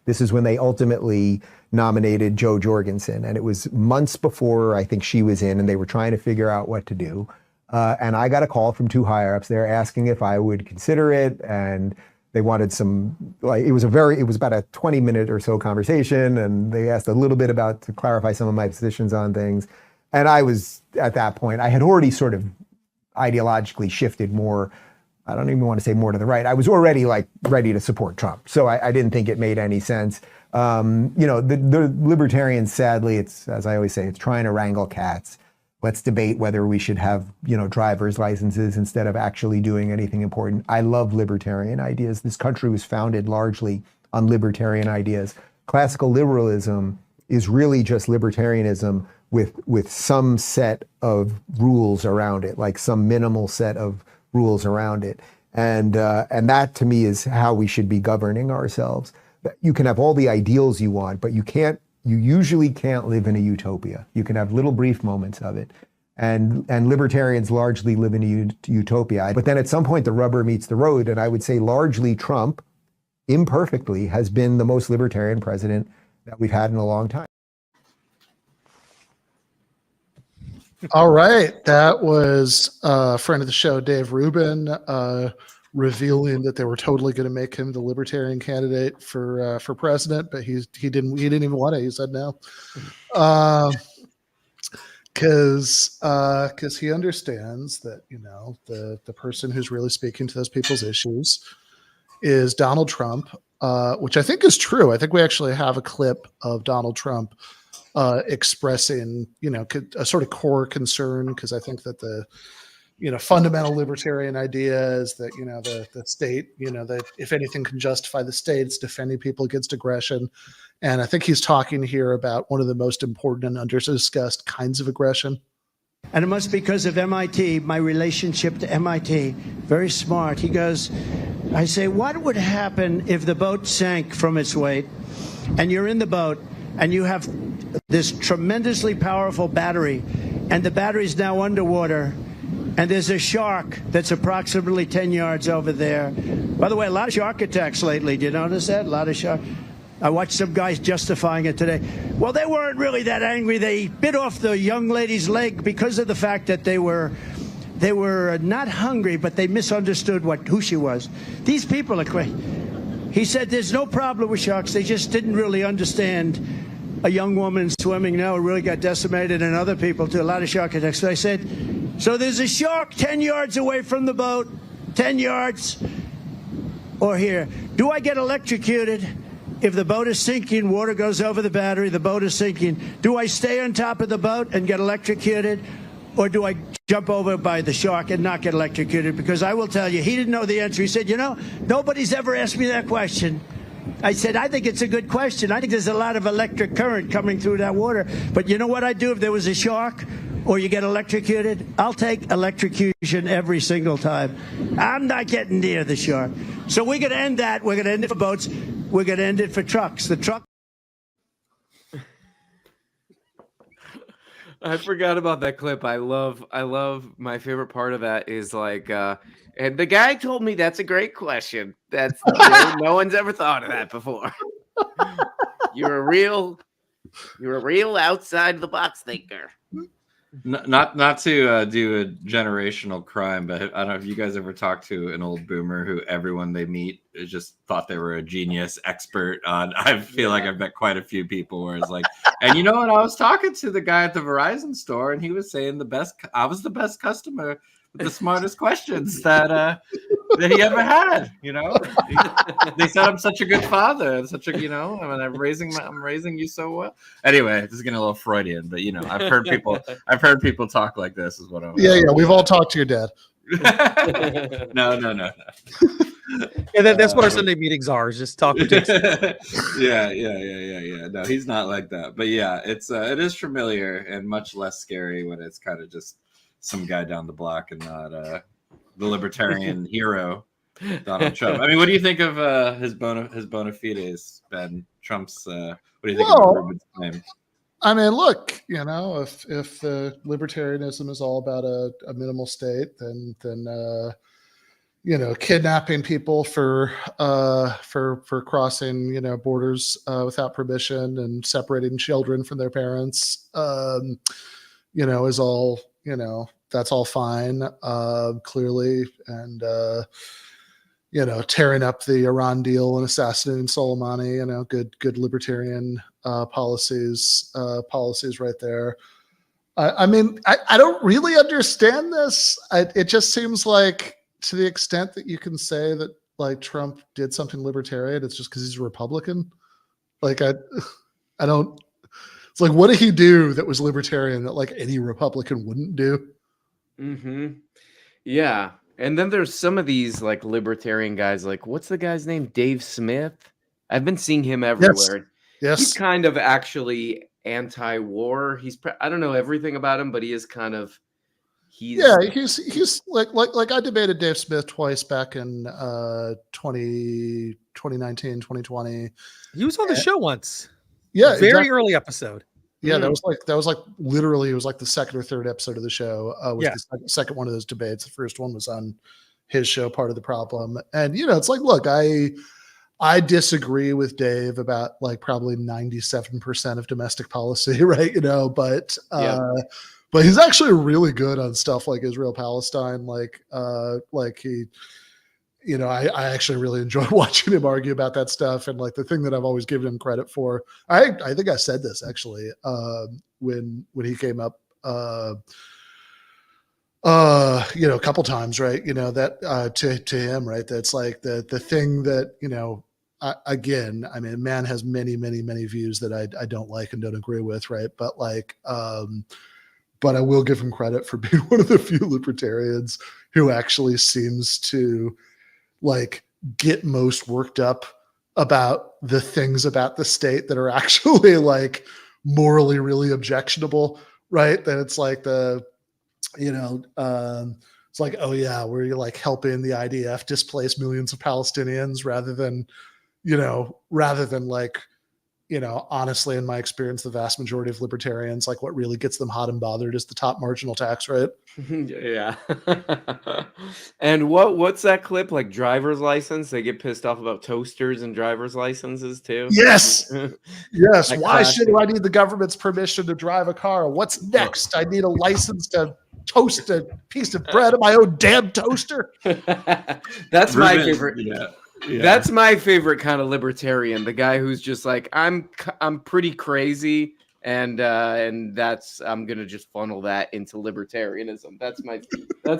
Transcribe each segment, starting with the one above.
This is when they ultimately nominated Jo Jorgensen. And it was months before I think she was in, and they were trying to figure out what to do. And I got a call from two higher ups there asking if I would consider it. And they wanted some, like, it was about a 20-minute or so conversation. And they asked a little bit to clarify some of my positions on things. And I was, at that point, I had already sort of ideologically shifted more. I don't even want to say more to the right. I was already ready to support Trump. So I didn't think it made any sense. The libertarians, sadly, it's, as I always say, it's trying to wrangle cats. Let's debate whether we should have, driver's licenses instead of actually doing anything important. I love libertarian ideas. This country was founded largely on libertarian ideas. Classical liberalism is really just libertarianism with some set of rules around it, like some minimal set of rules around it. And that to me is how we should be governing ourselves. You can have all the ideals you want, but you usually can't live in a utopia. You can have little brief moments of it. And libertarians largely live in a utopia. But then at some point the rubber meets the road. And I would say largely Trump, imperfectly, has been the most libertarian president that we've had in a long time. All right. That was a friend of the show, Dave Rubin, revealing that they were totally going to make him the libertarian candidate for president, but he didn't even want it. He said no. Because he understands that, the person who's really speaking to those people's issues is Donald Trump, which I think is true. I think we actually have a clip of Donald Trump expressing, a sort of core concern, because I think that the, fundamental libertarian idea is that, the state, that if anything can justify the state, it's defending people against aggression. And I think he's talking here about one of the most important and under-discussed kinds of aggression. And it must be because of MIT, my relationship to MIT, very smart. He goes, I say, what would happen if the boat sank from its weight and you're in the boat and you have this tremendously powerful battery and the battery's now underwater and there's a shark that's approximately 10 yards over there. By the way, a lot of shark attacks lately. Do you notice that? A lot of shark. I watched some guys justifying it today. Well, they weren't really that angry. They bit off the young lady's leg because of the fact that they were not hungry, but they misunderstood who she was. These people are crazy. He said there's no problem with sharks. They just didn't really understand a young woman swimming now really got decimated, and other people too, a lot of shark attacks. So I said, so there's a shark 10 yards away from the boat, 10 yards, or here. Do I get electrocuted? If the boat is sinking, water goes over the battery, the boat is sinking. Do I stay on top of the boat and get electrocuted? Or do I jump over by the shark and not get electrocuted? Because I will tell you, he didn't know the answer. He said, nobody's ever asked me that question. I said, I think it's a good question. I think there's a lot of electric current coming through that water. But you know what I'd do if there was a shark or you get electrocuted? I'll take electrocution every single time. I'm not getting near the shark. So we're going to end that. We're going to end it for boats. We're going to end it for trucks. The truck. I forgot about that clip. I love my favorite part of that is and the guy told me that's a great question. That's no one's ever thought of that before. You're a real outside the box thinker. Not to do a generational crime, but I don't know if you guys ever talked to an old boomer who everyone they meet just thought they were a genius expert on. I feel like I've met quite a few people where it's like, and you know what? I was talking to the guy at the Verizon store, and he was saying I was the best customer with the smartest questions that he ever had. They said I'm such a good father. I'm such a I'm raising you so well. Anyway, this is getting a little Freudian, but I've heard people talk like this. Is what I'm. Yeah. We've all talked to your dad. No. Yeah, that's what our Sunday meetings are. Is just talking to. Yeah. No, he's not like that. But yeah, it is familiar and much less scary when it's kind of just some guy down the block and not the libertarian hero, Donald Trump. I mean, what do you think of his bona fides, Ben? Trump's. What do you think of Rubin's claim? I mean, look, if libertarianism is all about a minimal state, then kidnapping people for crossing, borders without permission and separating children from their parents, is all, that's all fine, clearly. And, tearing up the Iran deal and assassinating Soleimani, good libertarian policies right there. I mean, I don't really understand this. It just seems like, to the extent that you can say that like Trump did something libertarian, it's just because he's a Republican. Like I don't. It's like, what did he do that was libertarian that like any Republican wouldn't do? Mm-hmm. Yeah. And then there's some of these like libertarian guys, like what's the guy's name? Dave Smith. I've been seeing him everywhere. Yes. He's kind of actually anti-war. I don't know everything about him, but he is kind of. He's like I debated Dave Smith twice back in 2019, 2020. He was on the show once. Yeah, very early episode. Yeah, that was like literally, it was like the second or third episode of the show. Was the second one of those debates. The first one was on his show, Part of the Problem. And it's like, look, I disagree with Dave about like probably 97% of domestic policy, right? But he's actually really good on stuff like Israel Palestine. Like he. I actually really enjoy watching him argue about that stuff. And like the thing that I've always given him credit for, I think I said this actually, when he came up, a couple times, right. That to him, right. That's like the thing that, again, I mean, man has many, many, many views that I don't like and don't agree with. Right. But like, but I will give him credit for being one of the few libertarians who actually seems to like get most worked up about the things about the state that are actually like morally really objectionable, right? That it's like it's like, oh yeah, we're like helping the IDF displace millions of Palestinians rather than like, honestly, in my experience, the vast majority of libertarians, like what really gets them hot and bothered is the top marginal tax rate. Yeah. And what's that clip? Like driver's license? They get pissed off about toasters and driver's licenses too. Yes. Yes. Like Why should I need the government's permission to drive a car? What's next? I need a license to toast a piece of bread on my own damn toaster. That's my favorite. Yeah. That's my favorite kind of libertarian. The guy who's just like, I'm pretty crazy, and I'm gonna just funnel that into libertarianism. That's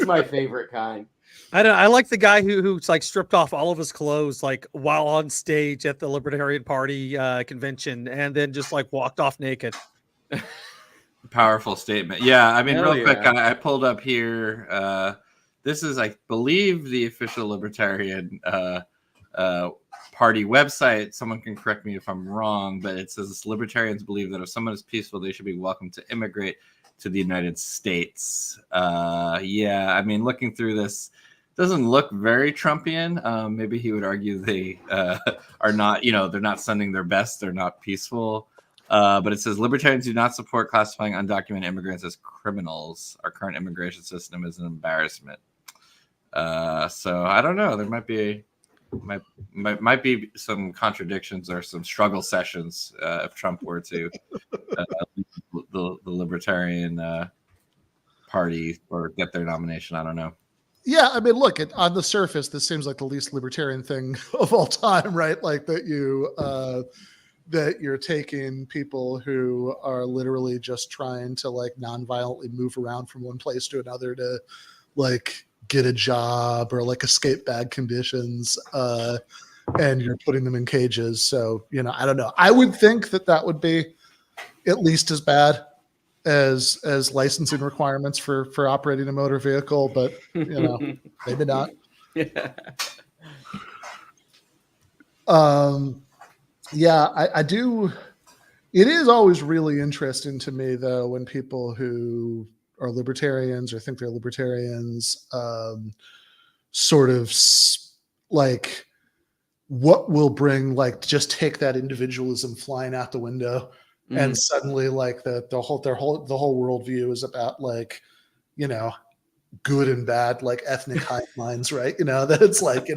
my favorite kind. I like the guy who's like stripped off all of his clothes like while on stage at the Libertarian Party convention, and then just like walked off naked. Powerful statement. Yeah, I mean, real quick, I pulled up here. This is, I believe, the official Libertarian party website. Someone can correct me if I'm wrong, but it says libertarians believe that if someone is peaceful, they should be welcome to immigrate to the United States. Yeah, I mean, looking through this, doesn't look very Trumpian. Maybe he would argue they are not, they're not sending their best, they're not peaceful. But it says libertarians do not support classifying undocumented immigrants as criminals. Our current immigration system is an embarrassment. So I don't know. There might be some contradictions or some struggle sessions if Trump were to leave the Libertarian Party or get their nomination. I don't know. Yeah, I mean, look, on the surface, this seems like the least libertarian thing of all time, right? Like that you're taking people who are literally just trying to like non-violently move around from one place to another to like get a job or like escape bad conditions, and you're putting them in cages. So, I don't know. I would think that would be at least as bad as licensing requirements for operating a motor vehicle, but maybe not. Yeah. Yeah, I do. It is always really interesting to me, though, when people who are libertarians or think they're libertarians sort of like what will bring, like, just take that individualism flying out the window. Mm. And suddenly like the whole worldview is about like, good and bad, like ethnic hive minds, right? That it's like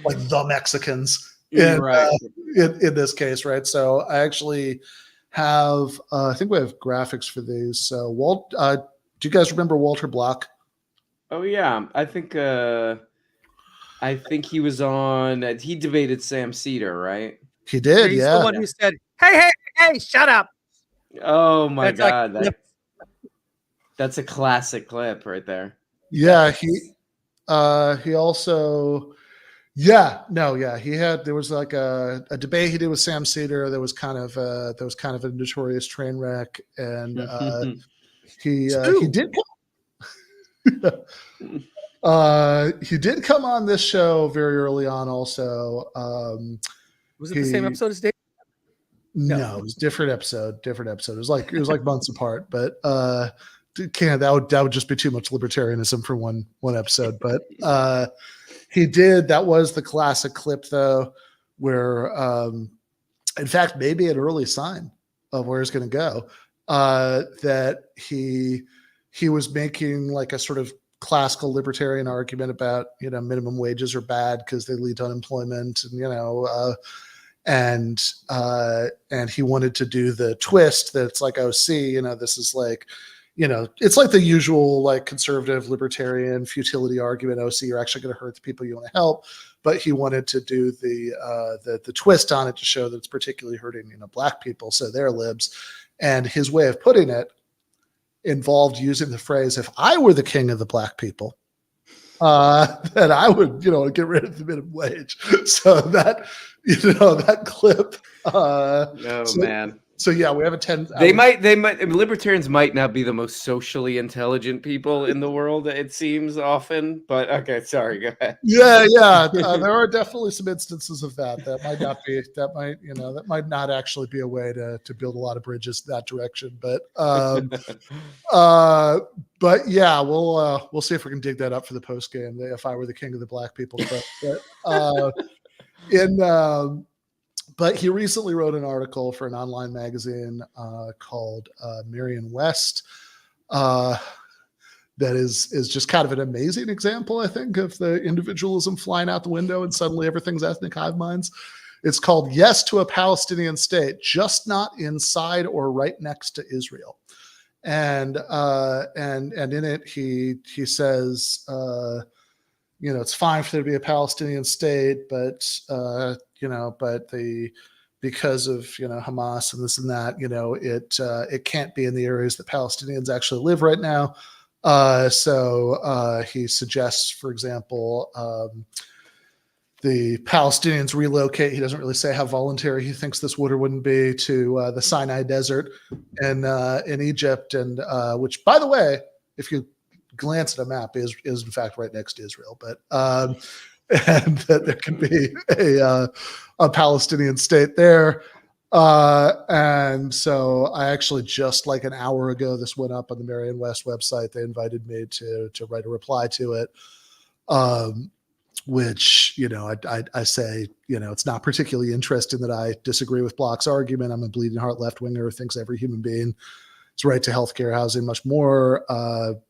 like the Mexicans in this case, right? So I actually have I think we have graphics for these. So do you guys remember Walter Block? Oh yeah, I think he was on. He debated Sam Cedar, right? He did, He's yeah. the one who said, "Hey, shut up." Oh my That's God, like- that's a classic clip right there. Yeah, he also he had, there was like a debate he did with Sam Cedar that was kind of a notorious train wreck, and he did he did come on this show very early on also. Was it the same episode as Dave? No, it was different episode. It was like months apart, but that would just be too much libertarianism for one episode. But that was the classic clip though, where in fact maybe an early sign of where it's going to go, that he was making like a sort of classical libertarian argument about minimum wages are bad because they lead to unemployment, and and he wanted to do the twist that's like OC, this is like, it's like the usual like conservative libertarian futility argument. OC, you're actually going to hurt the people you want to help, but he wanted to do the twist on it to show that it's particularly hurting black people, so they're libs. And his way of putting it involved using the phrase, "If I were the king of the black people, then I would, get rid of the minimum wage." So that, that clip. Man. So yeah, we have a 10. They might. Libertarians might not be the most socially intelligent people in the world. It seems often, but okay. Sorry, go ahead. Yeah. There are definitely some instances of that might not be. That might not actually be a way to build a lot of bridges that direction. But yeah, we'll see if we can dig that up for the post game. If I were the king of the black people, but he recently wrote an article for an online magazine called Merriam-West that is just kind of an amazing example, I think, of the individualism flying out the window and suddenly everything's ethnic hive minds. It's called "Yes to a Palestinian State, just not inside or right next to Israel." And in it he says, it's fine for there to be a Palestinian state, but because of Hamas and this and that, it can't be in the areas that Palestinians actually live right now. So he suggests, for example, the Palestinians relocate. He doesn't really say how voluntary he thinks this would or wouldn't be, to the Sinai Desert in Egypt, and which, by the way, if you glance at a map, is in fact right next to Israel, but and that there can be a Palestinian state there. And so I actually, just like an hour ago, this went up on the Merriam-West website. They invited me to write a reply to it, which, I say, it's not particularly interesting that I disagree with Block's argument. I'm a bleeding heart left-winger who thinks every human being is right to healthcare, housing, much more.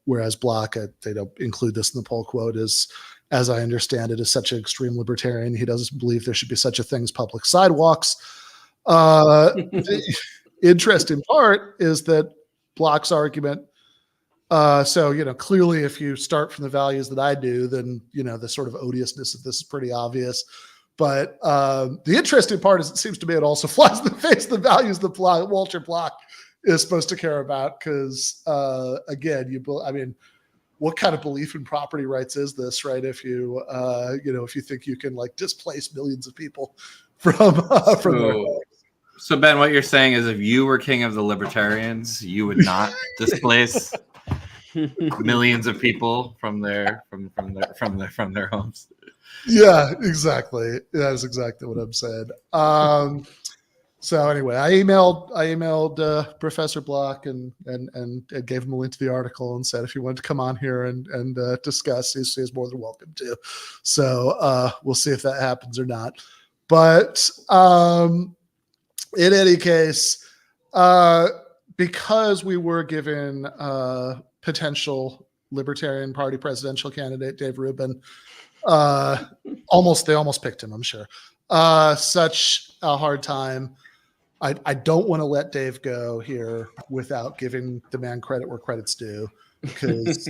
Whereas Block, they don't include this in the poll quote, as I understand it, is such an extreme libertarian. He doesn't believe there should be such a thing as public sidewalks. The interesting part is that Block's argument, clearly if you start from the values that I do, then, the sort of odiousness of this is pretty obvious. But the interesting part is, it seems to me it also flies in the face of the values that Walter Block is supposed to care about. Because, again, what kind of belief in property rights is this, right? If you, if you think you can like displace millions of people from their homes. So Ben, what you're saying is, if you were king of the libertarians, you would not displace millions of people from their homes. Yeah, exactly. That is exactly what I'm saying. So anyway, I emailed Professor Block and gave him a link to the article and said if he wanted to come on here and discuss, he's more than welcome to. So we'll see if that happens or not. But in any case, because we were given potential Libertarian Party presidential candidate, Dave Rubin. They almost picked him, I'm sure. Such a hard time. I don't want to let Dave go here without giving the man credit where credit's due, because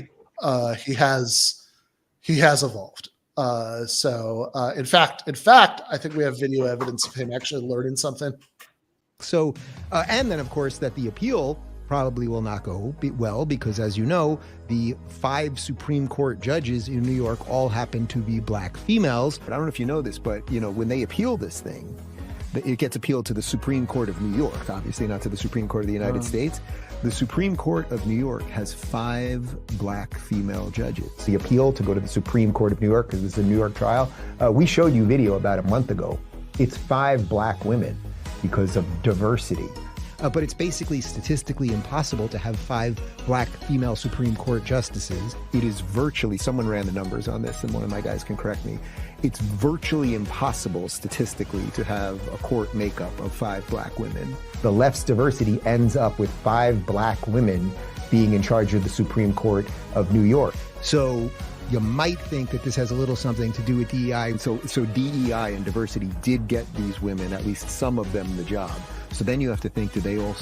he has evolved. In fact, I think we have video evidence of him actually learning something. So, and then of course that the appeal probably will not go well, because as you know, the 5 Supreme Court judges in New York all happen to be black females. But I don't know if you know this, but when they appeal this thing, it gets appealed to the Supreme Court of New York, obviously not to the Supreme Court of the United States. The Supreme Court of New York has 5 black female judges. The appeal to go to the Supreme Court of New York, because it's a New York trial, we showed you video about a month ago. It's 5 black women because of diversity. But it's basically statistically impossible to have 5 black female Supreme Court justices. It is virtually, someone ran the numbers on this and one of my guys can correct me, it's virtually impossible statistically to have a court makeup of 5 black women. The left's diversity ends up with 5 black women being in charge of the Supreme Court of New York. So you might think that this has a little something to do with DEI. So DEI and diversity did get these women, at least some of them, the job. So then you have to think, do they all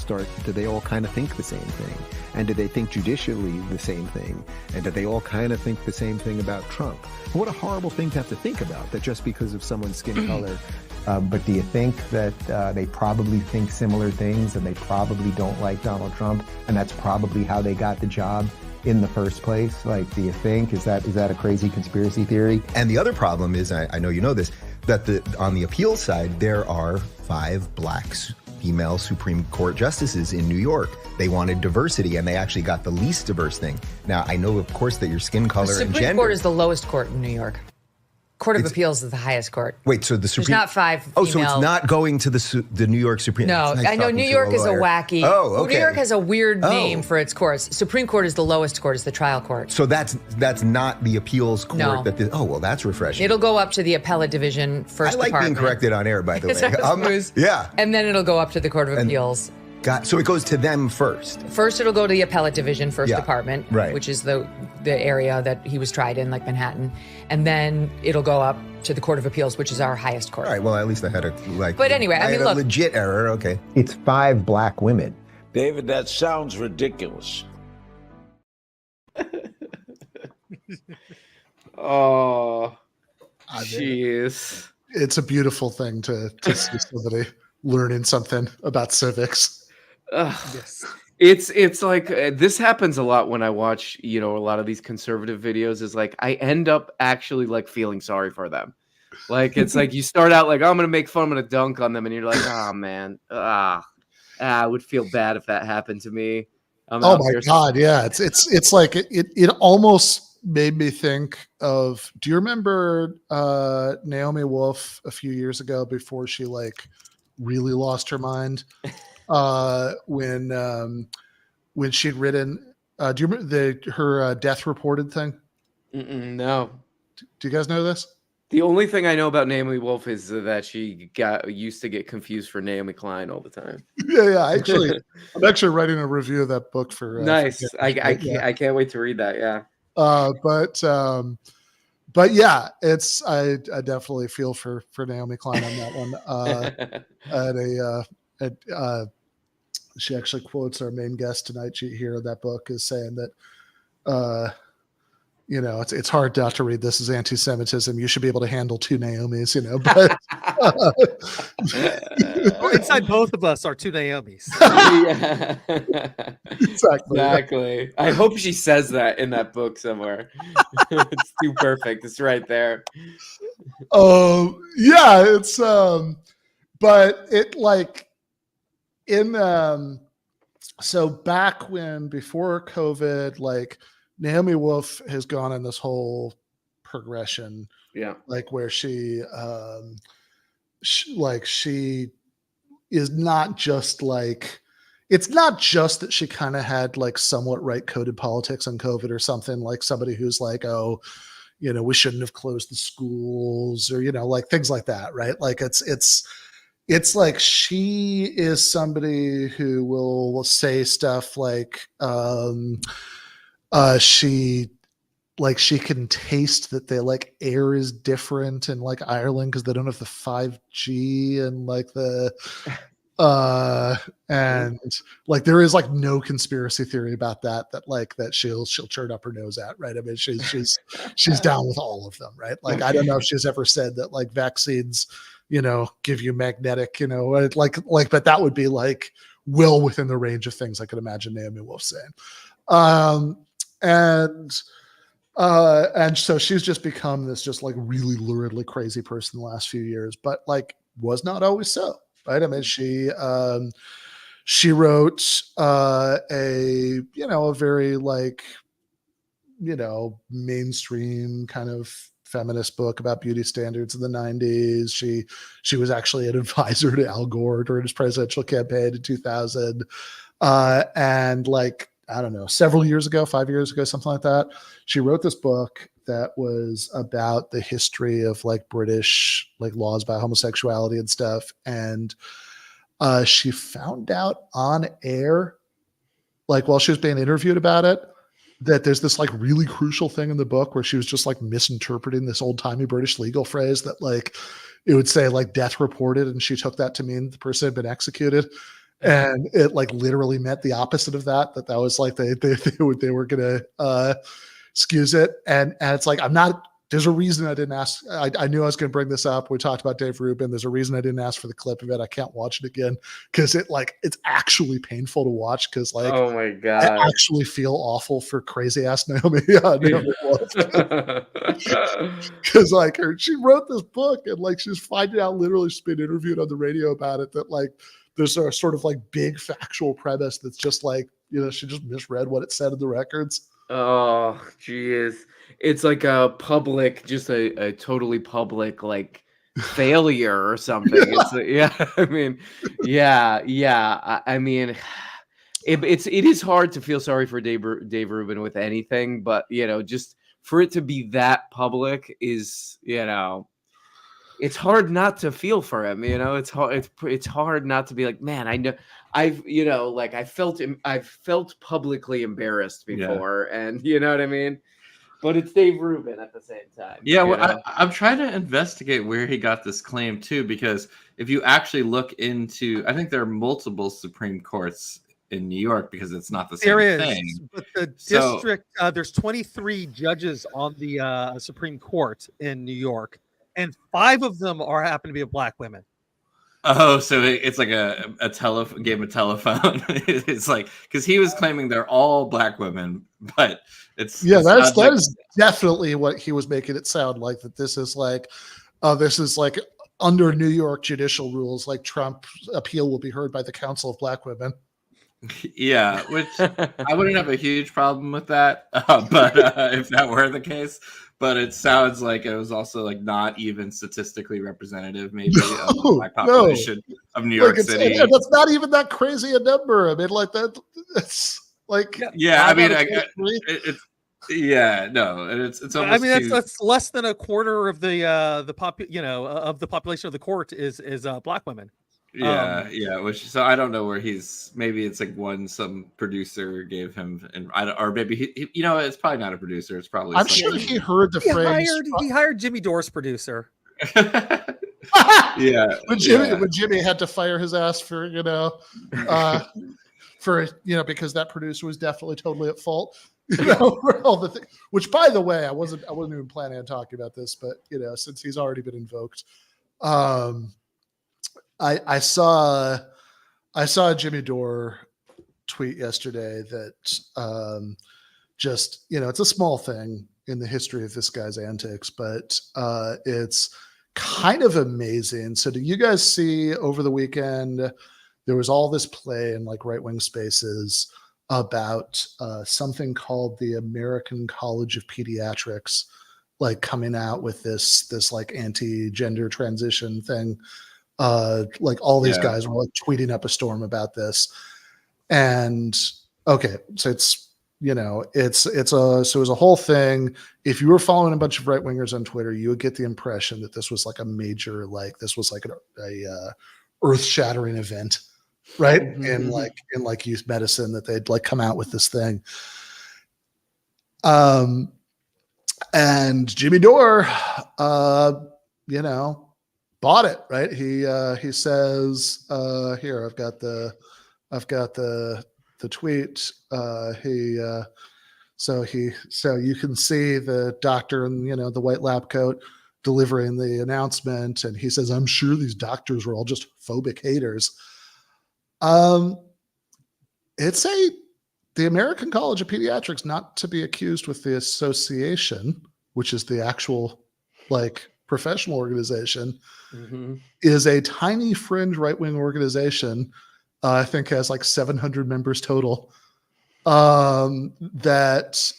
kind of think the same thing? And do they think judicially the same thing? And do they all kind of think the same thing about Trump? What a horrible thing to have to think about, that just because of someone's skin color. But do you think that they probably think similar things and they probably don't like Donald Trump? And that's probably how they got the job in the first place? Like, do you think, is that a crazy conspiracy theory? And the other problem is, I know you know this, that on the appeal side, there are 5 blacks female Supreme Court justices in New York. They wanted diversity, and they actually got the least diverse thing. Now, I know, of course, that your skin color and gender... The Supreme Court is the lowest court in New York. Court of Appeals is the highest court. Wait, so the Supreme... There's not 5 female... Oh, so it's not going to the New York Supreme... No, nice I know New York is a wacky... Oh, okay. New York has a weird name for its courts. Supreme Court is the lowest court, it's the trial court. So that's not the appeals court? No. Oh, well, that's refreshing. It'll go up to the appellate division, first department. I like being corrected on air, by the way. Yeah. And then it'll go up to the Court of Appeals. So it goes to them first. First, it'll go to the appellate division, first department, right, which is the area that he was tried in, like Manhattan. And then it'll go up to the Court of Appeals, which is our highest court. All right, well, at least I had But anyway, I mean, look. a legit error, okay. It's 5 black women. David, that sounds ridiculous. Oh, jeez. It's a beautiful thing to see somebody learning something about civics. Yes. It's like this happens a lot when I watch, a lot of these conservative videos. Is like I end up actually like feeling sorry for them. Like it's like you start out like, oh, I'm gonna make fun, I'm gonna dunk on them, and you're like, oh man, I would feel bad if that happened to me. Oh my God, yeah. It's like it almost made me think of, do you remember Naomi Wolf a few years ago before she like really lost her mind? When she'd written, do you remember her death reported thing? No. Do you guys know this? The only thing I know about Naomi Wolf is that she used to get confused for Naomi Klein all the time. Yeah. I'm actually writing a review of that book for. Nice. I can't wait to read that. Yeah. But yeah, I definitely feel for Naomi Klein on that one. She actually quotes our main guest tonight, Jeet Heer, of that book, is saying that, it's hard not to read this as anti-Semitism. You should be able to handle 2 Naomis, but inside both of us are 2 Naomis. Yeah. Exactly. I hope she says that in that book somewhere. It's too perfect. It's right there. Yeah, it's but it like so back before COVID, like Naomi Wolf has gone on this whole progression, like where she is not just like, it's not just that she kind of had like somewhat right coded politics on COVID or something, like somebody who's like, oh, we shouldn't have closed the schools or, like things like that. Right. Like it's like she is somebody who will say stuff like, she can taste that they like air is different in like Ireland because they don't have the 5G and like the and like there is like no conspiracy theory about that she'll turn up her nose at, right? I mean, she's down with all of them, right? Like I don't know if she's ever said that like vaccines, give you magnetic, but that would be like well within the range of things I could imagine Naomi Wolf saying. And so she's just become this just like really luridly crazy person the last few years, but like was not always so, right? I mean, she wrote a very like, mainstream kind of feminist book about beauty standards in the 90s. She was actually an advisor to Al Gore during his presidential campaign in 2000. And like, I don't know, several years ago, 5 years ago, something like that, she wrote this book that was about the history of like British like laws about homosexuality and stuff. And she found out on air, like while she was being interviewed about it, that there's this like really crucial thing in the book where she was just like misinterpreting this old timey British legal phrase that like it would say like death reported, and she took that to mean the person had been executed. And it like literally meant the opposite of that was like they were gonna excuse it. And it's like, there's a reason I didn't ask. I knew I was going to bring this up. We talked about Dave Rubin. There's a reason I didn't ask for the clip of it. I can't watch it again because it's actually painful to watch because like, oh my God, I actually feel awful for crazy ass Naomi. Because like she wrote this book and like she's finding out literally she's been interviewed on the radio about it that like there's a sort of like big factual premise that's just like, she just misread what it said in the records. Oh, geez. It's like a public, just a totally public, like failure or something. I mean, I mean, it is hard to feel sorry for Dave Rubin with anything, but just for it to be that public is, it's hard not to feel for him. It's hard. It's hard not to be like, man, I know I've felt publicly embarrassed before, and you know what I mean. But it's Dave Rubin at the same time. Yeah, well, I'm trying to investigate where he got this claim too, because if you actually look into, I think there are multiple Supreme Courts in New York because it's not the same thing. But the district, there's 23 judges on the Supreme Court in New York, and 5 of them happen to be Black women. Oh, so it's like a game of telephone. It's like, because he was claiming they're all Black women, but that is definitely what he was making it sound like, that this is like under New York judicial rules, like Trump appeal will be heard by the Council of Black Women. Yeah, which I wouldn't have a huge problem with that, but if that were the case. But it sounds like it was also like not even statistically representative, maybe, of the Black population of New York City. That's not even that crazy a number. I mean, like that's like I mean, it's almost. I mean, that's less than a quarter of the population of the court is Black women. Which, so I don't know where maybe it's like some producer gave him, or maybe he it's probably not a producer. It's probably I'm sure he heard the phrase. He hired Jimmy Dore's producer. When Jimmy had to fire his ass for because that producer was definitely totally at fault. For all the things. Which, by the way, I wasn't even planning on talking about this, but since he's already been invoked. I saw a Jimmy Dore tweet yesterday that just, it's a small thing in the history of this guy's antics, but it's kind of amazing. So do you guys see over the weekend, there was all this play in like right-wing spaces about something called the American College of Pediatrics, like coming out with this like anti-gender transition thing. Like all these guys were like tweeting up a storm about this. And okay, so it's a whole thing. If you were following a bunch of right wingers on Twitter, you would get the impression that this was like a major, like this was like a earth shattering event, right? In youth medicine, that they'd like come out with this thing. And Jimmy Dore, bought it, right? He says, here, I've got the tweet. So you can see the doctor in, the white lab coat delivering the announcement. And he says, I'm sure these doctors were all just phobic haters. It's the American College of Pediatrics, not to be accused with the association, which is the actual professional organization, is a tiny fringe right-wing organization. I think has 700 members total. That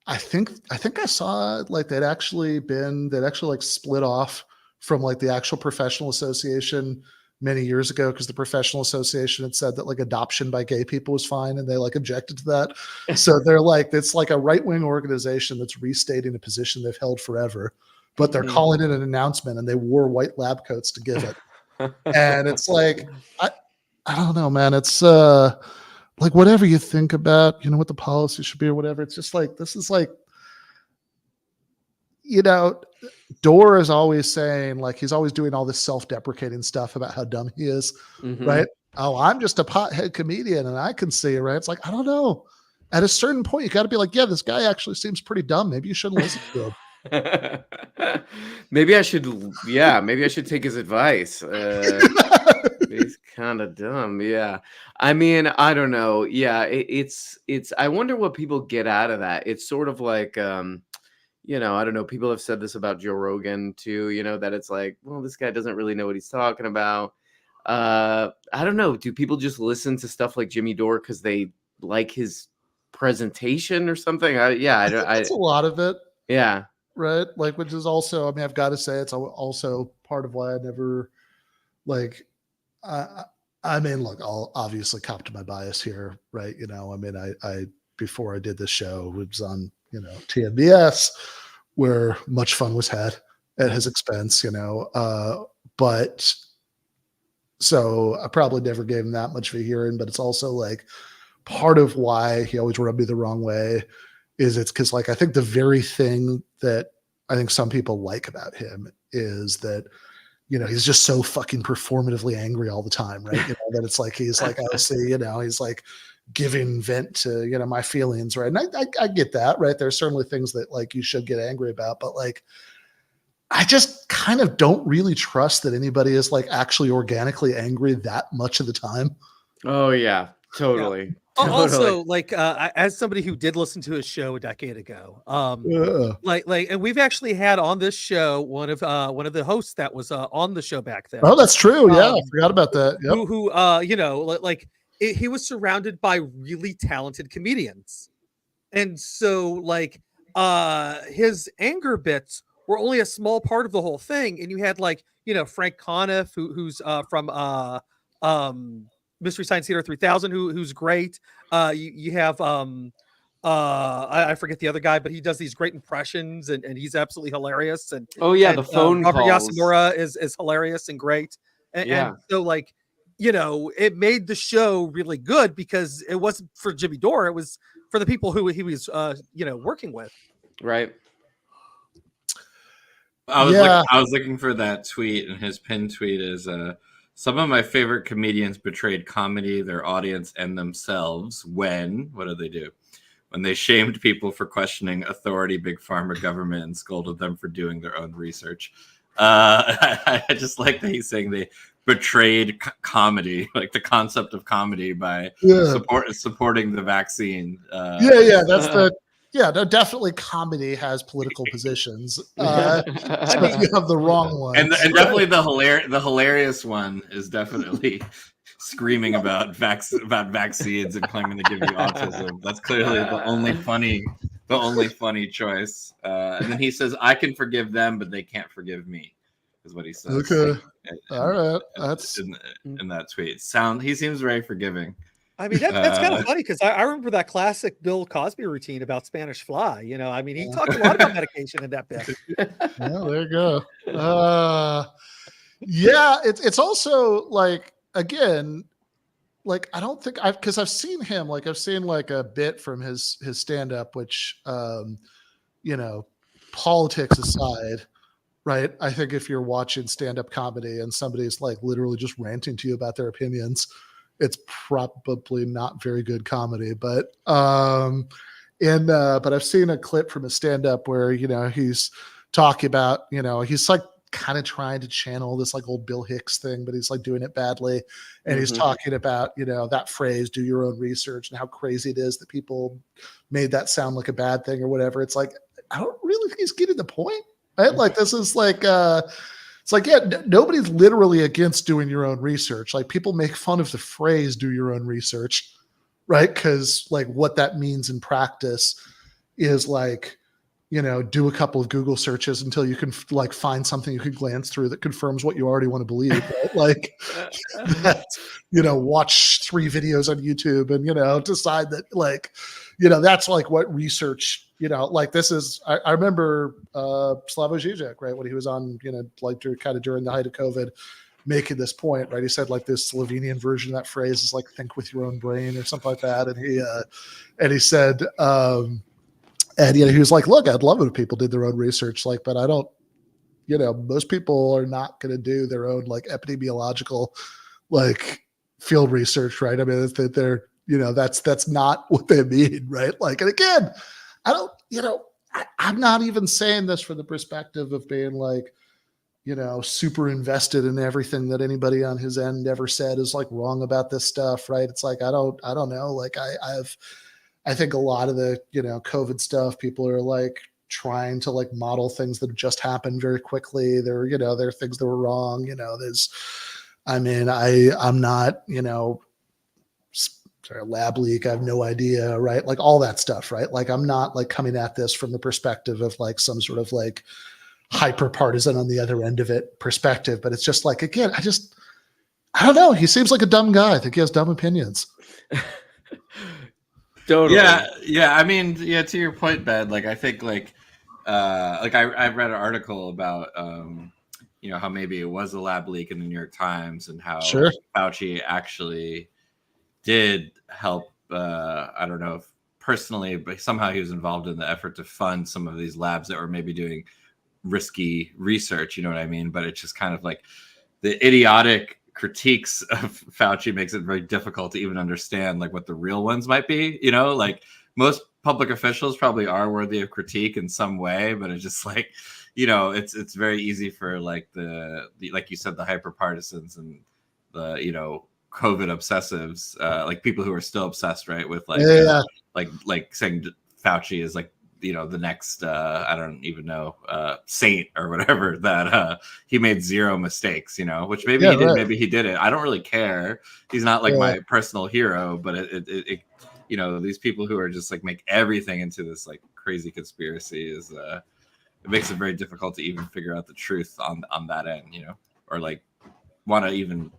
I think I saw they'd actually split off from the actual professional association many years ago, because the professional association had said that adoption by gay people was fine, and they objected to that. So they're it's a right-wing organization that's restating a position they've held forever, but they're calling it an announcement, and they wore white lab coats to give it. And it's I don't know, man. It's whatever you think about, what the policy should be or whatever. It's just this is Dore is always saying, he's always doing all this self-deprecating stuff about how dumb he is, right? Oh, I'm just a pothead comedian and I can see it, right? It's I don't know. At a certain point, you got to be yeah, this guy actually seems pretty dumb. Maybe you shouldn't listen to him. Maybe I should take his advice. He's kind of dumb. Yeah. I mean, I don't know. Yeah. It's, I wonder what people get out of that. It's sort of I don't know. People have said this about Joe Rogan too, that it's well, this guy doesn't really know what he's talking about. I don't know. Do people just listen to stuff like Jimmy Dore because they like his presentation or something? That's a lot of it. Yeah. Right. Which is also, I've got to say, it's also part of why I never look, I'll obviously cop to my bias here. Right. I before I did this show, it was on, TMBS, where much fun was had at his expense, but so I probably never gave him that much of a hearing, but it's also part of why he always rubbed me the wrong way is it's because I think the very thing that I think some people like about him is that, he's just so fucking performatively angry all the time. Right. That it's he's I see, he's giving vent to, my feelings. Right. And I get that. Right. There's certainly things that you should get angry about, but I just kind of don't really trust that anybody is actually organically angry that much of the time. Oh yeah, totally. Yeah. Also, as somebody who did listen to his show a decade ago, and we've actually had on this show one of the hosts that was on the show back then. Oh, that's true. Yeah, I forgot about that. Yep. Who he was surrounded by really talented comedians, and so his anger bits were only a small part of the whole thing. And you had Frank Conniff, who's from Mystery Science Theater 3000, who's great. You have I forget the other guy, but he does these great impressions and he's absolutely hilarious. And the phone Robert calls. Yasamura is hilarious and great. And so it made the show really good because it wasn't for Jimmy Dore, it was for the people who he was working with. Right. I was looking for that tweet, and his pinned tweet is some of my favorite comedians betrayed comedy, their audience, and themselves when, what did they do? When they shamed people for questioning authority, big pharma, government, and scolded them for doing their own research. I just like that he's saying they betrayed comedy, the concept of comedy by supporting the vaccine. No, definitely comedy has political positions. You have the wrong one. And definitely the hilarious one is definitely screaming about vaccines and claiming to give you autism. That's clearly the only funny choice. And then he says, I can forgive them, but they can't forgive me, is what he says. Okay. All right. That's in that tweet. He seems very forgiving. I mean, that's kind of funny because I remember that classic Bill Cosby routine about Spanish fly. He talked a lot about medication in that bit. Well, there you go. It's also again, like, I don't think because I've seen him, like I've seen like a bit from his stand-up, which you know, politics aside, right? I think if you're watching stand-up comedy and somebody's like literally just ranting to you about their opinions, it's probably not very good comedy. But but I've seen a clip from a stand-up where, you know, he's talking about, you know, he's like kind of trying to channel this like old Bill Hicks thing, but he's like doing it badly. And he's talking about, you know, that phrase, do your own research, and how crazy it is that people made that sound like a bad thing or whatever. It's like, I don't really think he's getting the point, right? Like, this is like, it's like, yeah, nobody's literally against doing your own research. Like, people make fun of the phrase, do your own research, right? Because like what that means in practice is like, you know, do a couple of Google searches until you can like find something you can glance through that confirms what you already want to believe. Right? Like, that, you know, watch 3 videos on YouTube and, you know, decide that, like, you know, that's like what research, you know, like this is, I remember Slavoj Žižek, right, when he was on, you know, like kind of during the height of COVID, making this point, right? He said like this Slovenian version of that phrase is like, think with your own brain or something like that. And he said, and, you know, he was like, look, I'd love it if people did their own research, like, but I don't, you know, most people are not going to do their own like epidemiological, like field research, right? I mean, they're, you know, that's not what they mean, right? Like, and again, I don't, you know, I'm not even saying this from the perspective of being like, you know, super invested in everything that anybody on his end ever said is like wrong about this stuff, right? It's like, I don't know. Like I think a lot of the, you know, COVID stuff, people are like trying to like model things that have just happened very quickly. There are things that were wrong, you know, I'm not, you know, sorry, lab leak. I have no idea, right? Like all that stuff, right? Like I'm not like coming at this from the perspective of like some sort of like hyper partisan on the other end of it perspective. But it's just like, again, I don't know. He seems like a dumb guy. I think he has dumb opinions. Totally. Yeah. I mean, yeah. To your point, Ben. Like, I think, like I read an article about, you know, how maybe it was a lab leak in the New York Times, and how Fauci actually did help. I don't know if personally, but somehow he was involved in the effort to fund some of these labs that were maybe doing risky research. You know what I mean? But it's just kind of like the idiotic critiques of Fauci makes it very difficult to even understand like what the real ones might be, you know, like most public officials probably are worthy of critique in some way, but it's just like, you know, it's very easy for like the like you said, the hyper partisans and the, you know, COVID obsessives, like people who are still obsessed, right, with like like saying Fauci is like, you know, the next I don't even know saint or whatever, that he made 0 mistakes, you know, which maybe he did, maybe he didn't. I don't really care. He's not like my personal hero, but it you know, these people who are just like make everything into this like crazy conspiracy is it makes it very difficult to even figure out the truth on that end, you know, or like want to even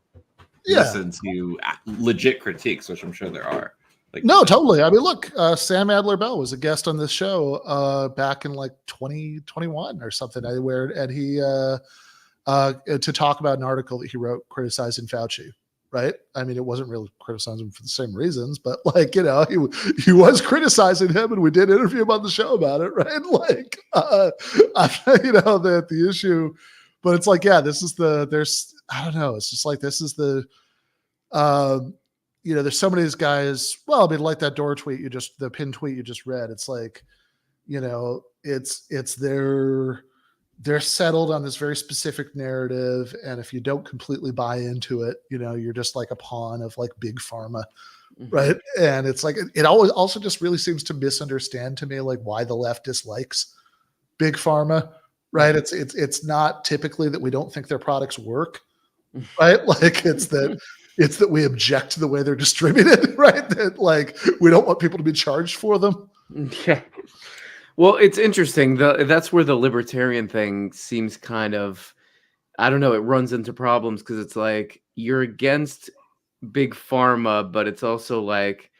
listen to legit critiques, which I'm sure there are. Like, no, totally. I mean, look, Sam Adler-Bell was a guest on this show back in like 2021 or something, and he to talk about an article that he wrote criticizing Fauci, right? I mean, it wasn't really criticizing him for the same reasons, but like, you know, he was criticizing him, and we did interview him on the show about it, right? Like, you know, the issue, but it's like, yeah, I don't know. It's just like, this is the, you know, there's so many of these guys. Well, I mean, like that Dore tweet the pinned tweet you just read. It's like, you know, it's they're settled on this very specific narrative, and if you don't completely buy into it, you know, you're just like a pawn of like big pharma, right? And it's like it always also just really seems to misunderstand to me like why the left dislikes big pharma, right? It's not typically that we don't think their products work, right? Like it's that we object to the way they're distributed, right? That like we don't want people to be charged for them. Yeah. Well, it's interesting. That's where the libertarian thing seems kind of, I don't know, it runs into problems because it's like you're against big pharma, but it's also like,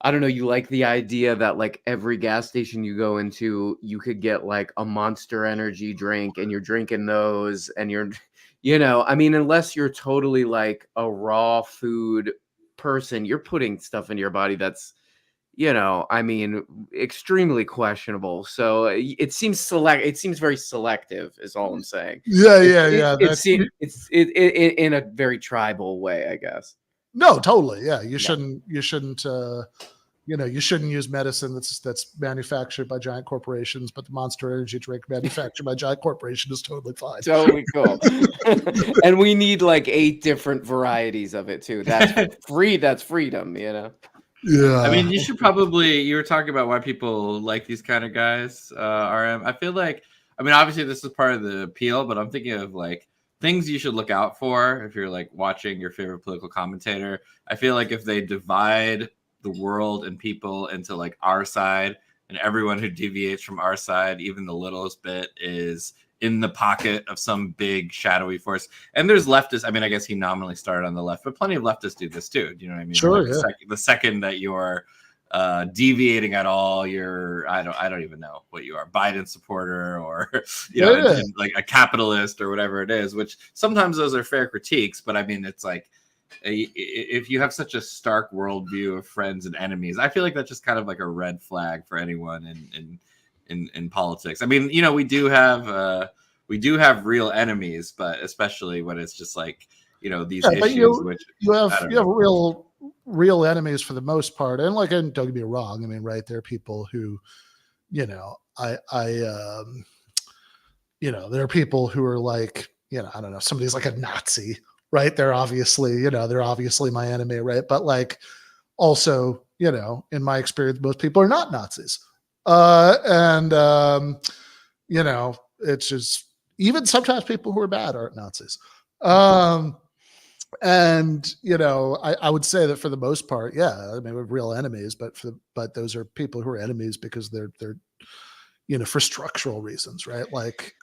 I don't know, you like the idea that like every gas station you go into, you could get like a Monster Energy drink, and you're drinking those, and you're, you know, I mean, unless you're totally like a raw food person, you're putting stuff into your body that's, you know, I mean, extremely questionable. So it seems very selective is all I'm saying. Yeah. It's in a very tribal way, I guess. No, totally. Yeah. You shouldn't, you shouldn't use medicine that's manufactured by giant corporations, but the Monster Energy drink manufactured by giant corporation is totally fine. Totally cool. And we need like 8 different varieties of it too. That's freedom, you know? Yeah. I mean, you were talking about why people like these kind of guys, RM. I feel like, I mean, obviously this is part of the appeal, but I'm thinking of like things you should look out for if you're like watching your favorite political commentator. I feel like if they divide the world and people into like our side, and everyone who deviates from our side, even the littlest bit, is in the pocket of some big shadowy force. And there's leftists. I mean, I guess he nominally started on the left, but plenty of leftists do this too. Do you know what I mean? Sure. Like the second that you're deviating at all, you're I don't even know what you are, Biden supporter or and like a capitalist or whatever it is. Which sometimes those are fair critiques, but I mean, it's like if you have such a stark worldview of friends and enemies, I feel like that's just kind of like a red flag for anyone in politics. I mean, you know, we do have real enemies, but especially when it's just like, you know, these issues. You have real enemies for the most part, and like, and don't get me wrong, I mean, right, there are people who, you know, there are people who are like, you know, I don't know, somebody's like a Nazi, right? They're obviously my enemy, right? But like, also, you know, in my experience, most people are not Nazis. You know, it's just, even sometimes people who are bad aren't Nazis. And, you know, I would say that for the most part, yeah, I mean, we're real enemies, but those are people who are enemies because they're, you know, for structural reasons, right? Like,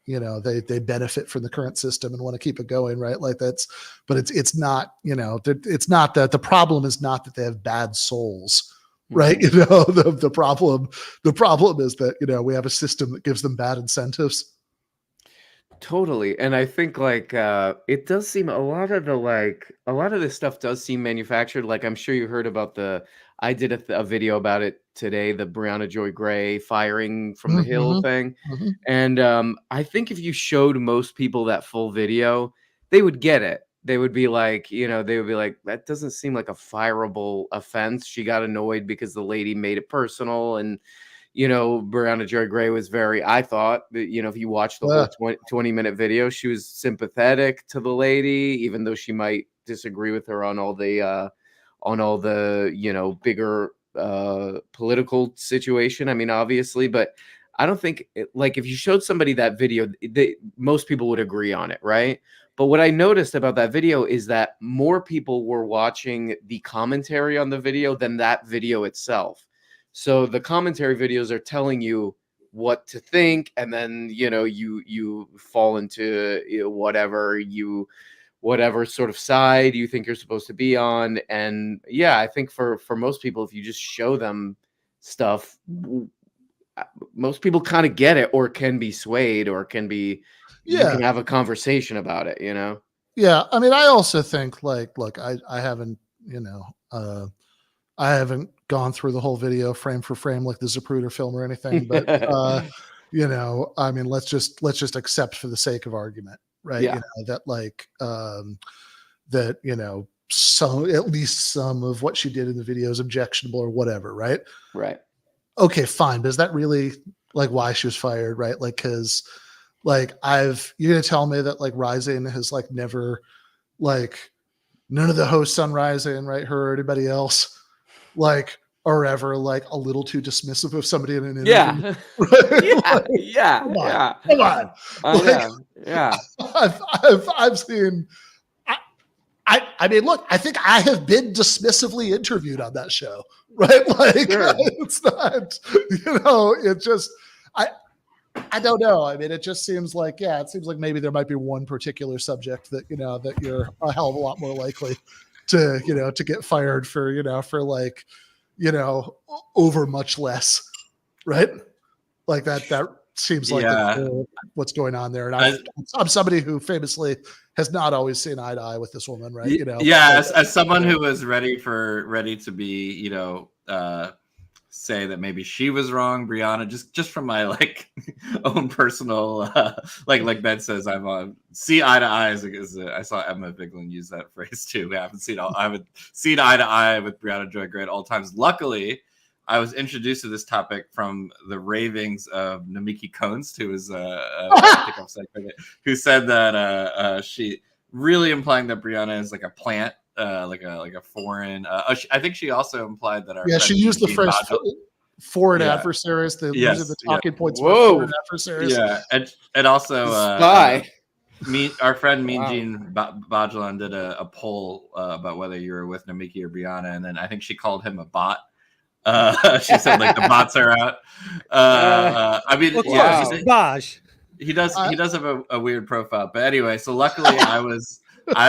they benefit from the current system and want to keep it going, right? Like but it's not, you know, it's not that the problem is not that they have bad souls, right? You know, the problem is that, you know, we have a system that gives them bad incentives. Totally. And I think like it does seem a lot of this stuff does seem manufactured. Like, I'm sure you heard about I did a video about it today, the Breonna Joy Gray firing from the Hill thing. And I think if you showed most people that full video, they would get it. They would be like, you know, that doesn't seem like a fireable offense. She got annoyed because the lady made it personal. And, you know, Breonna Joy Gray was I thought, you know, if you watch the whole 20-minute video, she was sympathetic to the lady, even though she might disagree with her on all the, you know, bigger political situation. I mean, obviously, but I don't think like if you showed somebody that video, most people would agree on it, right? But what I noticed about that video is that more people were watching the commentary on the video than that video itself. So the commentary videos are telling you what to think, and then, you know, you fall into, you know, whatever sort of side you think you're supposed to be on. And yeah, I think for most people, if you just show them stuff, most people kind of get it, or can be swayed, or can be, you can have a conversation about it, you know? Yeah. I mean, I also think like, look, I haven't, you know, I haven't gone through the whole video frame for frame like the Zapruder film or anything, but you know, I mean, let's just accept for the sake of argument, right? Yeah. You know, that like that, you know, at least some of what she did in the video is objectionable or whatever, right? Right. Okay, fine. But is that really like why she was fired, right? Like, because like you're gonna tell me that like Rising has like never, like, none of the hosts on Rising, right, her or anybody else, like, are ever like a little too dismissive of somebody in an interview? Yeah. Yeah. Come on. Yeah. I've seen. I mean, look, I think I have been dismissively interviewed on that show, right? Like, Sure. It's not, you know, it just, I don't know. I mean, it just seems like, it seems like maybe there might be one particular subject that, you know, that you're a hell of a lot more likely to, you know, to get fired for, you know, for like, you know, over much less, right? Like that seems like what's going on there. And I'm somebody who famously has not always seen eye to eye with this woman, right? You know, as someone who was ready to be, you know, say that maybe she was wrong, Brianna, just from my like own personal like Ben says, I'm on see eye to eye is I saw Emma Vigeland use that phrase too. I haven't seen eye to eye with Brianna Joy Gray at all times. Luckily, I was introduced to this topic from the ravings of Namiki Konst, who was I think I'm saying it, who said that she really implying that Brianna is like a plant. Like a foreign. I think she also implied that she used the phrase foreign adversaries. These are the talking points. Whoa, foreign adversaries. Yeah, and also spy. Our friend Mean Gene Bajalan did a poll about whether you were with Namiki or Brianna, and then I think she called him a bot. She said like the bots are out. I mean, he does have a weird profile, but anyway. So luckily, I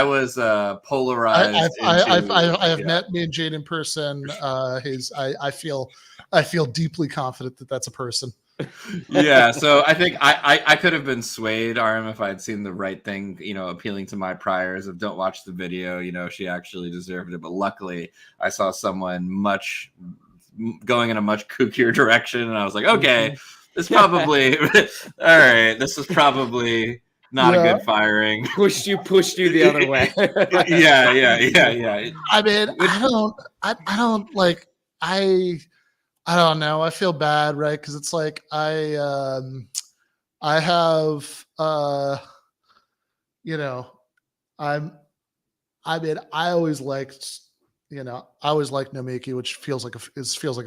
was polarized. I have met me and Jane in person. I feel deeply confident that that's a person. Yeah, so I think I could have been swayed, RM, if I had seen the right thing, you know, appealing to my priors of don't watch the video, you know, she actually deserved it. But luckily, I saw someone going in a much kookier direction, and I was like, okay, this probably all right. This is probably not a good firing. Pushed you the other way. Yeah. I mean, I don't know. I feel bad, right? Because it's like I have you know, I always liked, you know, I always liked Nomiki, which feels like a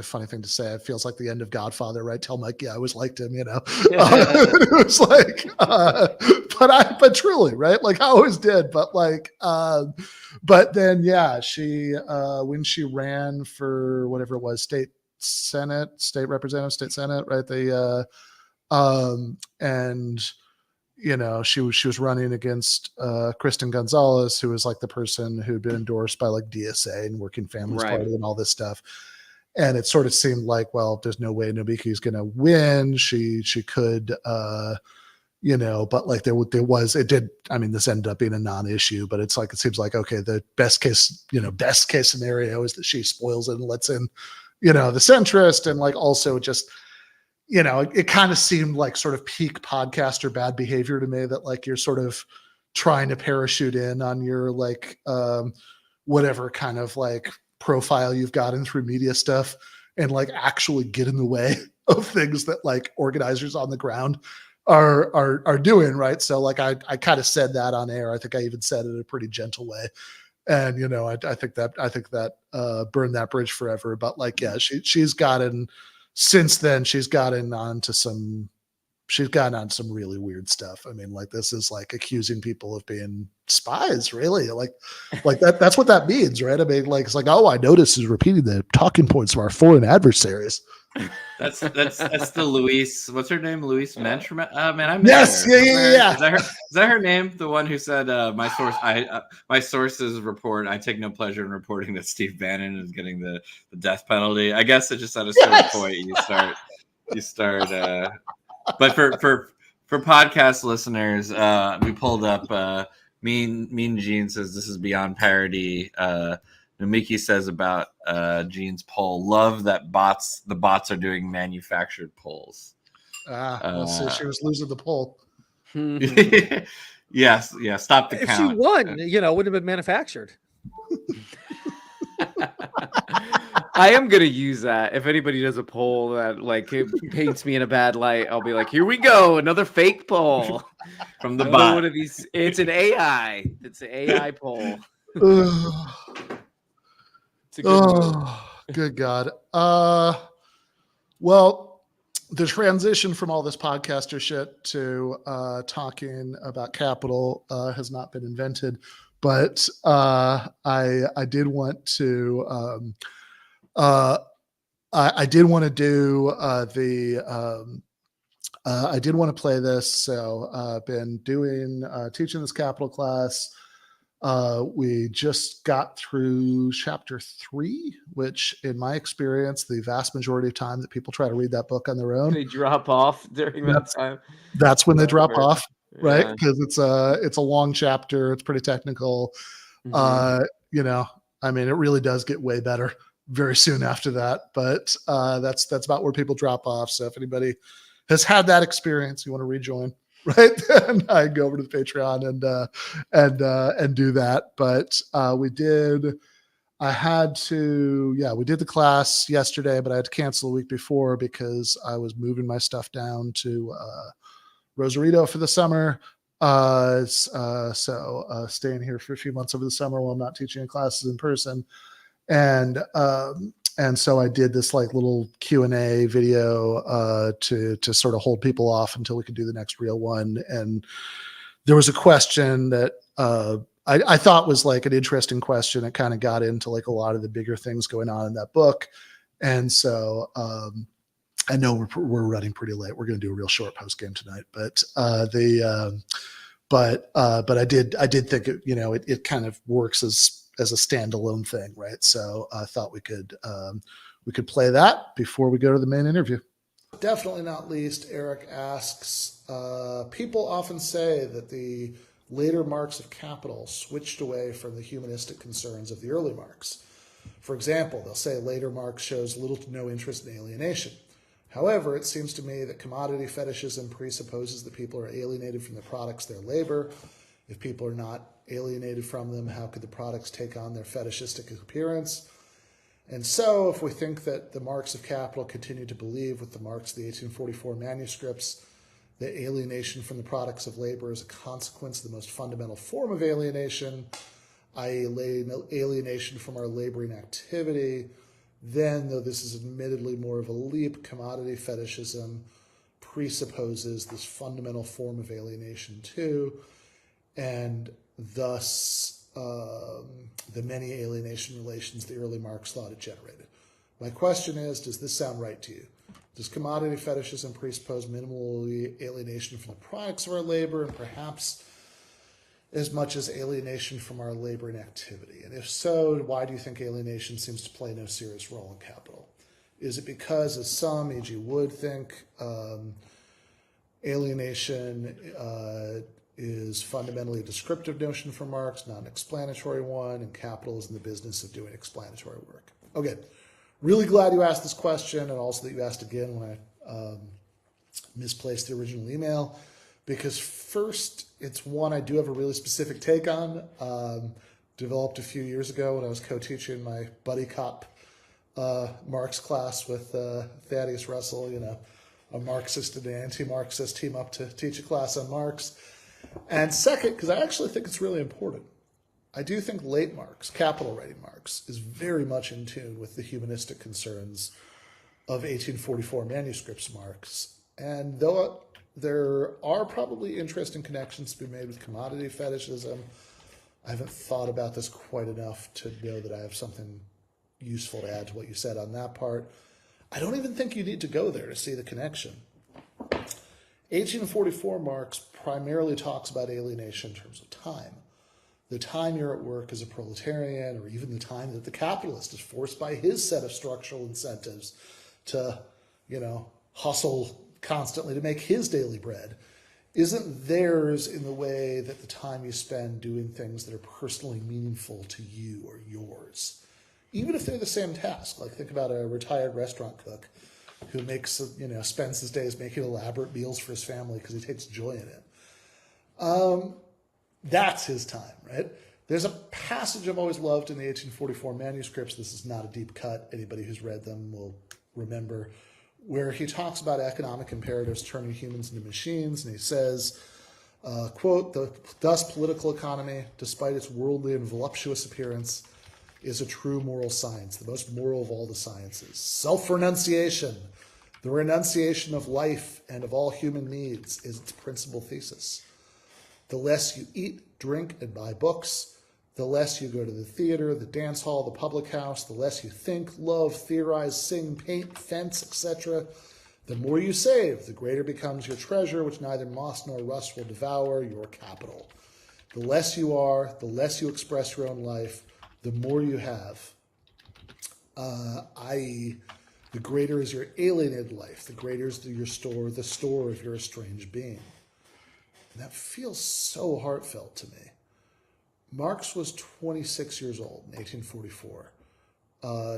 funny thing to say. It feels like the end of Godfather, right? Tell Mike, yeah, I always liked him, you know. It was like, but truly, right? Like I always did, but like, but then yeah, she when she ran for whatever it was, state representative, right? They and you know, she was running against Kristen Gonzalez, who was like the person who'd been endorsed by like DSA and Working Families Party and all this stuff. And it sort of seemed like, well, there's no way Nobiki's going to win. She could, you know, but like I mean, this ended up being a non-issue, but it's like, it seems like, okay, the best case scenario is that she spoils it and lets in, you know, the centrist, and like also just, you know, it kind of seemed like sort of peak podcaster bad behavior to me, that like you're sort of trying to parachute in on your like whatever kind of like profile you've gotten through media stuff, and like actually get in the way of things that like organizers on the ground are doing, right? So like I kind of said that on air. I think I even said it in a pretty gentle way. And you know, I think that burned that bridge forever. But like, yeah, she's gotten on some really weird stuff. I mean, like this is like accusing people of being spies, really. Like that's what that means, right? I mean, like it's like, oh, I noticed is repeating the talking points of our foreign adversaries. That's the Louise. What's her name? Louise Mensch. Man, I miss her. Yeah. Is that her name? The one who said, my sources report. I take no pleasure in reporting that Steve Bannon is getting the death penalty. I guess it just at a certain point you start. But for podcast listeners, we pulled up. Mean Gene says this is beyond parody. Nomiki says about Gene's poll, love that the bots are doing manufactured polls. So she was losing the poll. Yes, stop the count. If she won, you know, it would have been manufactured. I am gonna use that. If anybody does a poll that like paints me in a bad light, I'll be like, "Here we go, another fake poll from the bot." One of these. It's an AI. It's an AI poll. Good God. Well, the transition from all this podcaster shit to talking about capital has not been invented, but I did want to I did want to play this. So I've been teaching this capital class We just got through chapter 3, which in my experience, the vast majority of time that people try to read that book on their own, They drop off during that time. that's when they drop Right. off, right? Yeah. Because it's a long chapter. It's pretty technical. Mhm. I mean, it really does get way better very soon after that. But that's about where people drop off. So if anybody has had that experience, you want to rejoin, right? Then I go over to the Patreon and do that. But we did the class yesterday, but I had to cancel a week before because I was moving my stuff down to Rosarito for the summer. So staying here for a few months over the summer while I'm not teaching classes in person. And so I did this like little Q&A video to sort of hold people off until we could do the next real one. And there was a question that I thought was like an interesting question. It kind of got into like a lot of the bigger things going on in that book. And so I know we're running pretty late. We're going to do a real short post game tonight, but I did think it kind of works as a standalone thing, right? So I thought we could play that before we go to the main interview. Definitely not least, Eric asks, people often say that the later Marx of capital switched away from the humanistic concerns of the early Marx. For example, they'll say later Marx shows little to no interest in alienation. However, it seems to me that commodity fetishism presupposes that people are alienated from the products of their labor. If people are not alienated from them, how could the products take on their fetishistic appearance? And so, if we think that the Marx of capital continue to believe with the Marx of the 1844 manuscripts that alienation from the products of labor is a consequence of the most fundamental form of alienation, i.e. alienation from our laboring activity, then, though this is admittedly more of a leap, commodity fetishism presupposes this fundamental form of alienation too, and thus the many alienation relations the early Marx thought it generated. My question is, does this sound right to you? Does commodity fetishism presuppose minimal alienation from the products of our labor and perhaps as much as alienation from our labor and activity? And if so, why do you think alienation seems to play no serious role in capital? Is it because, as some, e.g. Wood, think alienation is fundamentally a descriptive notion for Marx, not an explanatory one, and capital is in the business of doing explanatory work? Okay, really glad you asked this question, and also that you asked again when I misplaced the original email. Because first, it's one I do have a really specific take on, developed a few years ago when I was co-teaching my buddy cop Marx class with Thaddeus Russell, a Marxist and an anti-Marxist team up to teach a class on Marx. And second, because I actually think it's really important, I do think late Marx, capital writing Marx, is very much in tune with the humanistic concerns of 1844 manuscripts Marx. And though there are probably interesting connections to be made with commodity fetishism, I haven't thought about this quite enough to know that I have something useful to add to what you said on that part. I don't even think you need to go there to see the connection. 1844 Marx primarily talks about alienation in terms of time. The time you're at work as a proletarian, or even the time that the capitalist is forced by his set of structural incentives to, hustle constantly to make his daily bread, isn't theirs in the way that the time you spend doing things that are personally meaningful to you or yours, even if they're the same task. Like, think about a retired restaurant cook who makes, spends his days making elaborate meals for his family because he takes joy in it. That's his time, right? There's a passage I've always loved in the 1844 manuscripts. This is not a deep cut. Anybody who's read them will remember, where he talks about economic imperatives turning humans into machines. And he says, quote, thus political economy, despite its worldly and voluptuous appearance, is a true moral science, the most moral of all the sciences. Self-renunciation, the renunciation of life and of all human needs, is its principal thesis. The less you eat, drink, and buy books, the less you go to the theater, the dance hall, the public house, the less you think, love, theorize, sing, paint, fence, etc., the more you save, the greater becomes your treasure, which neither moth nor rust will devour, your capital. The less you are, the less you express your own life, the more you have. I.e., the greater is your alienated life, the greater is the store of your estranged being. And that feels so heartfelt to me. Marx was 26 years old in 1844.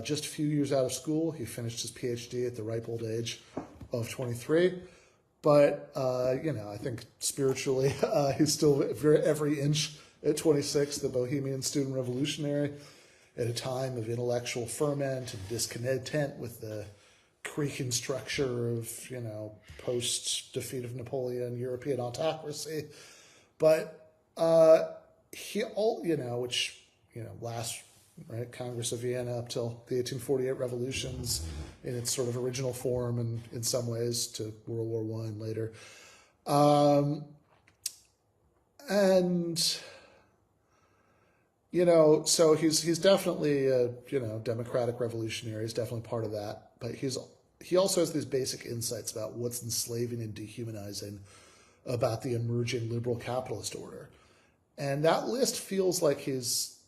Just a few years out of school, he finished his PhD at the ripe old age of 23. But, I think spiritually, he's still every inch at 26, the Bohemian student revolutionary, at a time of intellectual ferment and discontent with the creaking structure of, post-defeat of Napoleon, European autocracy. But last, right, Congress of Vienna up till the 1848 revolutions in its sort of original form and in some ways to World War I later. So he's definitely a, democratic revolutionary. He's definitely part of that. But he also has these basic insights about what's enslaving and dehumanizing about the emerging liberal capitalist order. And that list feels like he's,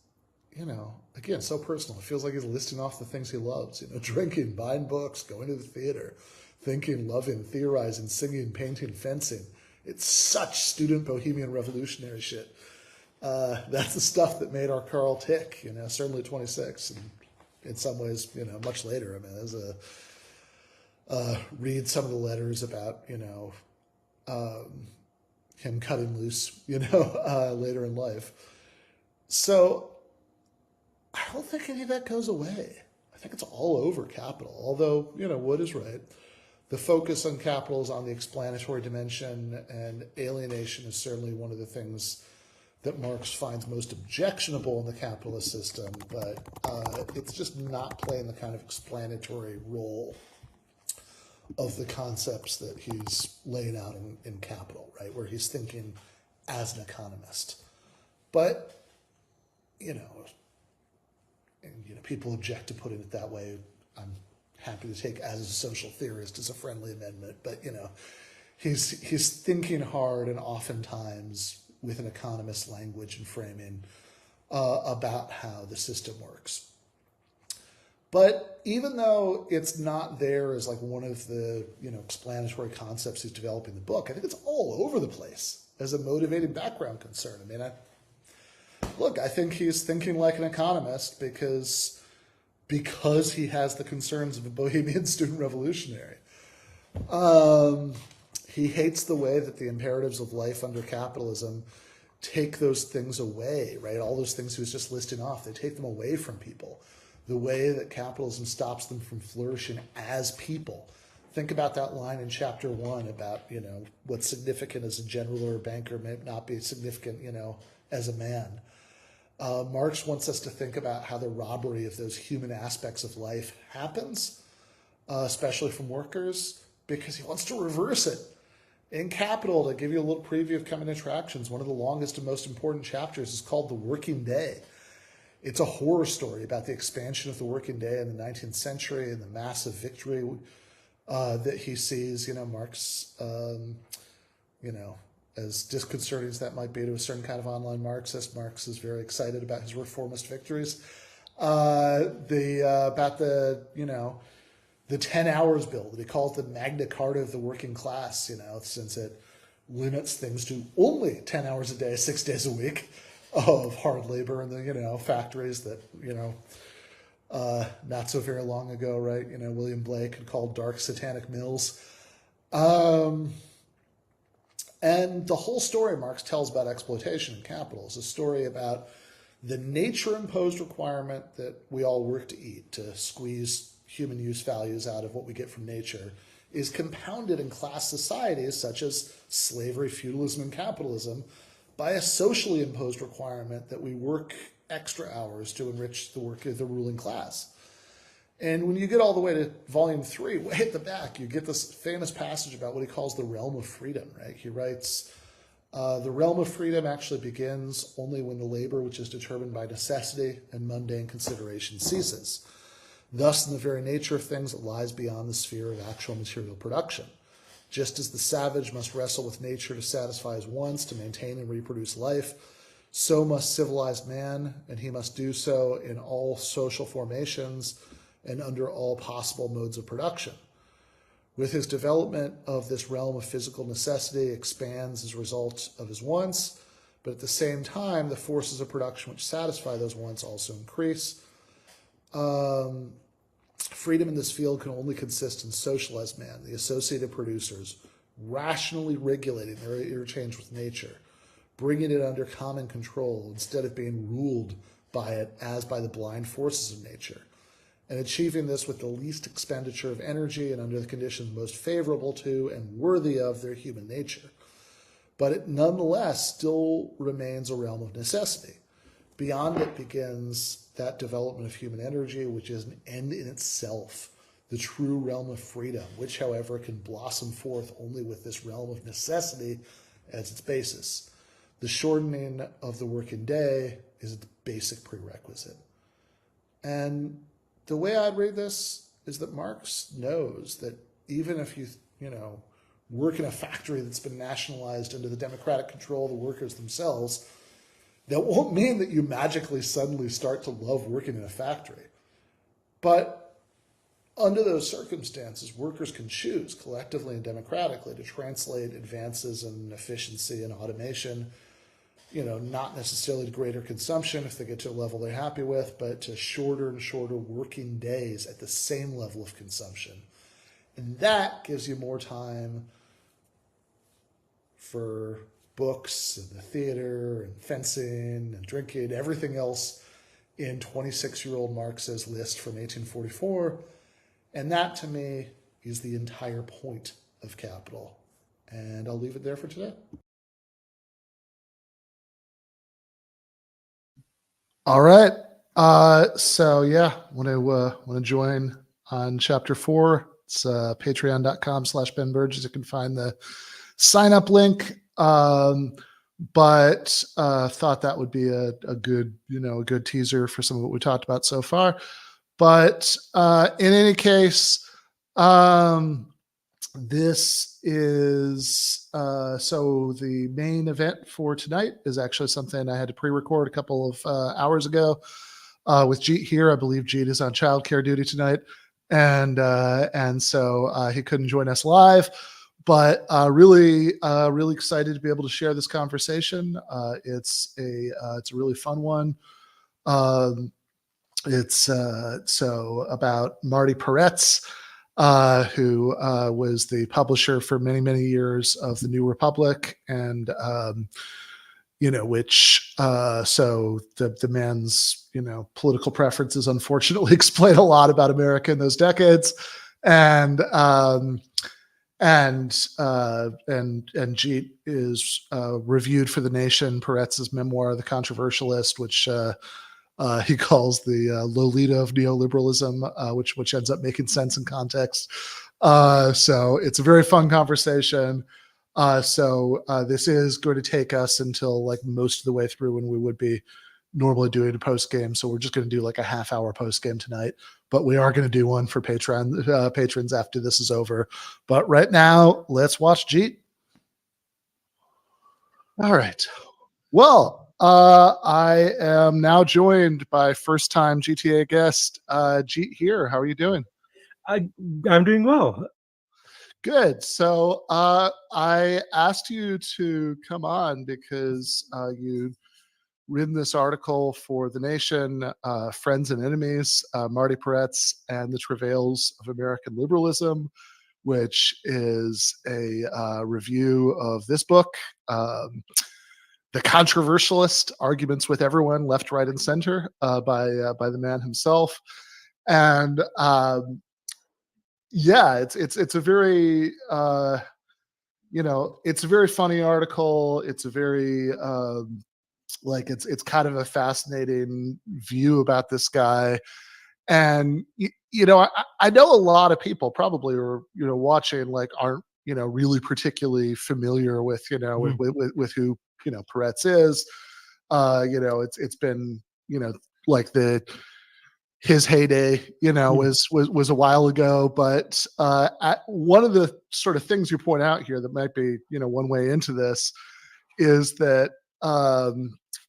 again, so personal. It feels like he's listing off the things he loves, drinking, buying books, going to the theater, thinking, loving, theorizing, singing, painting, fencing. It's such student bohemian revolutionary shit. That's the stuff that made our Carl tick, certainly at 26, and in some ways, much later. I mean, as read some of the letters about, him cutting loose, later in life. So I don't think any of that goes away. I think it's all over capital, although, Wood is right. The focus on capital is on the explanatory dimension, and alienation is certainly one of the things that Marx finds most objectionable in the capitalist system, but it's just not playing the kind of explanatory role of the concepts that he's laying out in Capital, right, where he's thinking as an economist. But, people object to putting it that way. I'm happy to take as a social theorist as a friendly amendment, but, he's thinking hard and oftentimes with an economist language and framing about how the system works. But even though it's not there as like one of the explanatory concepts he's developing in the book, I think it's all over the place as a motivating background concern. I mean, I think he's thinking like an economist because he has the concerns of a bohemian student revolutionary. He hates the way that the imperatives of life under capitalism take those things away, right? All those things he was just listing off, they take them away from people. The way that capitalism stops them from flourishing as people. Think about that line in chapter 1 about, what's significant as a general or a banker may not be significant, as a man. Marx wants us to think about how the robbery of those human aspects of life happens, especially from workers, because he wants to reverse it. In Capital, to give you a little preview of coming attractions, one of the longest and most important chapters is called The Working Day. It's a horror story about the expansion of the working day in the 19th century and the massive victory that he sees. Marx, as disconcerting as that might be to a certain kind of online Marxist, Marx is very excited about his reformist victories. About the 10 hours bill that he calls the Magna Carta of the working class, since it limits things to only 10 hours a day, 6 days a week of hard labor in the, factories that, not so very long ago, right? William Blake had called dark satanic mills. And the whole story Marx tells about exploitation in capital is a story about the nature-imposed requirement that we all work to eat, to squeeze human use values out of what we get from nature, is compounded in class societies such as slavery, feudalism, and capitalism by a socially imposed requirement that we work extra hours to enrich the work of the ruling class. And when you get all the way to volume 3, way at the back, you get this famous passage about what he calls the realm of freedom, right? He writes, the realm of freedom actually begins only when the labor which is determined by necessity and mundane consideration ceases. Thus, in the very nature of things, it lies beyond the sphere of actual material production. Just as the savage must wrestle with nature to satisfy his wants, to maintain and reproduce life, So must civilized man, and he must do so in all social formations and under all possible modes of production. With his development of this realm of physical necessity expands as a result of his wants, but at the same time, the forces of production which satisfy those wants also increase. Freedom in this field can only consist in socialized man, the associated producers, rationally regulating their interchange with nature, bringing it under common control instead of being ruled by it as by the blind forces of nature, and achieving this with the least expenditure of energy and under the conditions most favorable to and worthy of their human nature. But it nonetheless still remains a realm of necessity. Beyond it begins that development of human energy, which is an end in itself, the true realm of freedom, which, however, can blossom forth only with this realm of necessity as its basis. The shortening of the working day is its basic prerequisite. And the way I'd read this is that Marx knows that even if you work in a factory that's been nationalized under the democratic control of the workers themselves, that won't mean that you magically suddenly start to love working in a factory. But under those circumstances, workers can choose collectively and democratically to translate advances in efficiency and automation, not necessarily to greater consumption if they get to a level they're happy with, but to shorter and shorter working days at the same level of consumption. And that gives you more time for books and the theater and fencing and drinking, everything else in 26-year-old Marx's list from 1844. And that, to me, is the entire point of Capital. And I'll leave it there for today. All right. So yeah, want to join on chapter 4. It's patreon.com/Ben Burgis. You can find the sign up link. But thought that would be a good teaser for some of what we talked about so far. But in any case, this is so the main event for tonight is actually something I had to pre-record a couple of hours ago with Jeet Heer. I believe Jeet is on childcare duty tonight, and so he couldn't join us live. But really excited to be able to share this conversation. It's a really fun one. It's so about Marty Peretz, who was the publisher for many years of the New Republic, and which so the man's political preferences unfortunately explain a lot about America in those decades, and Jeet is reviewed for The Nation Peretz's memoir, The Controversialist, which he calls the Lolita of neoliberalism, which ends up making sense in context. So it's a very fun conversation. So this is going to take us until like most of the way through when we would be normally doing a post game. So we're just going to do like a half-hour post game tonight, but we are going to do one for patrons after this is over. But right now, let's watch Jeet. All right. Well, I am now joined by first-time GTA guest Jeet Heer. How are you doing? I'm doing well. Good. So I asked you to come on because you written this article for The Nation, Friends and Enemies, Marty Peretz and the Travails of American Liberalism, which is a review of this book, The Controversialist, Arguments with Everyone, Left, Right, and Center, by the man himself. And it's a very it's a very funny article. It's a very it's kind of a fascinating view about this guy. And I know a lot of people probably are watching aren't really particularly familiar with with who Peretz is. It's been like his heyday was a while ago, but one of the sort of things you point out here that might be one way into this is that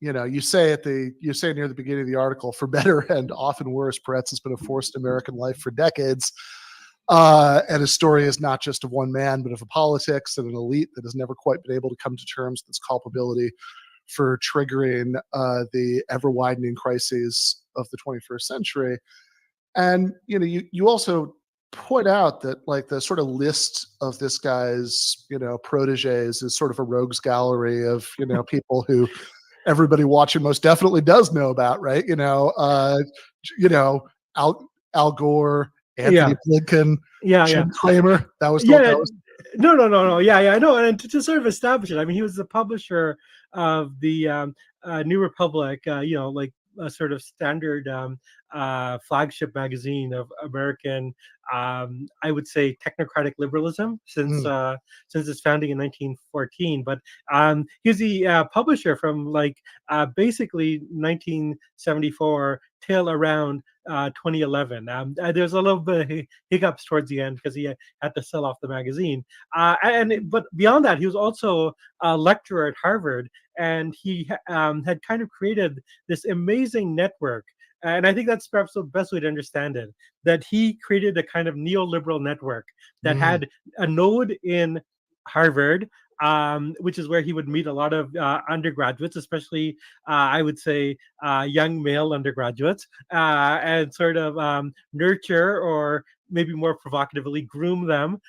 you say near the beginning of the article, for better and often worse, Peretz has been a force in American life for decades. And his story is not just of one man, but of a politics and an elite that has never quite been able to come to terms with its culpability for triggering the ever-widening crises of the 21st century. And you also point out that like the sort of list of this guy's proteges is sort of a rogues gallery of people who everybody watching most definitely does know about, right? Al Gore, Anthony Blinken, Jim Cramer. That was No. Yeah. No, and to sort of establish it, I mean, he was the publisher of the New Republic, like a sort of standard flagship magazine of American, I would say, technocratic liberalism since its founding in 1914. But he was the publisher from like basically 1974 till around 2011. There's a little bit of hiccups towards the end because he had to sell off the magazine. But beyond that, he was also a lecturer at Harvard, and he had kind of created this amazing network. And I think that's perhaps the best way to understand it, that he created a kind of neoliberal network that had a node in Harvard, which is where he would meet a lot of undergraduates, especially, I would say, young male undergraduates, and sort of nurture, or maybe more provocatively groom them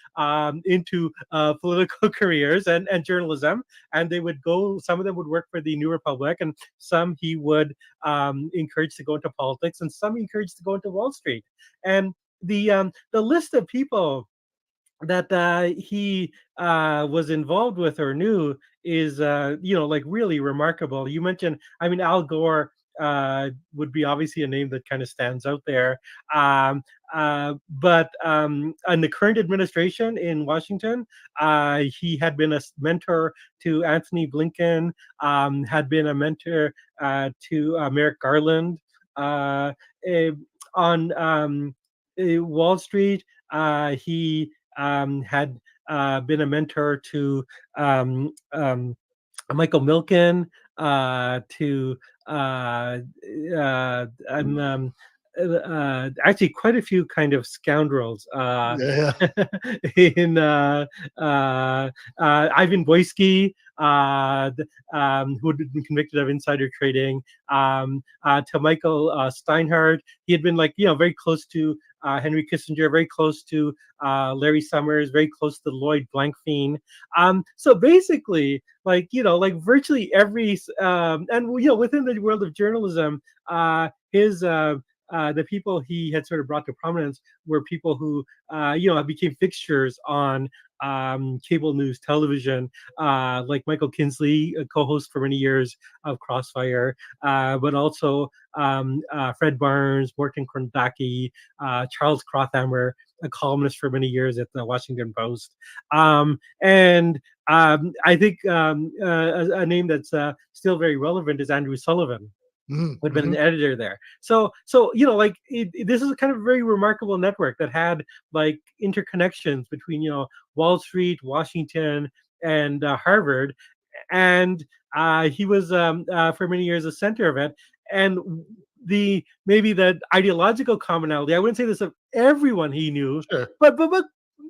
into political careers and journalism. And they would some of them would work for the New Republic, and some he would encourage to go into politics, and some he encouraged to go into Wall Street. And the list of people that he was involved with or knew is like really remarkable. You mentioned, I mean, Al Gore would be obviously a name that kind of stands out there. But in the current administration in Washington, he had been a mentor to Anthony Blinken, had been a mentor to Merrick Garland. On Wall Street, he had been a mentor to Michael Milken, to actually quite a few kind of scoundrels in Ivan Boyski, who had been convicted of insider trading, to Michael Steinhardt. He had been very close to Henry Kissinger, very close to Larry Summers, very close to Lloyd Blankfein. So basically, virtually every, and within the world of journalism, the people he had sort of brought to prominence were people who, became fixtures on cable news television, like Michael Kinsley, a co-host for many years of Crossfire, but also Fred Barnes, Morton Kornacki, Charles Krauthammer, a columnist for many years at the Washington Post. And I think a name that's still very relevant is Andrew Sullivan, who had been an editor there. So this is a kind of very remarkable network that had interconnections between Wall Street, Washington, and Harvard, and he was for many years the center of it. And maybe the ideological commonality, I wouldn't say this of everyone he knew, but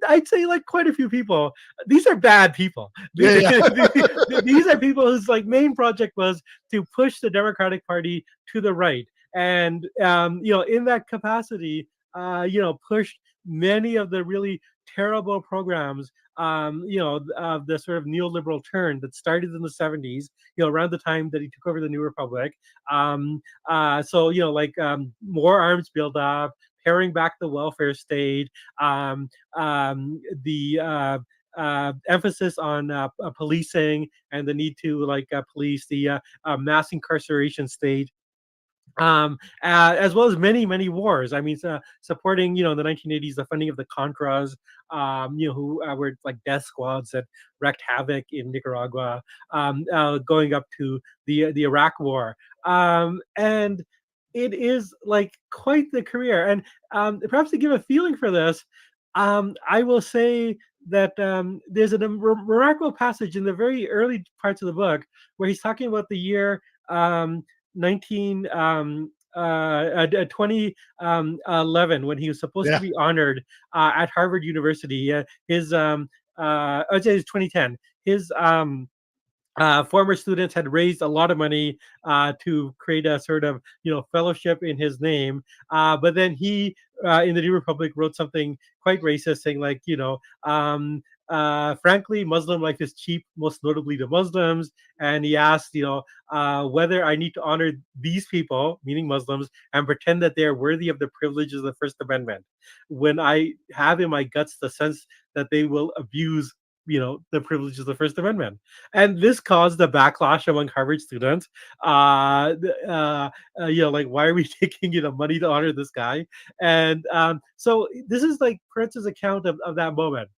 I'd say quite a few people. These are bad people. These are people whose main project was to push the Democratic Party to the right, and in that capacity, pushed many of the really terrible programs, of the sort of neoliberal turn that started in the 70s, around the time that he took over the New Republic. More arms buildup, paring back the welfare state, the emphasis on policing and the need to police the mass incarceration state, as well as many wars. I mean, supporting in the 1980s the funding of the Contras, who were death squads that wreaked havoc in Nicaragua, going up to the Iraq War, and it is quite the career. And perhaps to give a feeling for this, I will say that there's a remarkable passage in the very early parts of the book where he's talking about the year 2011, when he was supposed to be honored at Harvard University. His I'd say it's 2010. His former students had raised a lot of money to create a sort of fellowship in his name, but then he in the New Republic wrote something quite racist, saying like frankly, Muslim life is cheap, most notably to Muslims. And he asked, whether I need to honor these people, meaning Muslims, and pretend that they are worthy of the privileges of the First Amendment, when I have in my guts the sense that they will abuse the privileges of the First Amendment. And this caused a backlash among Harvard students. Like, why are we taking money to honor this guy? And so this is like Peretz's account of that moment.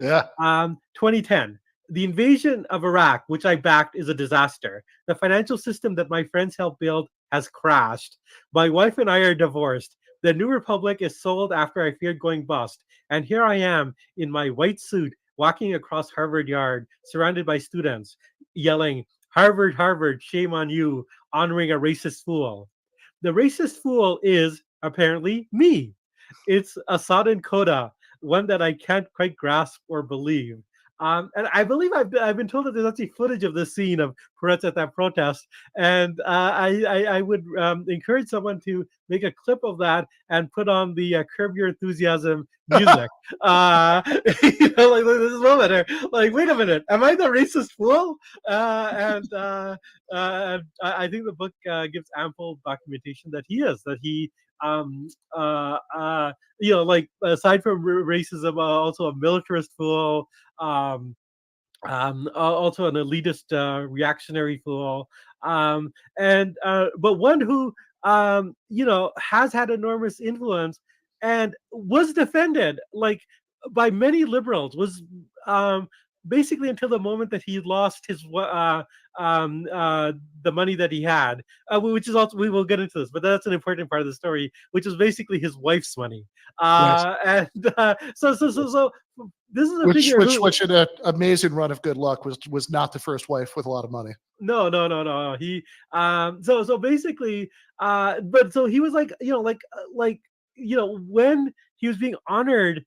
2010. The invasion of Iraq, which I backed, is a disaster. The financial system that my friends helped build has crashed. My wife and I are divorced. The New Republic is sold after I feared going bust. And here I am in my white suit, walking across Harvard Yard, surrounded by students, yelling, "Harvard, Harvard, shame on you," honoring a racist fool. The racist fool is apparently me. It's a sodden coda, one that I can't quite grasp or believe. And I believe I've been told that there's actually footage of this scene of Peretz at that protest, and I would encourage someone to make a clip of that and put on the Curb Your Enthusiasm music. Like this moment, like, wait a minute, am I the racist fool? And I think the book gives ample documentation that he is, that he like, aside from racism, also a militarist fool, also an elitist, reactionary fool, but one who has had enormous influence and was defended like by many liberals, was basically until the moment that he lost his the money that he had, which is also, we will get into this, but that's an important part of the story, which is basically his wife's money. And so this is a figure which in an amazing run of good luck was not the first wife with a lot of money. No. He so basically, but so he was like, when he was being honored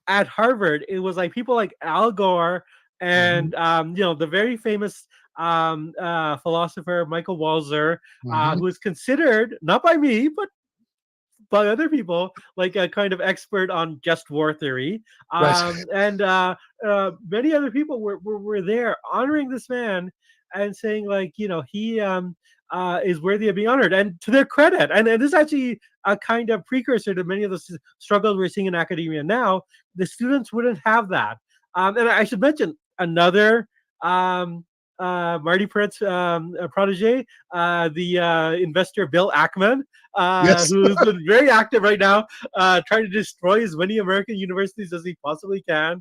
at Harvard, it was like people like Al Gore and the very famous philosopher Michael Walzer, who is considered, not by me, but by other people, like a kind of expert on just war theory. And many other people were there honoring this man and saying, like, he is worthy of being honored. And to their credit, and this is actually a kind of precursor to many of the struggles we're seeing in academia now, the students wouldn't have that. And I should mention another Marty Peretz protege, the investor Bill Ackman, who's been very active right now, trying to destroy as many American universities as he possibly can,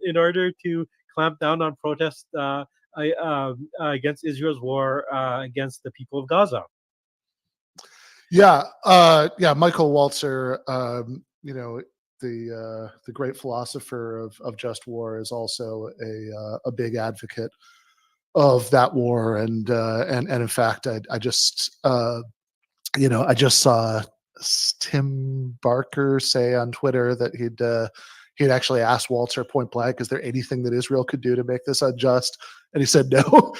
in order to clamp down on protests against Israel's war against the people of Gaza. Michael Walzer, the great philosopher of just war, is also a big advocate of that war, and in fact, I just saw Tim Barker say on Twitter that he'd actually asked Walzer point blank, "Is there anything that Israel could do to make this unjust?" And he said no.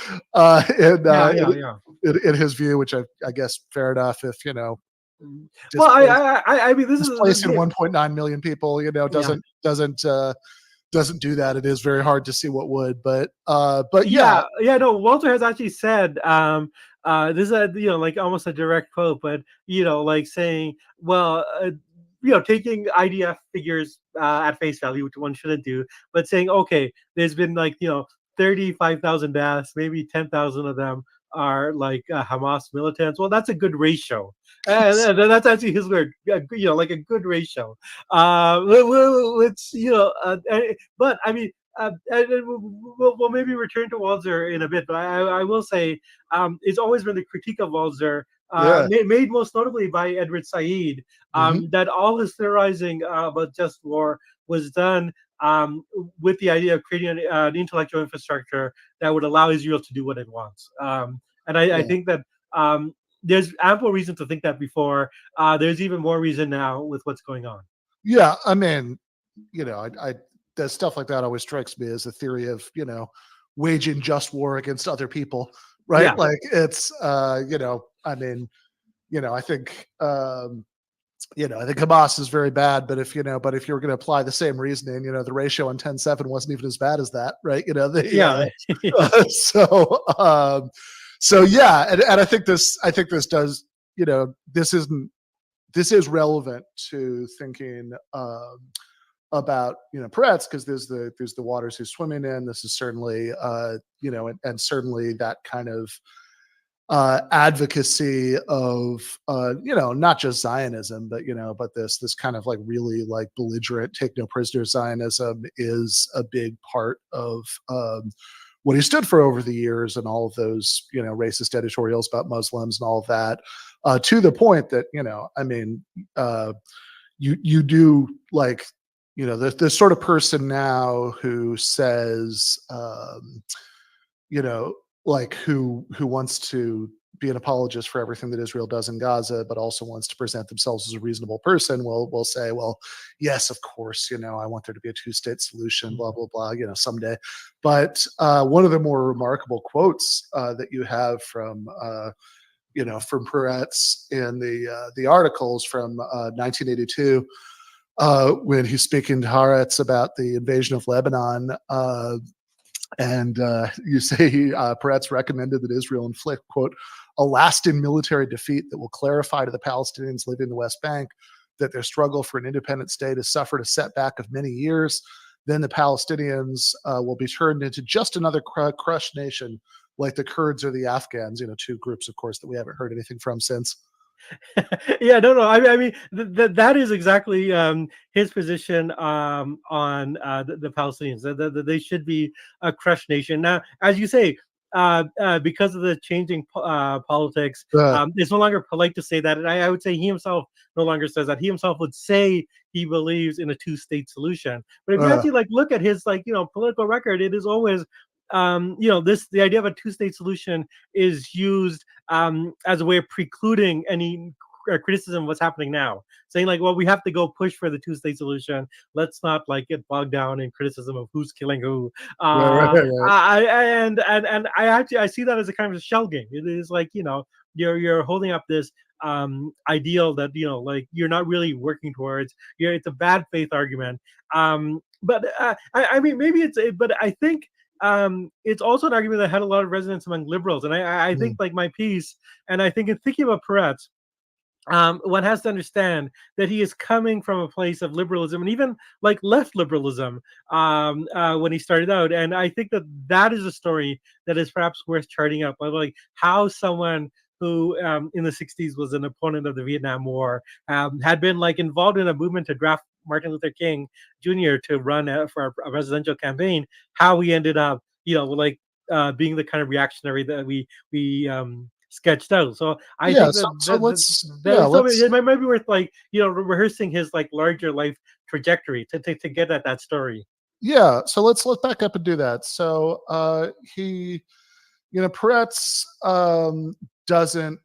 In his view, which I guess fair enough. If well, I mean, this is displacing 1.9 million people, doesn't do that. It is very hard to see what would, but no, Walzer has actually said, this is like almost a direct quote, but like saying, well, taking IDF figures at face value, which one shouldn't do, but saying, okay, there's been like 35,000 deaths, maybe 10,000 of them are like Hamas militants. Well, that's a good ratio. And that's actually his word, like a good ratio. But I mean, we'll maybe return to Walzer in a bit, but I will say it's always been the critique of Walzer, made most notably by Edward Said, that all his theorizing about just war was done with the idea of creating an intellectual infrastructure that would allow Israel to do what it wants. And I think that there's ample reason to think that before. There's even more reason now with what's going on. Yeah, I mean, I that stuff like that always strikes me as a theory of, waging just war against other people, right? Yeah. Like it's, I mean, I think, I think Hamas is very bad, but if you were going to apply the same reasoning, the ratio on 10-7 wasn't even as bad as that, right? Yeah. So yeah, and I think this does, this is relevant to thinking about Peretz, because there's the waters he's swimming in. This is certainly and certainly that kind of advocacy of not just Zionism, but this kind of like really like belligerent take no prisoners Zionism is a big part of what he stood for over the years, and all of those racist editorials about Muslims and all of that, to the point that you do like the sort of person now who says like who wants to be an apologist for everything that Israel does in Gaza, but also wants to present themselves as a reasonable person, will say, well, yes, of course, I want there to be a two-state solution, blah, blah, blah, someday. But one of the more remarkable quotes that you have from Peretz in the articles from 1982, when he's speaking to Haaretz about the invasion of Lebanon, and you say Peretz recommended that Israel inflict, quote, a lasting military defeat that will clarify to the Palestinians living in the West Bank that their struggle for an independent state has suffered a setback of many years. Then the Palestinians will be turned into just another crushed nation like the Kurds or the Afghans, two groups, of course, that we haven't heard anything from since. Yeah, no. I mean, that is exactly his position on the Palestinians. That they should be a crushed nation. Now, as you say, because of the changing politics, it's no longer polite to say that. And I would say he himself no longer says that. He himself would say he believes in a two-state solution. But if you actually look at his political record, it is always the idea of a two-state solution is used as a way of precluding any criticism of what's happening now, saying like, well, we have to go push for the two-state solution. Let's not get bogged down in criticism of who's killing who. Right. I see that as a kind of a shell game. It is like you're holding up this ideal that you're not really working towards. It's a bad faith argument. But I mean, maybe but I think it's also an argument that had a lot of resonance among liberals. And I think my piece, and I think in thinking about Peretz, one has to understand that he is coming from a place of liberalism and even left liberalism when he started out. And I think that is a story that is perhaps worth charting up, like how someone who in the 60s was an opponent of the Vietnam War, had been involved in a movement to draft Martin Luther King Jr. to run for a presidential campaign, how he ended up, being the kind of reactionary that we sketched out. So I think it might be worth rehearsing his larger life trajectory to get at that story. Yeah. So let's back up and do that. So Peretz doesn't,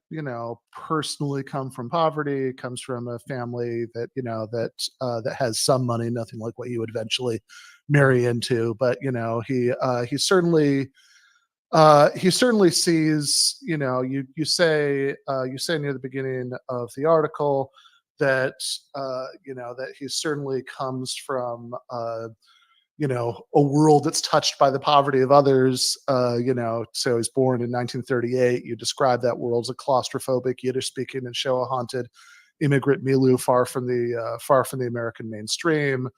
personally come from poverty, comes from a family that, that has some money, nothing like what you would eventually marry into. But, he certainly sees, you say near the beginning of the article that, that he certainly comes from, a world that's touched by the poverty of others, so he's born in 1938. You describe that world as a claustrophobic, Yiddish-speaking and Shoah-haunted immigrant milieu far from the American mainstream.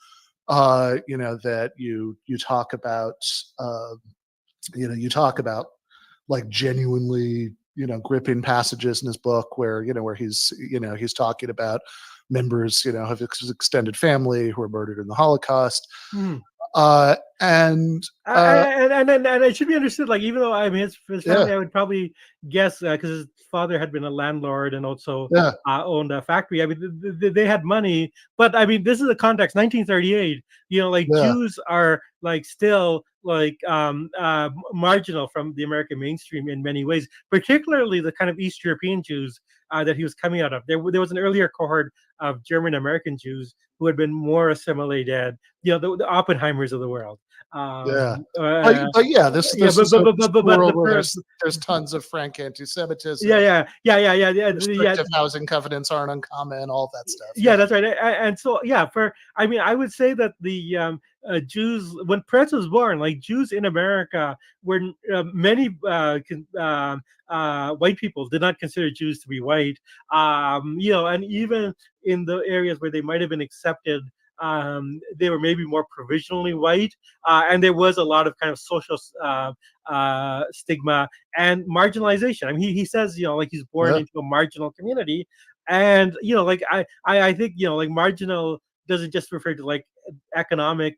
That you talk about, genuinely, gripping passages in his book where he's talking about members, of his extended family who were murdered in the Holocaust. And it should be understood, even though his family, I would probably guess, because his father had been a landlord and also owned a factory. I mean, they had money, but I mean, this is the context, 1938. Jews are still marginal from the American mainstream in many ways, particularly the kind of East European Jews that he was coming out of. There was an earlier cohort of German American Jews who had been more assimilated, the Oppenheimers of the world. Yeah. But yeah, this is a world where there's tons of frank anti-Semitism. Yeah. Restrictive housing covenants aren't uncommon, all that stuff. Yeah, that's right. And so, I would say that the Jews, when Peretz was born, like Jews in America, were many white people did not consider Jews to be white. And even in the areas where they might have been accepted, they were maybe more provisionally white, and there was a lot of kind of social stigma and marginalization. I mean, he says, he's born into a marginal community, and I think marginal doesn't just refer to like economic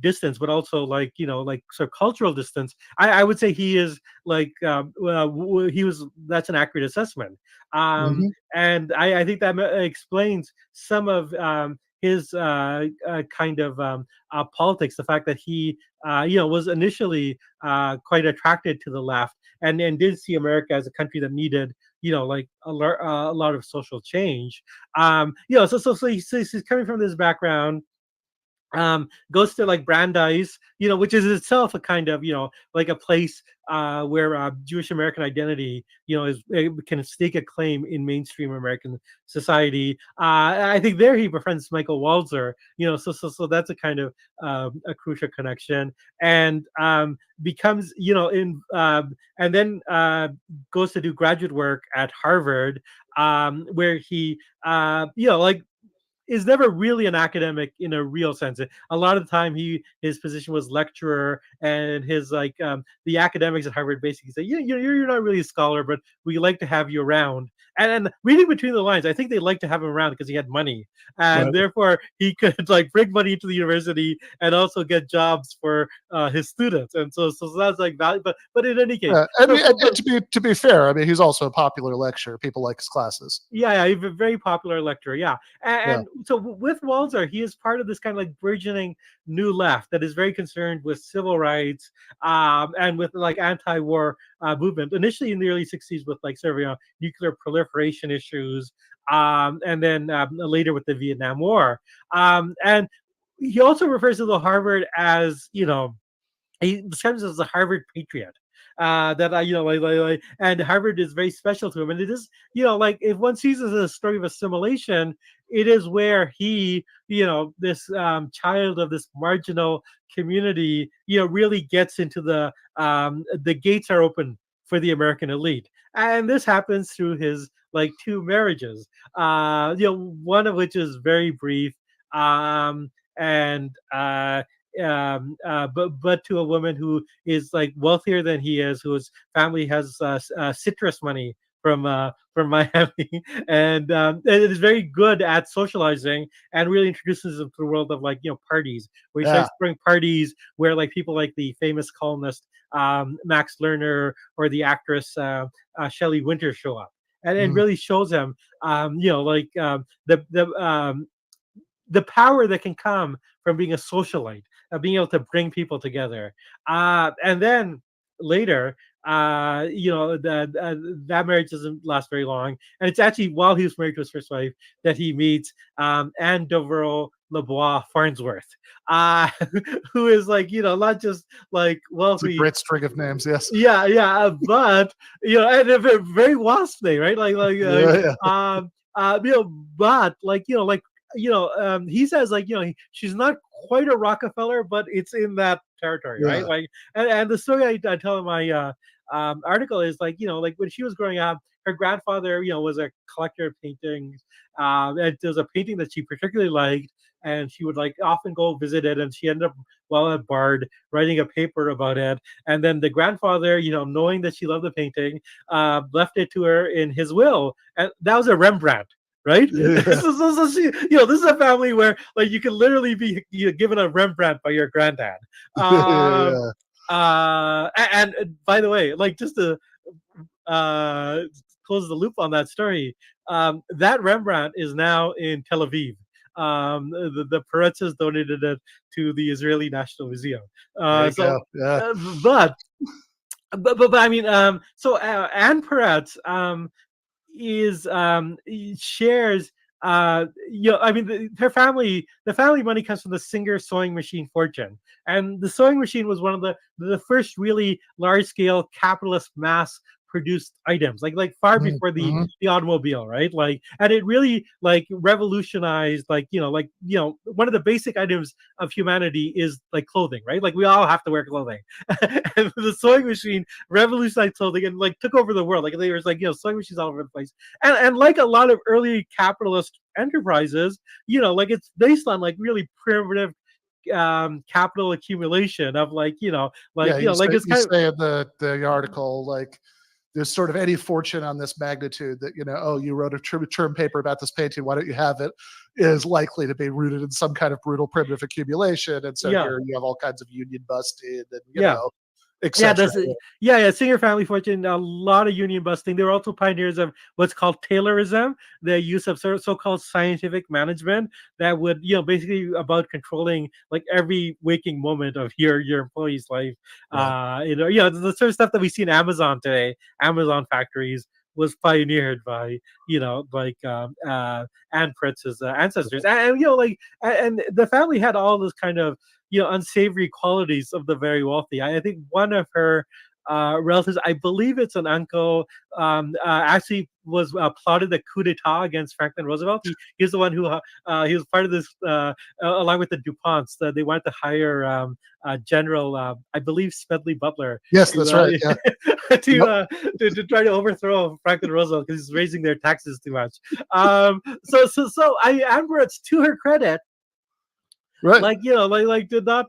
distance, but also like sort of cultural distance. I would say he is that's an accurate assessment, and I think that explains some of his kind of politics. The fact that he was initially quite attracted to the left, and did see America as a country that needed a lot of social change. So he's coming from this background. Goes to like Brandeis, which is itself a kind of, like a place where Jewish American identity, can stake a claim in mainstream American society. I think there he befriends Michael Walzer, so that's a kind of a crucial connection, and becomes, and then goes to do graduate work at Harvard, where he, is never really an academic in a real sense. A lot of the time, his position was lecturer, and his the academics at Harvard basically say, you're not really a scholar, but we like to have you around. And reading between the lines, I think they like to have him around because he had money, and therefore he could bring money into the university and also get jobs for his students. And so that's like value. But in any case, to be fair, I mean, he's also a popular lecturer. People like his classes. Yeah, he's a very popular lecturer. Yeah, and so with Walzer, he is part of this kind of like burgeoning new left that is very concerned with civil rights, and with like anti-war movement. Initially in the early '60s with like sort of nuclear proliferation issues, and then later with the Vietnam War. And he also refers to the Harvard as, he describes it as a Harvard patriot. And Harvard is very special to him, and it is, if one sees it as a story of assimilation, it is where he, this child of this marginal community, really gets into the gates are open for the American elite, and this happens through his two marriages, one of which is very brief, but to a woman who is wealthier than he is, whose family has citrus money from Miami, and it is very good at socializing and really introduces him to the world of parties, where he starts throwing parties where people like the famous columnist Max Lerner or the actress Shelley Winters show up, and it really shows him the power that can come from being a socialite, being able to bring people together. And then later, that marriage doesn't last very long. And it's actually while he was married to his first wife that he meets Anne Devereux LeBois Farnsworth, who is not just wealthy. It's a great string of names, yes. Yeah, but and a very wasp name, right? He says she's not quite a Rockefeller, but it's in that territory, right? And the story I tell in my article is when she was growing up, her grandfather was a collector of paintings, and there was a painting that she particularly liked, and she would often go visit it, and she ended up while at Bard writing a paper about it. And then the grandfather, knowing that she loved the painting, left it to her in his will, and that was a Rembrandt. Right? This is a family where you can literally be given a Rembrandt by your granddad. And by the way, just to close the loop on that story, that Rembrandt is now in Tel Aviv. the Peretzes donated it to the Israeli National Museum. There you go. Yeah. But I mean, so Anne Peretz is shares. I mean, the family money comes from the Singer sewing machine fortune, and the sewing machine was one of the first really large scale capitalist mass produced items, like far before the automobile, right? Like, and it really like revolutionized, one of the basic items of humanity is like clothing, right? Like we all have to wear clothing, and the sewing machine revolutionized clothing and like took over the world. Like there was sewing machines all over the place, and like a lot of early capitalist enterprises, like it's based on like really primitive capital accumulation of it's kind of say in the article, like there's sort of any fortune on this magnitude that, you wrote a term paper about this painting, why don't you have it, is likely to be rooted in some kind of brutal primitive accumulation. And so here you have all kinds of union busting and, Singer family fortune, a lot of union busting. They were also pioneers of what's called Taylorism, the use of so-called scientific management that would, basically about controlling like every waking moment of your employee's life. The sort of stuff that we see in Amazon today, Amazon factories, was pioneered by Anne Peretz's ancestors, and the family had all this kind of unsavory qualities of the very wealthy. I think one of her relatives, I believe it's an uncle, actually was plotted the coup d'etat against Franklin Roosevelt. He's the one who he was part of this, along with the DuPonts. They wanted to hire General, I believe, Smedley Butler. Yes, that's right. Yeah. to try to overthrow Franklin Roosevelt because he's raising their taxes too much. Anne Peretz, to her credit, right, did not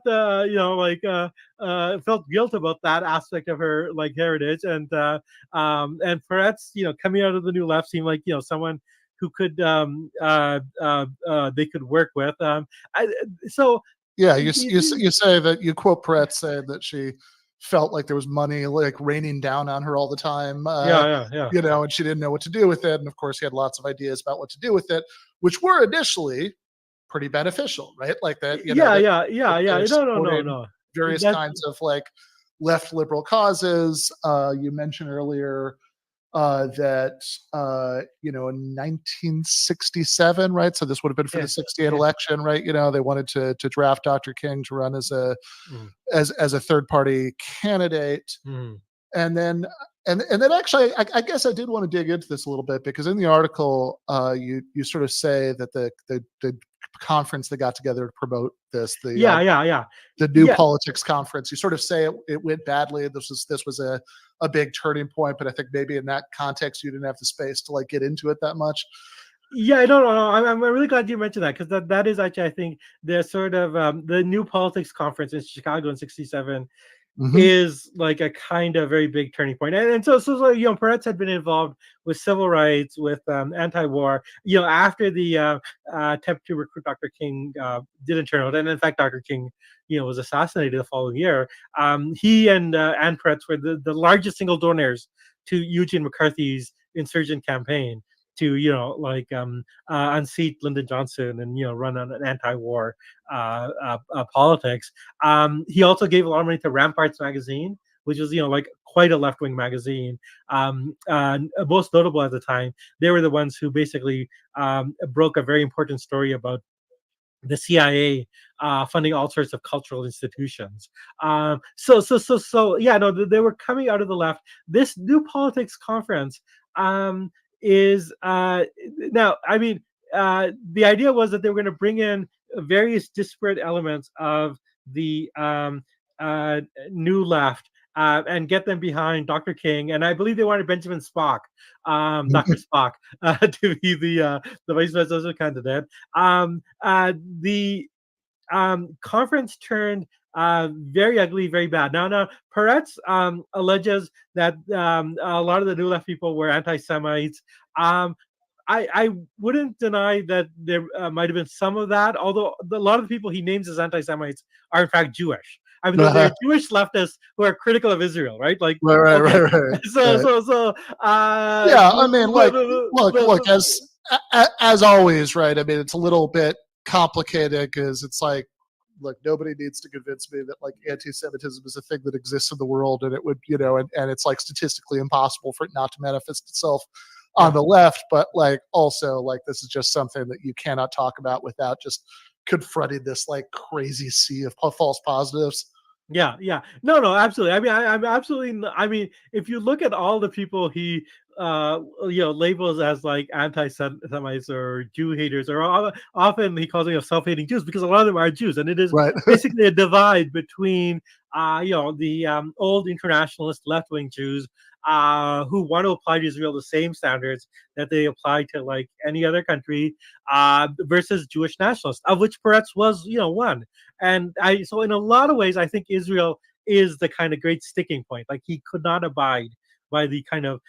felt guilt about that aspect of her heritage, and Peretz, coming out of the New Left, seemed like someone who could they could work with. You say that, you quote Peretz saying that she felt like there was money like raining down on her all the time. And she didn't know what to do with it, and of course he had lots of ideas about what to do with it, which were initially pretty beneficial, right? Like that, No. Various kinds of like left liberal causes. You mentioned earlier that in 1967, right? So this would have been for the 68 election, right? They wanted to draft Dr. King to run as a third party candidate, and then actually, I guess I did want to dig into this a little bit, because in the article, you sort of say that the conference that got together to promote this, the New Politics Conference, you sort of say it went badly. This was a big turning point, but I think maybe in that context you didn't have the space to like get into it that much. Yeah, no. I'm really glad you mentioned that, because that is actually, I think, the sort of the New Politics Conference in Chicago in '67 is like a kind of very big turning point. And so Peretz had been involved with civil rights, with anti-war. After the attempt to recruit Dr. King didn't turn out, and in fact Dr. King was assassinated the following year. He and Anne Peretz were the largest single donors to Eugene McCarthy's insurgent campaign to unseat Lyndon Johnson and run on an anti-war politics. He also gave a lot of money to Ramparts magazine, which was quite a left-wing magazine. Most notable at the time, they were the ones who basically broke a very important story about the CIA funding all sorts of cultural institutions. They were coming out of the left. This New Politics Conference is now, I mean, the idea was that they were going to bring in various disparate elements of the New Left and get them behind Dr. King, and I believe they wanted Benjamin Spock, Dr. Spock, to be the vice presidential candidate. The conference turned very ugly, very bad. Now, Peretz alleges that a lot of the New Left people were anti-Semites. I wouldn't deny that there might have been some of that, although a lot of the people he names as anti-Semites are in fact Jewish. I mean, they're Jewish leftists who are critical of Israel, right? Like, right. I mean, look, as always, right? I mean, it's a little bit complicated because it's like, look, nobody needs to convince me that like anti-Semitism is a thing that exists in the world, and it would, and it's like statistically impossible for it not to manifest itself on the left. But like also like this is just something that you cannot talk about without just confronting this like crazy sea of false positives. Yeah, no, absolutely. I mean, I'm absolutely. I mean, if you look at all the people he, labels as like anti-Semites or Jew haters, or often he calls them self-hating Jews because a lot of them are Jews, and it is basically a divide between, the old internationalist left-wing Jews who want to apply to Israel the same standards that they apply to like any other country, versus Jewish nationalists, of which Peretz was, one. And so in a lot of ways, I think Israel is the kind of great sticking point. Like he could not abide by the kind of,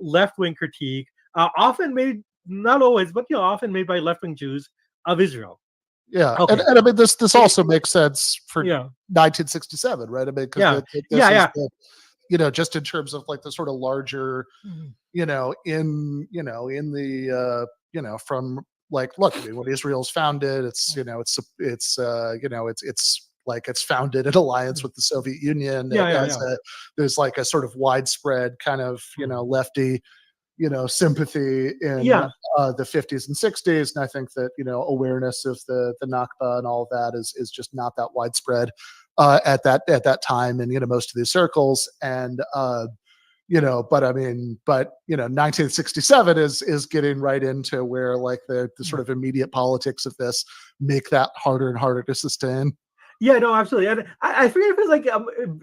left-wing critique, often made, not always, but, often made by left-wing Jews of Israel. Yeah. Okay. And I mean, this also makes sense for 1967, right? I mean, because just in terms of like the sort of larger, in the, from like, look, I mean, when Israel's founded, it's like it's founded in alliance with the Soviet Union. There's like a sort of widespread kind of, lefty, sympathy in the 50s and 60s. And I think that, awareness of the Nakba and all of that is just not that widespread at that time in, most of these circles. And, but 1967 is getting right into where like the sort of immediate politics of this make that harder and harder to sustain. Yeah, no, absolutely. And I forget if it was like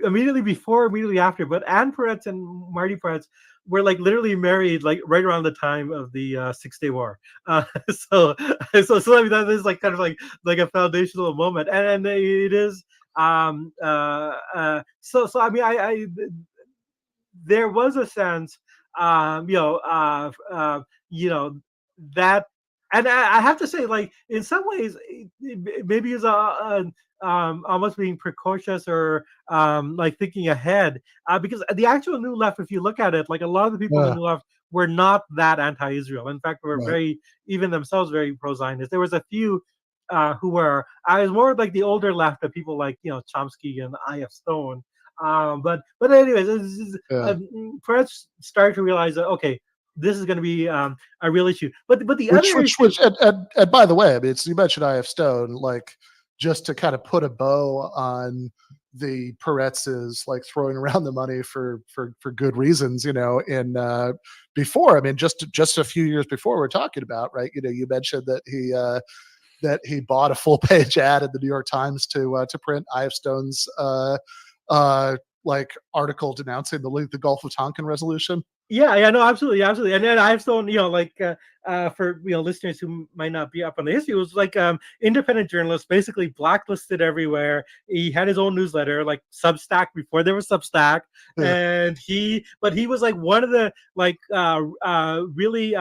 immediately before, immediately after, but Anne Peretz and Marty Peretz were like literally married like right around the time of the 6-Day War. So I mean, that is like kind of like a foundational moment, and it is. So I mean, I there was a sense, that, and I have to say, like in some ways, maybe it's almost being precocious or like thinking ahead, because the actual New Left, if you look at it, like a lot of the people in the New Left were not that anti-Israel. In fact, were very, even themselves, very pro-Zionist. There was a few who were. I was more like the older left of people like Chomsky and I.F. Stone. But anyways, Peretz started to realize that okay, this is going to be a real issue. But the other issue, and by the way, I mean, you mentioned I.F. Stone, like just to kind of put a bow on the Peretz's like throwing around the money for good reasons, in before, I mean, just a few years before we're talking about, right? You mentioned that he bought a full page ad in the New York Times to print I.F. Stone's like article denouncing the Gulf of Tonkin resolution. Yeah, no, absolutely. And then I have Stone, for listeners who might not be up on the history, it was like independent journalist, basically blacklisted everywhere. He had his own newsletter, like Substack, before there was Substack, and he was like one of the like really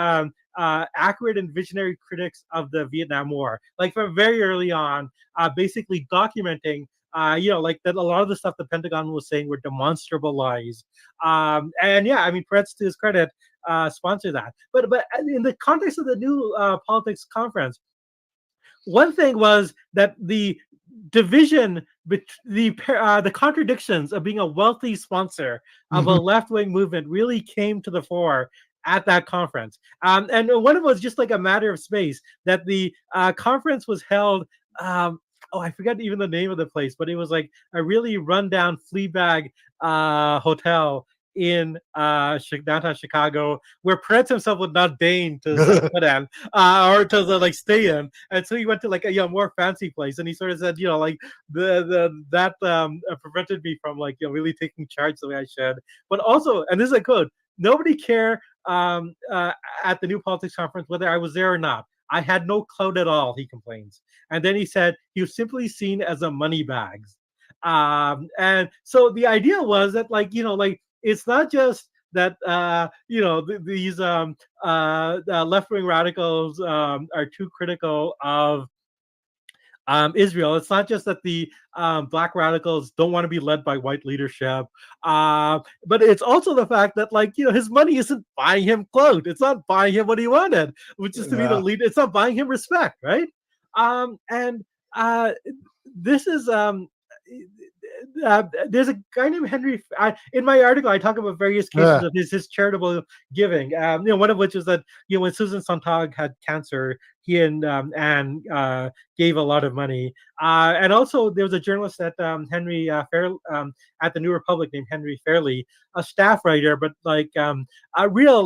accurate and visionary critics of the Vietnam War, like from very early on, basically documenting. Like that a lot of the stuff the Pentagon was saying were demonstrable lies. And yeah, I mean, Peretz, to his credit, sponsored that. But in the context of the New Politics Conference, one thing was that the division, the contradictions of being a wealthy sponsor of a left-wing movement really came to the fore at that conference. And one of it was just like a matter of space that the conference was held. I forget even the name of the place, but it was like a really rundown Fleabag hotel in downtown Chicago, where Peretz himself would not deign to put in or to like stay in, and so he went to like a more fancy place, and he sort of said, like that prevented me from like really taking charge the way I should. But also, and this is a quote: nobody cared at the New Politics Conference whether I was there or not. I had no clout at all, he complains. And then he said he was simply seen as a money bags. And so the idea was that, like, it's not just that, these left-wing radicals are too critical of Israel. It's not just that the black radicals don't want to be led by white leadership, but it's also the fact that, like, his money isn't buying him clout. It's not buying him what he wanted, which is to be the leader. It's not buying him respect, right? And this is there's a guy named Henry. In my article, I talk about various cases of his charitable giving. One of which is that when Susan Sontag had cancer, he and Anne gave a lot of money. And also, there was a journalist at Henry at the New Republic named Henry Fairley, a staff writer, but like a real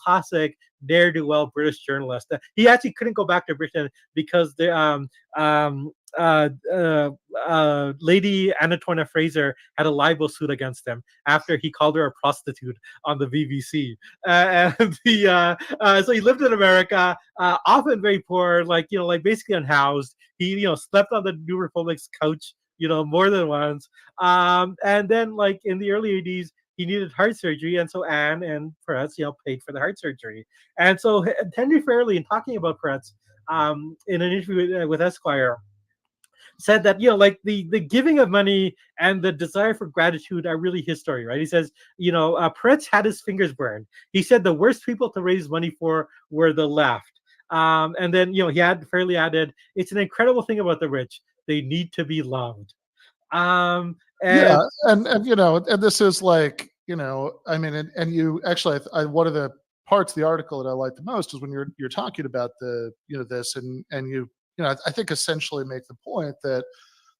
classic ne'er-do-well British journalist. He actually couldn't go back to Britain because the Lady Anatonia Fraser had a libel suit against him after he called her a prostitute on the BBC. So he lived in America, often very poor, basically unhoused. He slept on the New Republic's couch, more than once. And then in the early 80s, he needed heart surgery, and so Anne and Peretz, paid for the heart surgery. And so Henry Fairley, in talking about Peretz, in an interview with Esquire, said that the giving of money and the desire for gratitude are really his story, right? He says, Peretz had his fingers burned. He said the worst people to raise money for were the left. And then he had Fairley added, it's an incredible thing about the rich; they need to be loved. And this is and you actually, one of the parts of the article that I like the most is when you're talking about this and you I think essentially make the point that,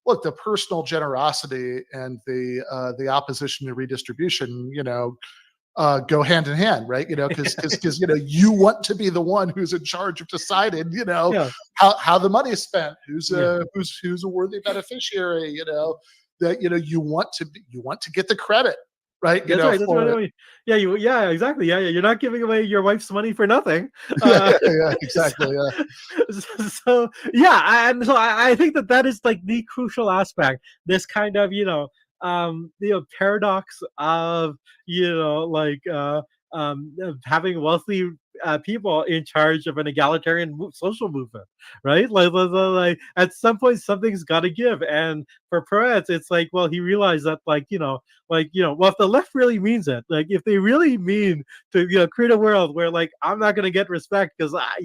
look, the personal generosity and the opposition to redistribution, go hand in hand, right? Because you want to be the one who's in charge of deciding, how the money is spent, who's a worthy beneficiary, that you want to get the credit. Right, that's right. Yeah, exactly. Yeah, you're not giving away your wife's money for nothing. Exactly. So and so I think that is the crucial aspect. This kind of paradox of having wealthy people in charge of an egalitarian social movement, right? Like at some point something's got to give, and for Peretz, it's he realized that if the left really means it, if they really mean to create a world where I'm not going to get respect because I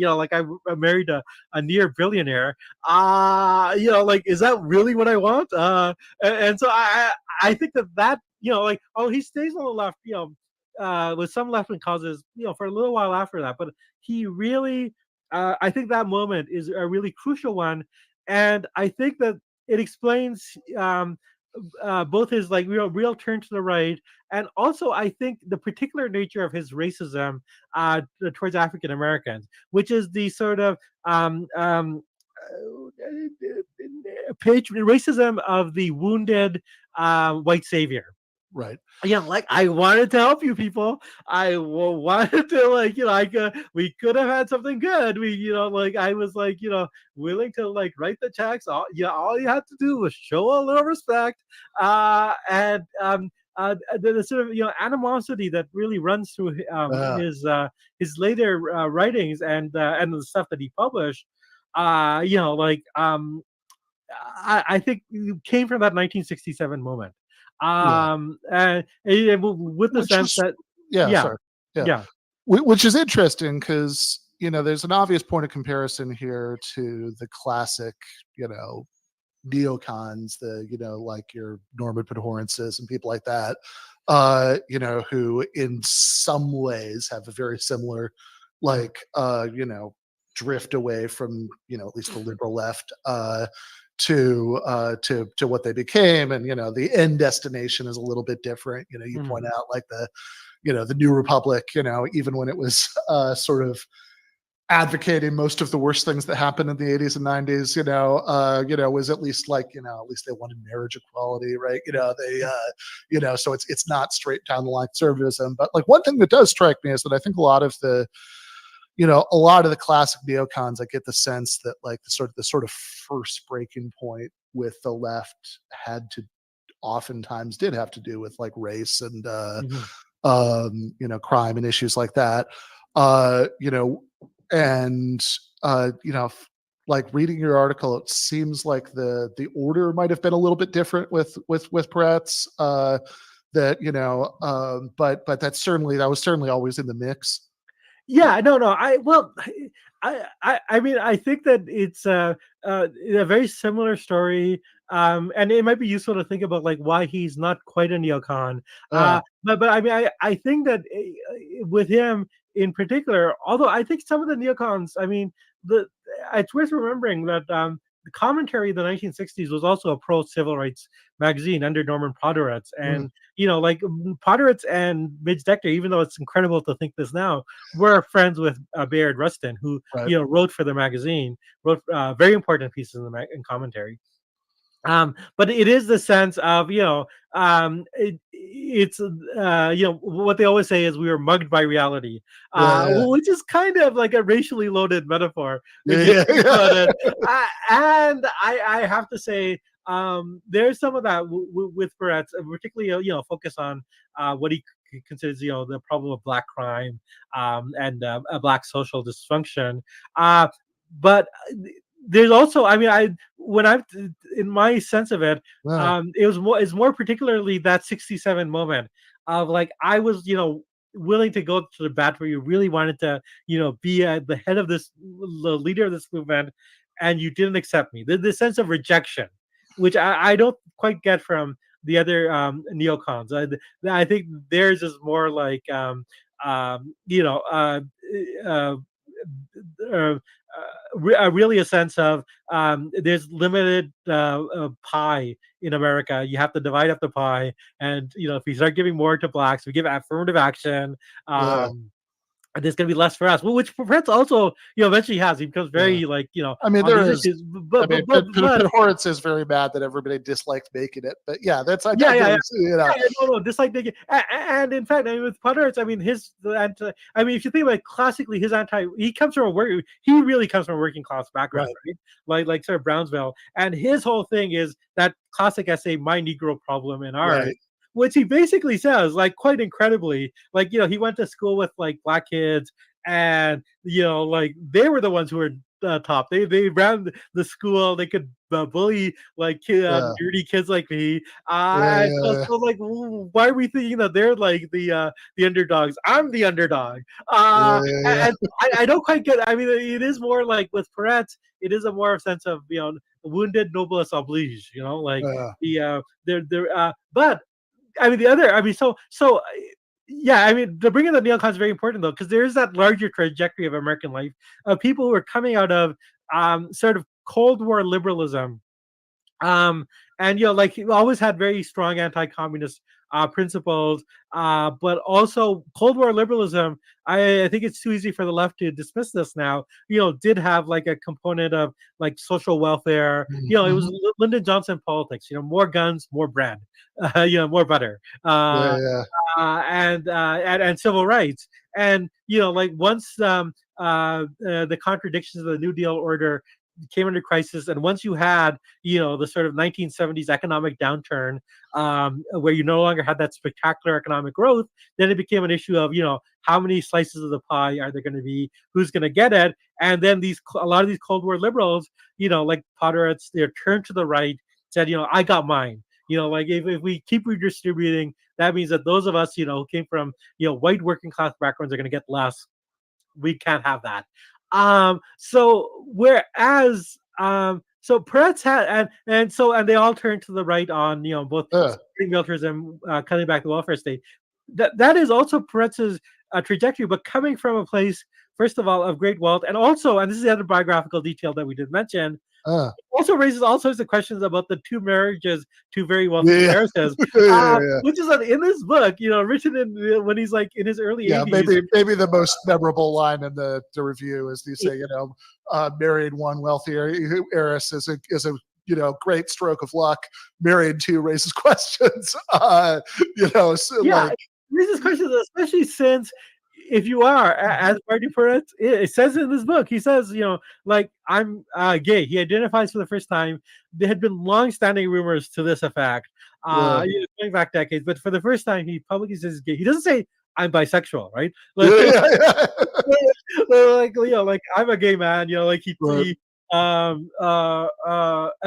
married a near billionaire, is that really what I want? And so I think that he stays on the left, with some left-wing causes, for a little while after that. But he really, I think that moment is a really crucial one, and I think that it explains both his real turn to the right, and also I think the particular nature of his racism towards African Americans, which is the sort of racism of the wounded white savior. Right. I wanted to help you people. I wanted to we could have had something good. I was willing to write the checks. All you had to do was show a little respect. And the sort of animosity that really runs through his later writings and the stuff that he published. I think it came from that 1967 moment. And with the sense that which is interesting because there's an obvious point of comparison here to the classic neocons, like your Norman Podhorances and people like that, who in some ways have a very similar drift away from at least the liberal left to what they became, and the end destination is a little bit different. You point out the New Republic, even when it was sort of advocating most of the worst things that happened in the 80s and 90s, was at least at least they wanted marriage equality, right? So it's not straight down the line conservatism. But one thing that does strike me is that I think a lot of the classic neocons, I get the sense that the sort of first breaking point with the left oftentimes did have to do with race and crime and issues like that. Reading your article, it seems like the order might have been a little bit different with Peretz. But that was certainly always in the mix. Yeah, no. I mean, I think that it's a very similar story, and it might be useful to think about like why he's not quite a neocon. But I mean, I think that with him in particular, although I think some of the neocons, I mean, the it's worth remembering that the commentary in the 1960s was also a pro-civil rights magazine under Norman Podhoretz, and like Podhoretz and Midge Decter, even though it's incredible to think this now, were friends with Bayard Rustin, who wrote for the magazine, wrote very important pieces in commentary. But it is the sense of it's what they always say is we were mugged by reality, which is kind of like a racially loaded metaphor. And I have to say, there's some of that with Peretz, particularly focus on what he considers the problem of black crime and a black social dysfunction. But there's also, I mean, in my sense of it, it's more particularly that 67 moment of like I was willing to go to the bat where you really wanted to be the head of this, the leader of this movement, and you didn't accept me. The sense of rejection, which I don't quite get from the other neocons. I think theirs is more like really a sense of there's limited pie in America. You have to divide up the pie, and if we start giving more to blacks, we give affirmative action. There's going to be less for us. Well, which Peretz also, eventually has. He becomes very I mean, there is. But Horitz is very mad that everybody disliked making it. But yeah, that's no, dislike making. And in fact, I mean, with Peretz, I mean, if you think about it, classically, he comes from he really comes from a working class background, right? Like sort of Brownsville, and his whole thing is that classic essay, "My Negro Problem in Art." Right. Which he basically says, like, quite incredibly, like, he went to school with like black kids, and like they were the ones who were top. They ran the school. They could bully like dirty kids like me. So like, why are we thinking that they're like the underdogs? I'm the underdog. And I don't quite get. I mean, it is more like with Peretz, it is a more sense of wounded noblesse oblige. But I mean, yeah, I mean, the bringing the neocons is very important though, because there is that larger trajectory of American life of people who are coming out of sort of Cold War liberalism, and like he always had very strong anti-communist principles, but also Cold War liberalism. I think it's too easy for the left to dismiss this now. Did have like a component of like social welfare. It was Lyndon Johnson politics. More guns, more bread. More butter. And civil rights. And like once the contradictions of the New Deal order came under crisis, and once you had the sort of 1970s economic downturn, where you no longer had that spectacular economic growth, then it became an issue of how many slices of the pie are there going to be, who's going to get it, and then a lot of these Cold War liberals, like Podhoretz, they turned to the right, said I got mine. Like if we keep redistributing, that means that those of us who came from white working class backgrounds are going to get less. We can't have that. So whereas so Peretz had and they all turned to the right on both militarism, cutting back the welfare state. That is also Peretz's trajectory, but coming from a place, first of all, of great wealth, and also, and this is the other biographical detail that we did mention, also raises all sorts of questions about the two marriages to very wealthy heiresses, which is in this book, written when he's like in his early 80s. Maybe the most memorable line in the review is they say, married one wealthy heiress is a great stroke of luck. Married two raises questions. Raises questions, especially since if you are, as Marty Peretz, it says in this book, he says, like, I'm gay. He identifies for the first time. There had been long-standing rumors to this effect, going back decades, but for the first time, he publicly says he's gay. He doesn't say, I'm bisexual, right? Like I'm a gay man, like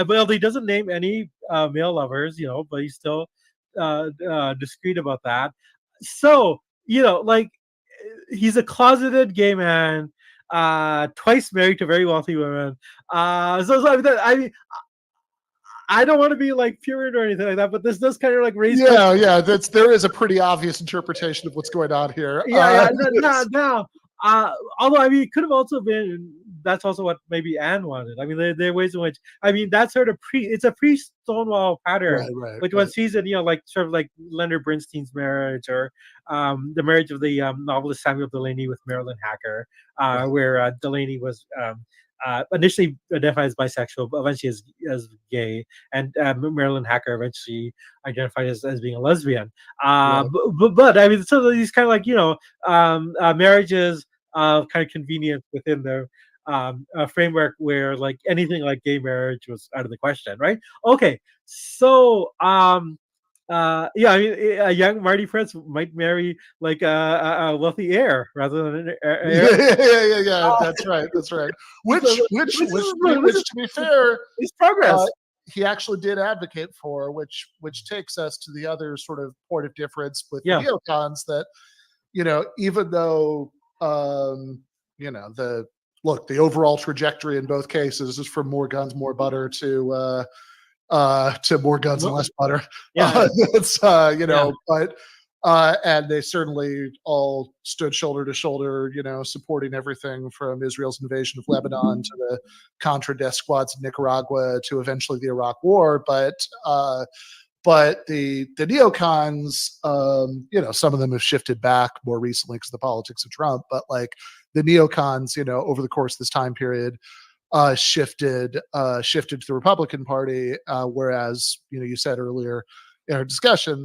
well, he doesn't name any male lovers, but he's still discreet about that. So, like, he's a closeted gay man, twice married to very wealthy women. I mean, I don't want to be like purist or anything like that, but this does kind of like raise. There is a pretty obvious interpretation of what's going on here. Although I mean, it could have also been. That's also what maybe Anne wanted. I mean, there are ways in which that's sort of it's a pre-Stonewall pattern, which one sees it, like sort of like Leonard Bernstein's marriage, or the marriage of the novelist Samuel Delany with Marilyn Hacker, where Delany was initially identified as bisexual, but eventually as gay, and Marilyn Hacker eventually identified as being a lesbian. But I mean, so these kind of like marriages kind of convenient within the framework where like anything like gay marriage was out of the question, right? Okay, so I mean, a young Marty Peretz might marry like a wealthy heir rather than an heir. Yeah. That's right. Which to be fair, is progress. He actually did advocate for, which takes us to the other sort of point of difference with the neocons, that even though the overall trajectory in both cases is from more guns, more butter to more guns and less butter. But and they certainly all stood shoulder to shoulder, supporting everything from Israel's invasion of Lebanon to the Contra death squads in Nicaragua to eventually the Iraq War. But the neocons, some of them have shifted back more recently because of the politics of Trump. But like the neocons, over the course of this time period, shifted to the Republican Party, whereas you said earlier in our discussion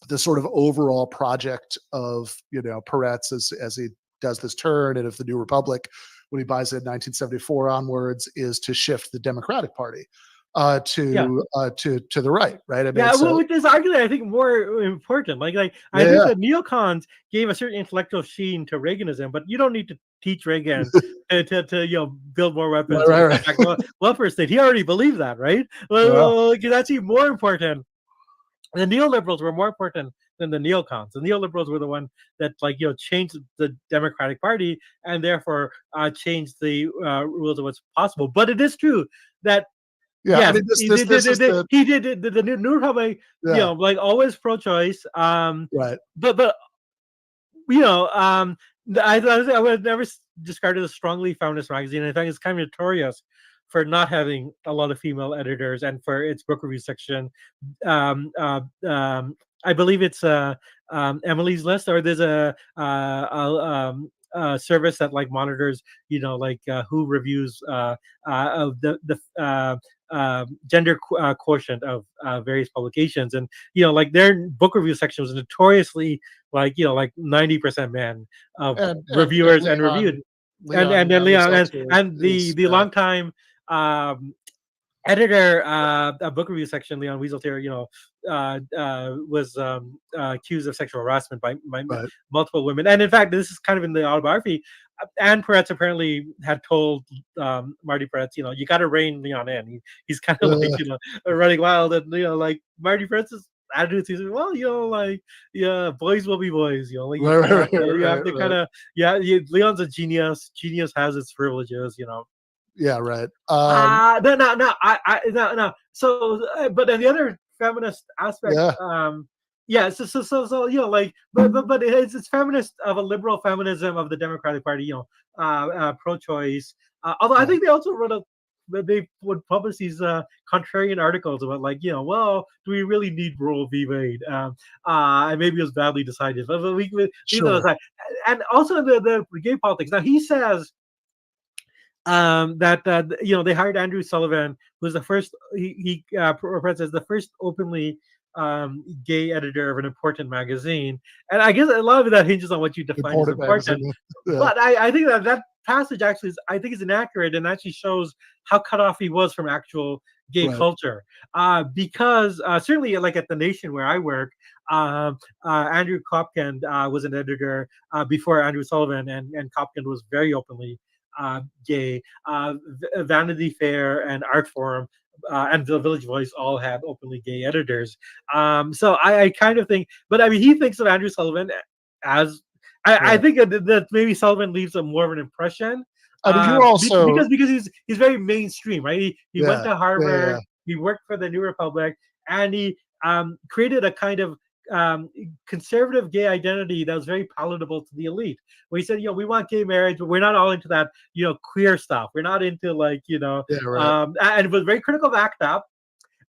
the sort of overall project of Peretz as he does this turn, and of the New Republic when he buys it in 1974 onwards, is to shift the Democratic Party to the right. I mean, which is arguably I think more important. I think the neocons gave a certain intellectual sheen to Reaganism, but you don't need to teach Reagan to build more weapons. Welfare state. He already believed that, right? That's even more important. The neoliberals were more important than the neocons. The neoliberals were the one that changed the Democratic Party and therefore changed the rules of what's possible. But it is true that I mean, he did the New Republic, always pro-choice. Right. But I would never describe it as a strongly feminist magazine. In fact, it's kind of notorious for not having a lot of female editors, and for its book review section. I believe it's Emily's List, or there's a service that monitors, who reviews the gender quotient of various publications, and their book review section was notoriously 90% men of reviewers and reviewed. And then Leon and the longtime editor, book review section, Leon Wieseltier, was accused of sexual harassment by multiple women. And in fact, this is kind of in the autobiography. Anne Peretz apparently had told Marty Peretz, you got to rein Leon in. He's kind of running wild, and Marty Peretz's attitude is, boys will be boys. You have to kind of Leon's a genius. Genius has its privileges. Yeah, right. No. So, but then the other feminist aspect, but it's feminist of a liberal feminism of the Democratic Party, pro-choice. Although I think they also they would publish these contrarian articles about do we really need Roe v. Wade? And maybe it was badly decided, but we leave those aside. And also the gay politics. Now he says that they hired Andrew Sullivan, who was the first. He says the first openly gay editor of an important magazine, and I guess a lot of that hinges on what you define as important. But I think that passage actually is inaccurate, and actually shows how cut off he was from actual gay culture. Because certainly, at the Nation where I work, Andrew Kopkind was an editor before Andrew Sullivan, and Kopkind was very openly gay. Vanity Fair and Art Forum and the Village Voice all had openly gay editors. So I kind of think, but I mean, he thinks of Andrew Sullivan as I think that maybe Sullivan leaves a more of an impression. I mean, you're also because he's very mainstream, right? He went to Harvard, yeah. he worked for the New Republic, and he created a kind of conservative gay identity that was very palatable to the elite. Where he said, we want gay marriage, but we're not all into that, queer stuff. We're not into and it was very critical of ACT UP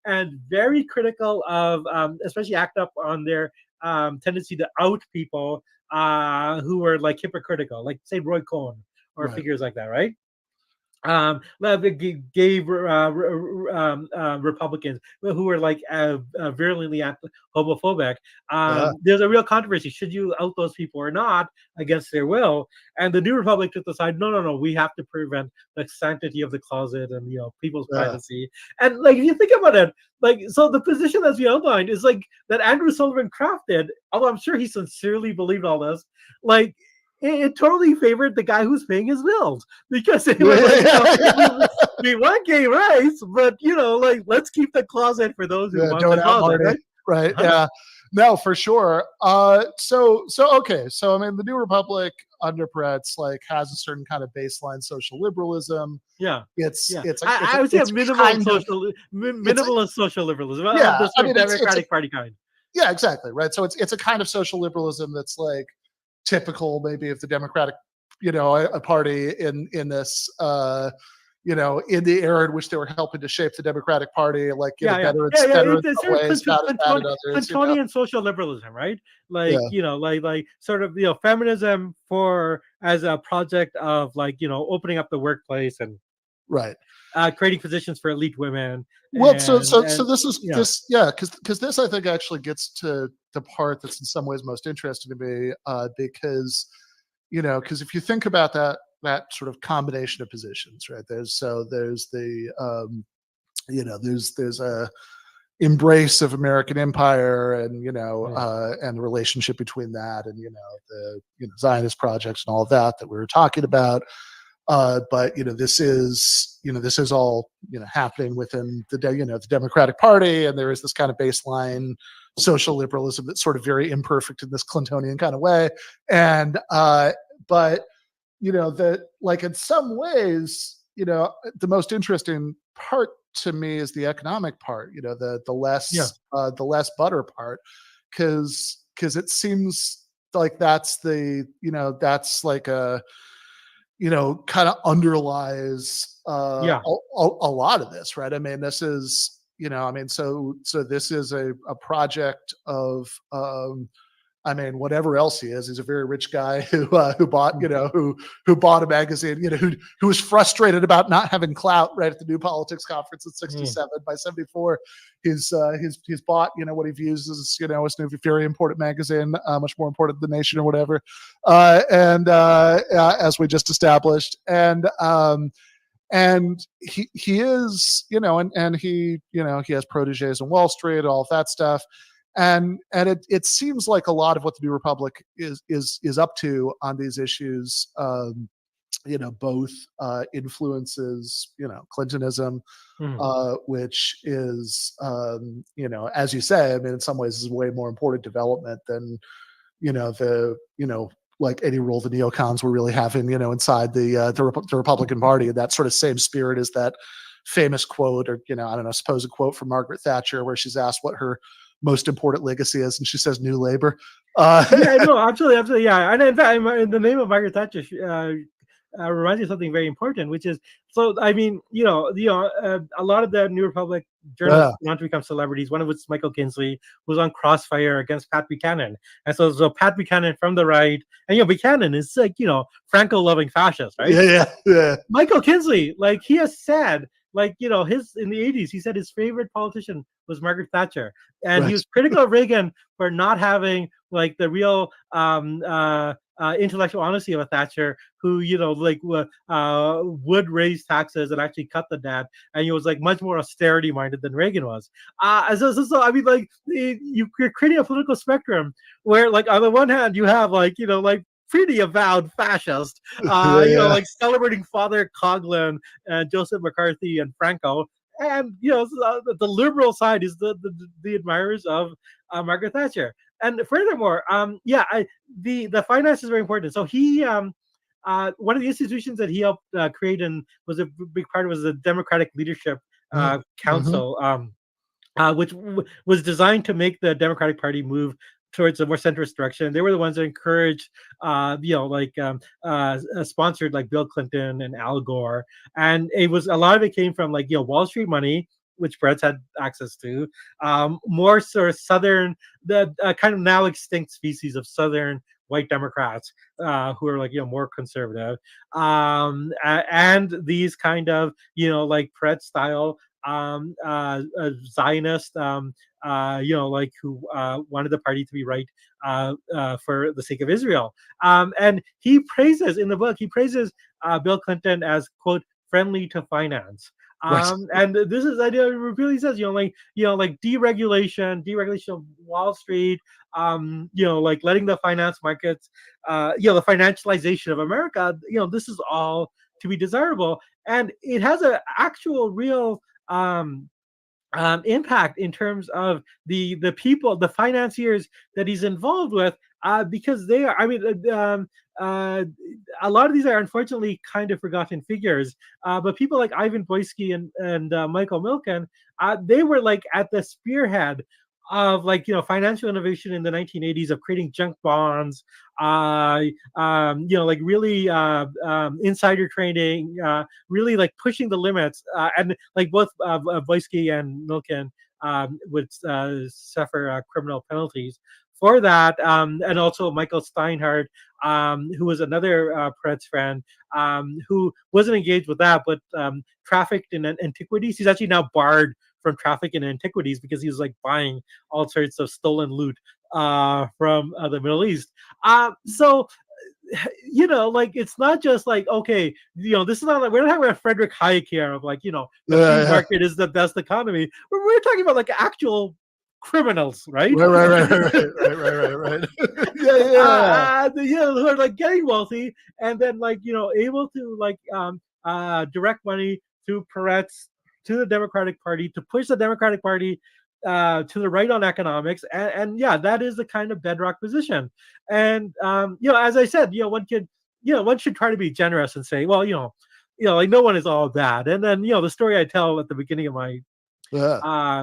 and very critical of especially ACT UP on their tendency to out people who were like hypocritical, like say Roy Cohn or figures like that, right? Gay Republicans who were like virulently homophobic. There's a real controversy: should you out those people or not against their will? And the New Republic took the side: no, we have to prevent the sanctity of the closet and people's privacy. And like if you think about it, like so the position that's we outlined is like that Andrew Sullivan crafted. Although I'm sure he sincerely believed all this, like. It totally favored the guy who's paying his bills because it was like, we want gay rights, but let's keep the closet for those who want the closet, right? Yeah, no, for sure. So okay, so I mean, the New Republic under Peretz has a certain kind of baseline social liberalism. Yeah, it's I would say a minimalist social liberalism. Yeah, the Democratic Party kind. Yeah, exactly, right. So it's a kind of social liberalism that's like typical maybe of the Democratic, a party in this, in the era in which they were helping to shape the Democratic Party, better in some ways, bad in others. Clintonian social liberalism, right? Sort of feminism as a project of opening up the workplace and creating positions for elite women. Well, so this is because this I think actually gets to the part that's in some ways most interesting to me, because if you think about that sort of combination of positions, right? There's the there's a embrace of American empire and and the relationship between that and the Zionist projects and all of that we were talking about. But this is all happening within the Democratic Party, and there is this kind of baseline social liberalism that's sort of very imperfect in this Clintonian kind of way. And but that in some ways the most interesting part to me is the economic part. The less butter part, because it seems like that's that's like a kind of underlies a lot of this, right? I mean, this is, so this is a project of, whatever else he is, he's a very rich guy who bought, who bought a magazine, who was frustrated about not having clout right at the New Politics Conference in 67. By 74, he's bought, what he views as, his new very important magazine, much more important than the Nation or whatever. As we just established. And he is, and he has proteges in Wall Street and all of that stuff. And it seems like a lot of what the New Republic is up to on these issues, both influences, Clintonism, which is, as you say, I mean, in some ways is a way more important development than, like any role the neocons were really having, inside the Republican Party. And that sort of same spirit is that famous quote, or, supposed quote from Margaret Thatcher, where she's asked what her most important legacy is, and she says New Labor. Absolutely. Yeah. And in fact, in the name of Margaret Thatcher, reminds me of something very important, which is, so I mean, a lot of the New Republic journalists want to become celebrities. One of which is Michael Kinsley, who's on Crossfire against Pat Buchanan, and so Pat Buchanan from the right, and Buchanan is like Franco-loving fascist, right? Yeah. Michael Kinsley, he has said, his in the 80s, he said his favorite politician was Margaret Thatcher, and he was critical of Reagan for not having the real intellectual honesty of a Thatcher, who would raise taxes and actually cut the debt, and he was much more austerity minded than Reagan was. So I mean, you're creating a political spectrum where on the one hand you have pretty avowed fascist, celebrating Father Coughlin and Joseph McCarthy and Franco. And the liberal side is the admirers of Margaret Thatcher, and furthermore, the finance is very important. So he one of the institutions that he helped create and was a big part of was the Democratic Leadership Council, which was designed to make the Democratic Party move towards a more centrist direction. They were the ones that encouraged, sponsored like Bill Clinton and Al Gore, and a lot of it came from Wall Street money, which Peretz had access to, more sort of Southern, the kind of now extinct species of Southern white Democrats who are more conservative, and these kind of Peretz style Zionist, who wanted the party to be right for the sake of Israel. And he praises in the book, Bill Clinton as, quote, friendly to finance. And this is idea really says, deregulation of Wall Street, letting the finance markets, the financialization of America, this is all to be desirable. And it has an actual real impact in terms of the people, the financiers that he's involved with, because they are, a lot of these are unfortunately kind of forgotten figures, but people like Ivan Boisky and Michael Milken, they were at the spearhead of financial innovation in the 1980s, of creating junk bonds, really insider trading, really pushing the limits, and both Boisky and Milken would suffer criminal penalties for that, and also Michael Steinhardt, who was another Peretz friend, who wasn't engaged with that, but trafficked in antiquities. He's actually now barred from traffic in antiquities because he was buying all sorts of stolen loot from the Middle East. So it's not just okay, this is not we're not talking about Frederick Hayek here of the free market is the best economy. We're talking about actual criminals, right? Right. Who are getting wealthy and then able to direct money through Peretz to the Democratic Party to push the Democratic Party to the right on economics, and that is the kind of bedrock position. And as I said, one should try to be generous and say, well, no one is all bad. And then the story I tell at the beginning of my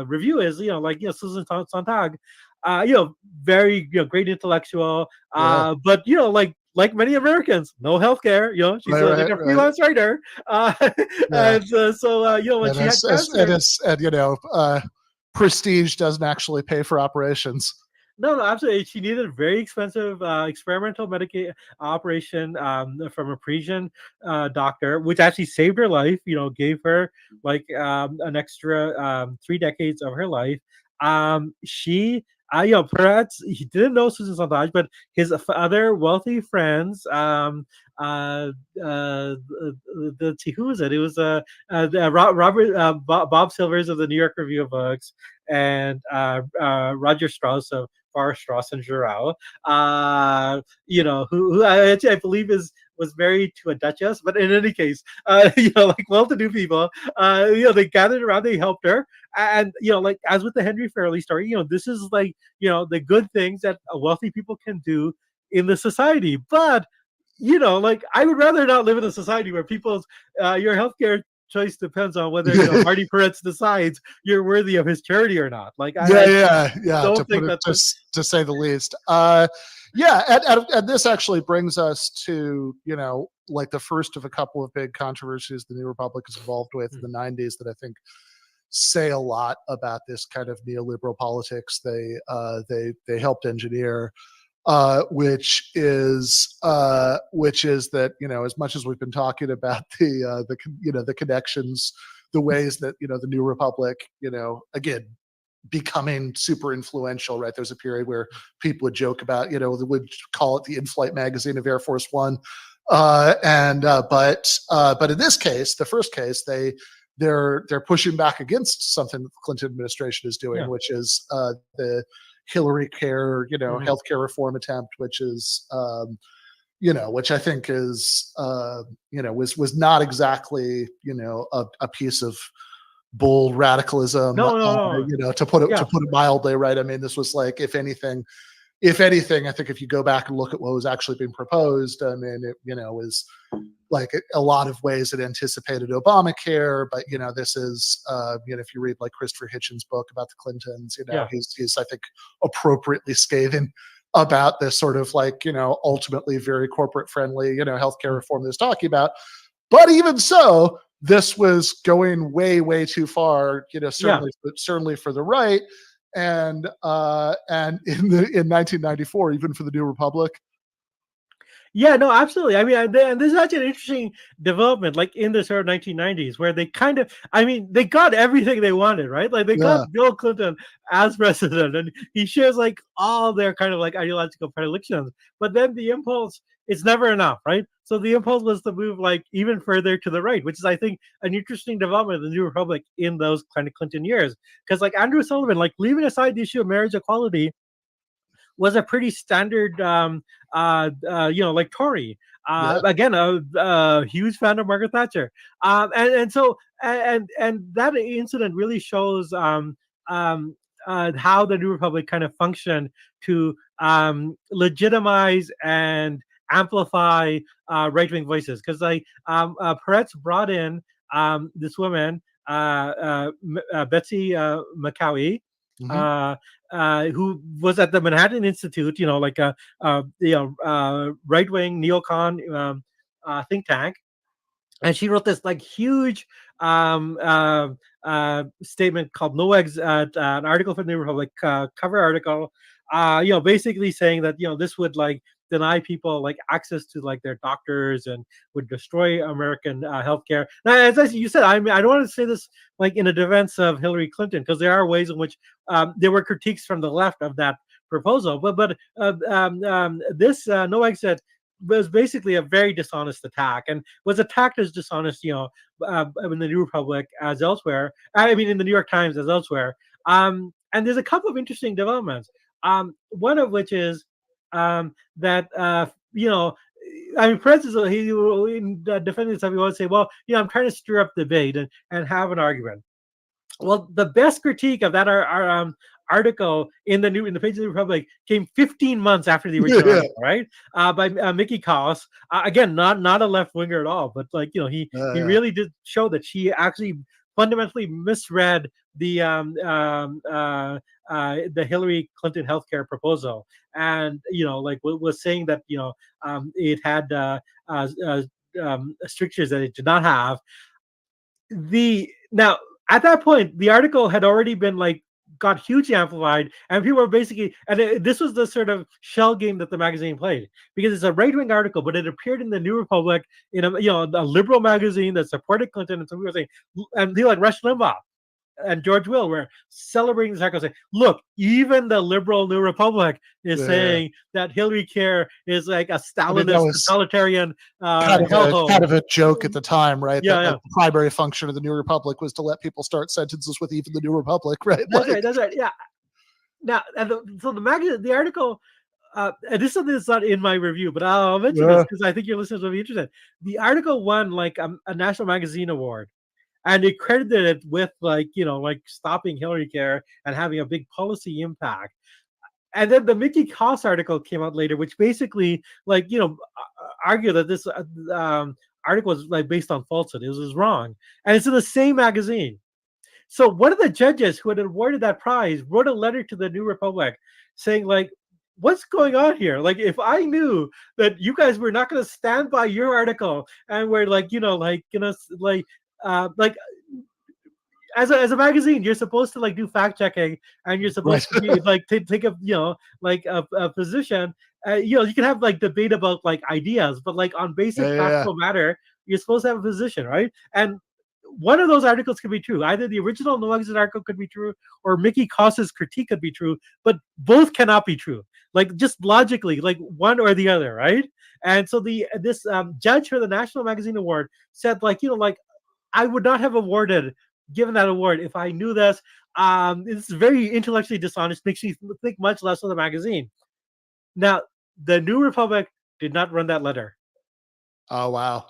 review is Susan Sontag, very great intellectual, but like many Americans, no healthcare. She's a freelance writer, and when she had cancer, prestige doesn't actually pay for operations. No, absolutely. She needed a very expensive experimental operation from a Parisian doctor, which actually saved her life. Gave her an extra 3 decades of her life. Peretz, he didn't know Susan Sontag, but his other wealthy friends, who was it? It was Bob Silvers of the New York Review of Books, and Roger Strauss of Farr, Straus and Giroux, who I believe was married to a duchess, but in any case, well-to-do people, they gathered around, they helped her, and as with the Henry Fairley story, this is the good things that wealthy people can do in the society. But I would rather not live in a society where people's your healthcare choice depends on whether Marty Peretz decides you're worthy of his charity or not. To say the least. And this actually brings us to the first of a couple of big controversies the New Republic is involved with in the 90s that I think say a lot about this kind of neoliberal politics they helped engineer. Which is that as much as we've been talking about the connections, the ways that the New Republic again becoming super influential, right? There's a period where people would joke about they would call it the in-flight magazine of Air Force One, but in this case, the first case, they're pushing back against something that the Clinton administration is doing, which is the Hillary Care, healthcare reform attempt, which is, which I think is, was not exactly, a piece of bold radicalism. No. To put it mildly, right? I mean, this was if anything, if anything, I think if you go back and look at what was actually being proposed, I mean, it, was like a lot of ways it anticipated Obamacare, but this is if you read like Christopher Hitchens' book about the Clintons, he's I think appropriately scathing about this sort of like ultimately very corporate friendly healthcare reform that's talking about. But even so, this was going way too far, certainly for the right. And in 1994, even for the New Republic. Yeah, no, absolutely. I mean, and this is actually an interesting development, like in the sort of 1990s, where they kind of, I mean, they got everything they wanted, right? Like they got Bill Clinton as president, and he shares like all their kind of like ideological predilections. But then the impulse, it's never enough, right? So the impulse was to move like even further to the right, which is, I think, an interesting development of the New Republic in those kind of Clinton years. Because like Andrew Sullivan, like leaving aside the issue of marriage equality, was a pretty standard, like Tory. Again, a huge fan of Margaret Thatcher, and so that incident really shows how the New Republic kind of functioned to legitimize and amplify right-wing voices. Because like Peretz brought in this woman, Betsy McCowie. Who was at the Manhattan Institute, like a right-wing neocon think tank, and she wrote this like huge statement called "No Eggs," an article for the New Republic, cover article, basically saying that this would like deny people like access to like their doctors and would destroy American healthcare. Now, as you said, I mean, I don't want to say this like in a defense of Hillary Clinton, because there are ways in which there were critiques from the left of that proposal. But this No Exit was basically a very dishonest attack, and was attacked as dishonest, in the New Republic as elsewhere. I mean, in the New York Times as elsewhere. And there's a couple of interesting developments. One of which is that I mean, Peretz is in defending himself. He would say, "Well, I'm trying to stir up debate and have an argument." Well, the best critique of that article in the Page of the Republic came 15 months after the original article, right? By Mickey Koss. Again, not a left winger at all, but like he really did show that she actually fundamentally misread the Hillary Clinton healthcare proposal, and was saying that it had strictures that it did not have. Now at that point, the article had already been like got hugely amplified, and people were basically, and this was the sort of shell game that the magazine played, because it's a right-wing article, but it appeared in the New Republic in a liberal magazine that supported Clinton, and some people were saying, and people like Rush Limbaugh and George Will were celebrating this article, saying, "Look, even the liberal New Republic is saying that Hillary Care is like a Stalinist totalitarian kind of a joke at the time, right? The primary function of the New Republic was to let people start sentences with even the New Republic, right? That's right. Yeah. Now, so the magazine, the article. And this is something that's not in my review, but I'll mention this because I think your listeners will be interested. The article won like a National Magazine Award. And it credited it with like stopping Hillary Care and having a big policy impact. And then the Mickey Koss article came out later, which basically argued that this article was like based on falsehood. It was wrong, and it's in the same magazine. So one of the judges who had awarded that prize wrote a letter to the New Republic saying like, "What's going on here? Like, if I knew that you guys were not going to stand by your article and were as a magazine, you're supposed to like do fact checking, and you're supposed to be like take a a position. You can have like debate about like ideas, but like on basic factual matter, you're supposed to have a position, right? And one of those articles could be true. Either the original No Exit article could be true, or Mickey Koss's critique could be true, but both cannot be true. Like just logically, like one or the other, right? And so this judge for the National Magazine Award said like I would not have given that award if I knew this. It's very intellectually dishonest, makes me think much less of the magazine. Now, the New Republic did not run that letter. Oh, wow.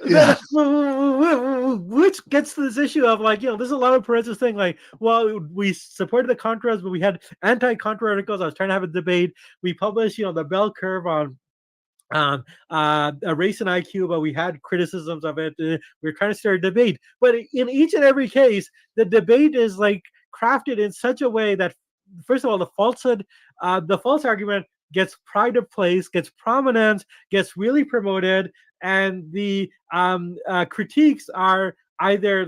Yeah. Which gets to this issue of like, this is a lot of Peretz's thing. Like, well, we supported the Contras, but we had anti-Contra articles. I was trying to have a debate. We published, the bell curve on a race and IQ, but we had criticisms of it. We were trying to start a debate. But in each and every case, the debate is like crafted in such a way that, first of all, the false argument gets pride of place, gets prominence, gets really promoted, and the critiques are either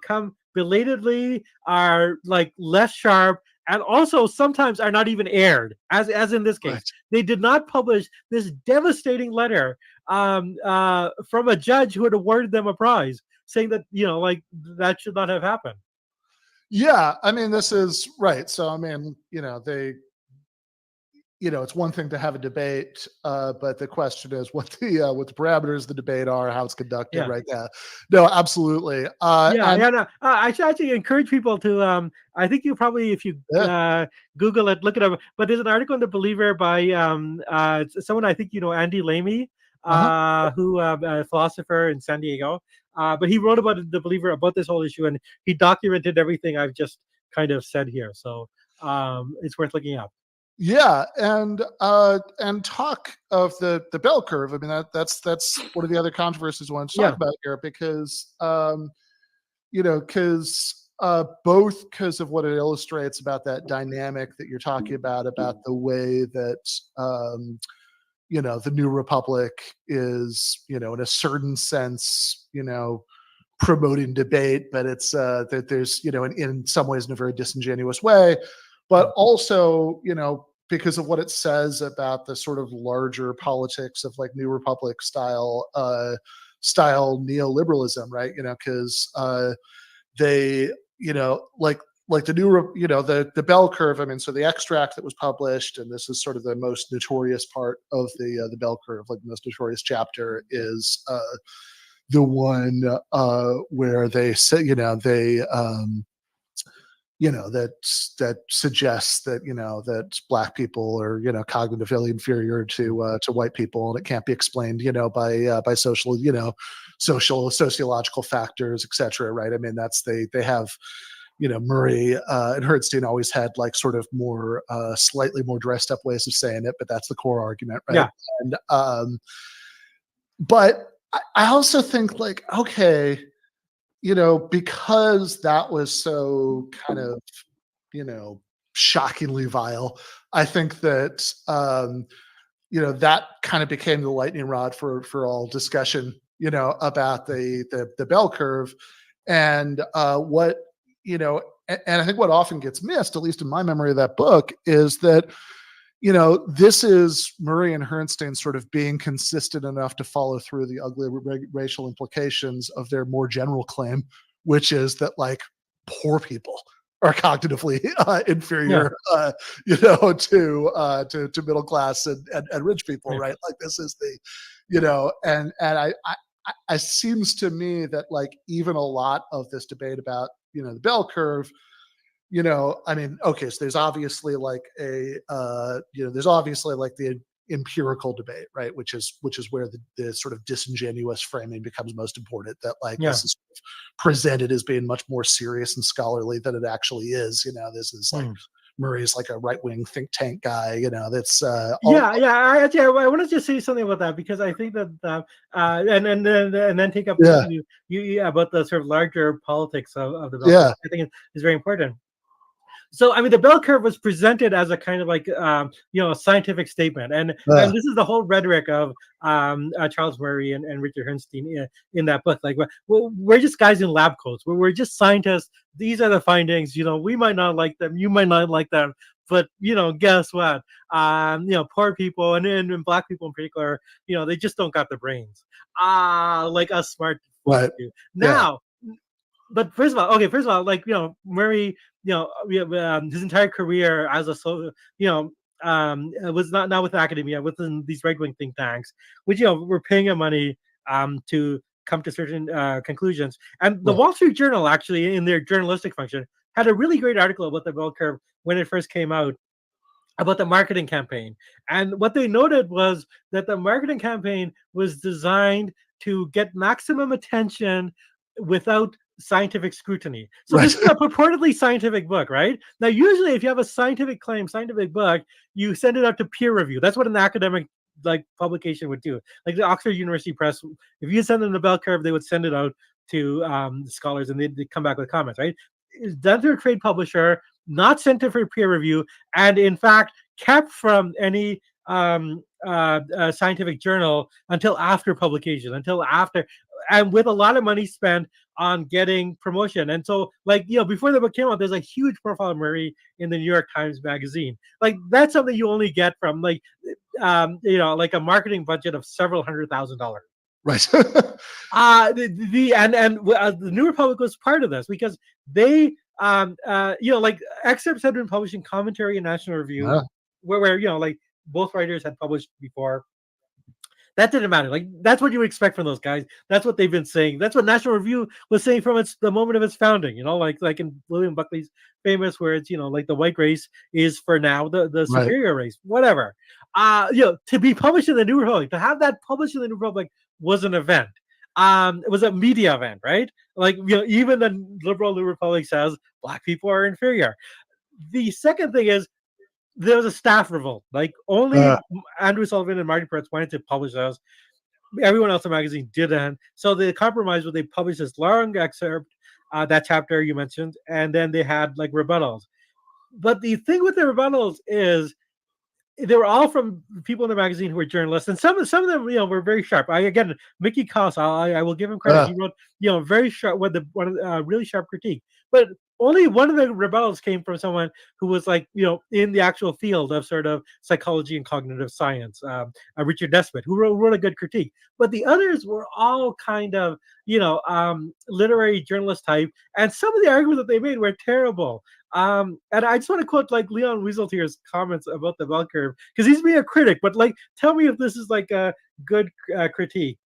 come belatedly, are like less sharp, and also sometimes are not even aired, as in this case. Right. They did not publish this devastating letter from a judge who had awarded them a prize, saying that that should not have happened. Yeah, I mean, this is right. So I mean, they. It's one thing to have a debate, but the question is what the parameters of the debate are, how it's conducted, right? Yeah, no, absolutely. No. I should actually encourage people to. I think you probably, if you Google it, look it up. But there's an article in The Believer by someone I think Andy Lamy, who a philosopher in San Diego. But he wrote about The Believer about this whole issue, and he documented everything I've just kind of said here. So it's worth looking up. Yeah, and talk of the bell curve. I mean, that's one of the other controversies I want to talk about here, because both because of what it illustrates about that dynamic that you're talking about the way that the New Republic is in a certain sense promoting debate, but it's that there's in some ways in a very disingenuous way. But also, because of what it says about the sort of larger politics of like New Republic style neoliberalism, right? Because they, like the the bell curve. I mean, so the extract that was published, and this is sort of the most notorious part of the bell curve, like the most notorious chapter is the one where they say, that suggests that that black people are cognitively inferior to white people, and it can't be explained by social sociological factors, etc. Right? I mean, that's they have Murray and Hertzstein always had like sort of more slightly more dressed up ways of saying it, but that's the core argument, right? Yeah. And but I also think like, okay, because that was so kind of, shockingly vile, I think that, that kind of became the lightning rod for all discussion, about the bell curve, and and I think what often gets missed, at least in my memory of that book, is that, this is Murray and Hertzstein sort of being consistent enough to follow through the ugly racial implications of their more general claim, which is that like poor people are cognitively inferior, to middle class and rich people, right? Like this is the, and I seems to me that like even a lot of this debate about the bell curve. I mean, okay, so there's obviously like there's obviously like the empirical debate, right? Which is where the sort of disingenuous framing becomes most important, that like this is presented as being much more serious and scholarly than it actually is. This is like Murray's like a right-wing think tank guy, that's I want to just say something about that, because I think that and then take up you about the sort of larger politics of the bell curve. I think it's very important. So, I mean, the bell curve was presented as a kind of like, a scientific statement. And this is the whole rhetoric of Charles Murray and Richard Hertzstein in that book. Like, we're just guys in lab coats. We're just scientists. These are the findings. We might not like them. You might not like them. But, guess what? Poor people and black people in particular, they just don't got the brains. Like us smart folks do. Now, but first of all, like, Murray, his entire career as a was not with academia, within these right-wing think tanks, which, were paying him money to come to certain conclusions. And the Wall Street Journal, actually, in their journalistic function, had a really great article about the bell curve when it first came out, about the marketing campaign. And what they noted was that the marketing campaign was designed to get maximum attention without scientific scrutiny. So Right. this is a purportedly scientific book, right? Now, usually if you have a scientific claim, scientific book, you send it out to peer review. That's what an academic like publication would do. Like the Oxford University Press, if you send them the bell curve, they would send it out to scholars and they'd come back with comments, right? It's done through a trade publisher, not sent to for peer review, and in fact kept from any scientific journal until after publication, until after, and with a lot of money spent on getting promotion. And so, like, before the book came out, there's a huge profile of Murray in the New York Times Magazine. Like, that's something you only get from like a marketing budget of several $100,000. Right. The New Republic was part of this because they like excerpts had been published in Commentary and National Review, where like both writers had published before. That didn't matter. Like, that's what you would expect from those guys. That's what they've been saying. That's what National Review was saying from the moment of its founding. Like in William Buckley's famous words, like the white race is for now the superior race, whatever. To be published in the New Republic, to have that published in the New Republic was an event. It was a media event, right? Like, even the liberal New Republic says Black people are inferior. The second thing is, there was a staff revolt. Like, only Andrew Sullivan and Marty Peretz wanted to publish those. Everyone else in the magazine didn't. So the compromise was they published this long excerpt, that chapter you mentioned, and then they had like rebuttals. But the thing with the rebuttals is they were all from people in the magazine who were journalists, and some of them, were very sharp. Again, Mickey Koss, I will give him credit. He wrote, very sharp, really sharp critique. But only one of the rebuttals came from someone who was like, in the actual field of sort of psychology and cognitive science, Richard Nesbitt, who wrote a good critique. But the others were all kind of, literary journalist type, and some of the arguments that they made were terrible. And I just want to quote like Leon Wieseltier's comments about the bell curve, because he's being a critic, but like, tell me if this is like a good critique.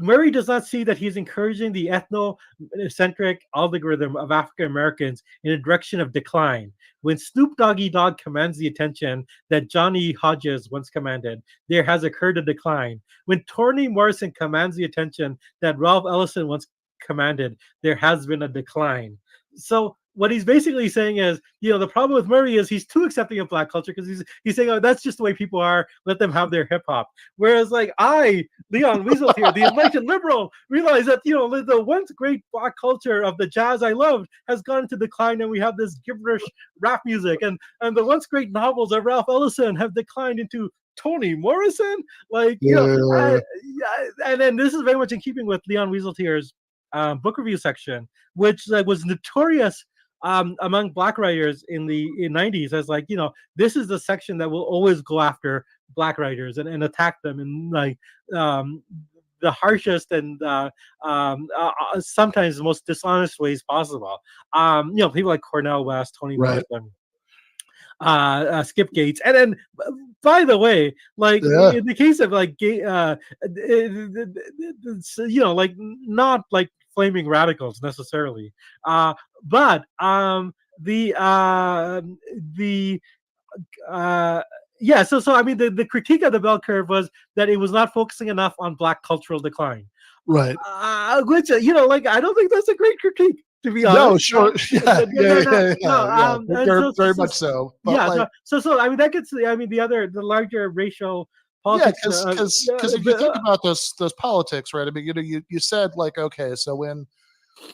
Murray does not see that he's encouraging the ethnocentric algorithm of African Americans in a direction of decline. When Snoop Doggy Dogg commands the attention that Johnny Hodges once commanded, there has occurred a decline. When Toni Morrison commands the attention that Ralph Ellison once commanded, there has been a decline. So what he's basically saying is, the problem with Murray is he's too accepting of Black culture, because he's saying, oh, that's just the way people are, let them have their hip hop. Whereas like Leon Wieseltier, the enlightened liberal, realize that, the once great Black culture of the jazz I loved has gone into decline, and we have this gibberish rap music, and the once great novels of Ralph Ellison have declined into Toni Morrison. Like, and then this is very much in keeping with Leon Wieseltier's book review section, which was notorious among Black writers in the 90s as like, this is the section that will always go after Black writers and attack them in like the harshest and sometimes the most dishonest ways possible. People like Cornel West, Toni Morrison, Skip Gates, and then, by the way, like in the case of like like not like flaming radicals necessarily, but so I mean the critique of the bell curve was that it was not focusing enough on Black cultural decline, right? Which like I don't think that's a great critique, to be honest. No, sure, very much so. But yeah, so I mean that gets the larger racial politics. Yeah, because if you think about those politics, right? I mean, you said like, okay, so when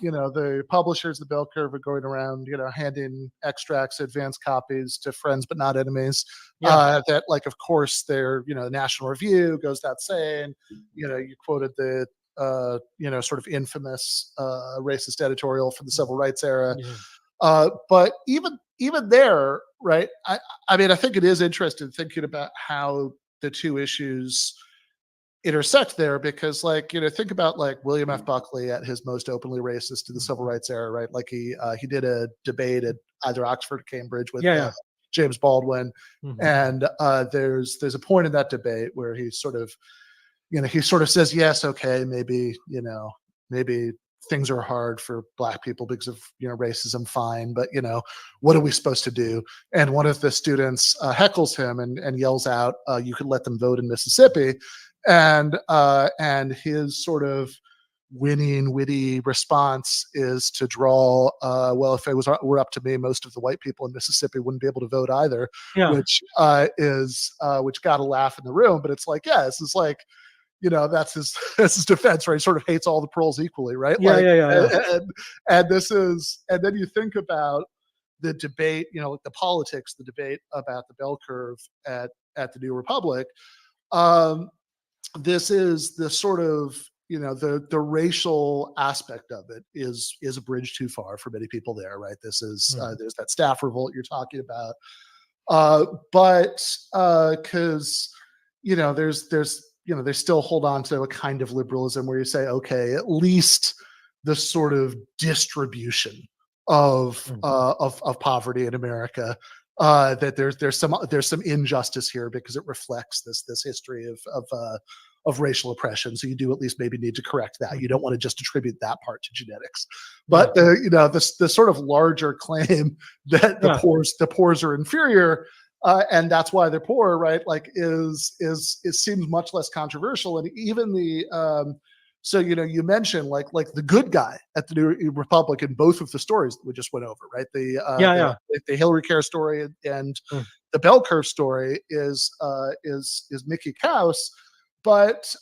the publishers, the bell curve, are going around, handing extracts, advanced copies to friends but not enemies. That, like, of course, their, National Review goes without saying. You quoted the, sort of infamous racist editorial from the civil rights era. But even there, right? I mean, I think it is interesting thinking about how the two issues intersect there, because like, think about like William F. Buckley at his most openly racist in the civil rights era, right? Like he did a debate at either Oxford or Cambridge with James Baldwin. And there's a point in that debate where he sort of says, yes, okay, maybe things are hard for Black people because of racism, fine, but what are we supposed to do? And one of the students heckles him and yells out, you could let them vote in Mississippi. And his sort of winning, witty response is to draw, well, if it were up to me, most of the white people in Mississippi wouldn't be able to vote either, Yeah. which got a laugh in the room. But it's like, yeah, this is like, that's his defense, right? He sort of hates all the pearls equally, right? Yeah, like, yeah. And then you think about the debate, like the politics, the debate about the bell curve at the New Republic. This is the sort of, the racial aspect of it is a bridge too far for many people there, right? This is there's that staff revolt you're talking about, but because they still hold on to a kind of liberalism where you say, okay, at least the sort of distribution of poverty in America, that there's some injustice here because it reflects this history of racial oppression. So you do at least maybe need to correct that. You don't want to just attribute that part to genetics. But the sort of larger claim that the poors are inferior, and that's why they're poor, right? Like it seems much less controversial. And even the so you mentioned like the good guy at the New Republic in both of the stories that we just went over, right? The Hillary Care story and the bell curve story is Mickey Kaus. But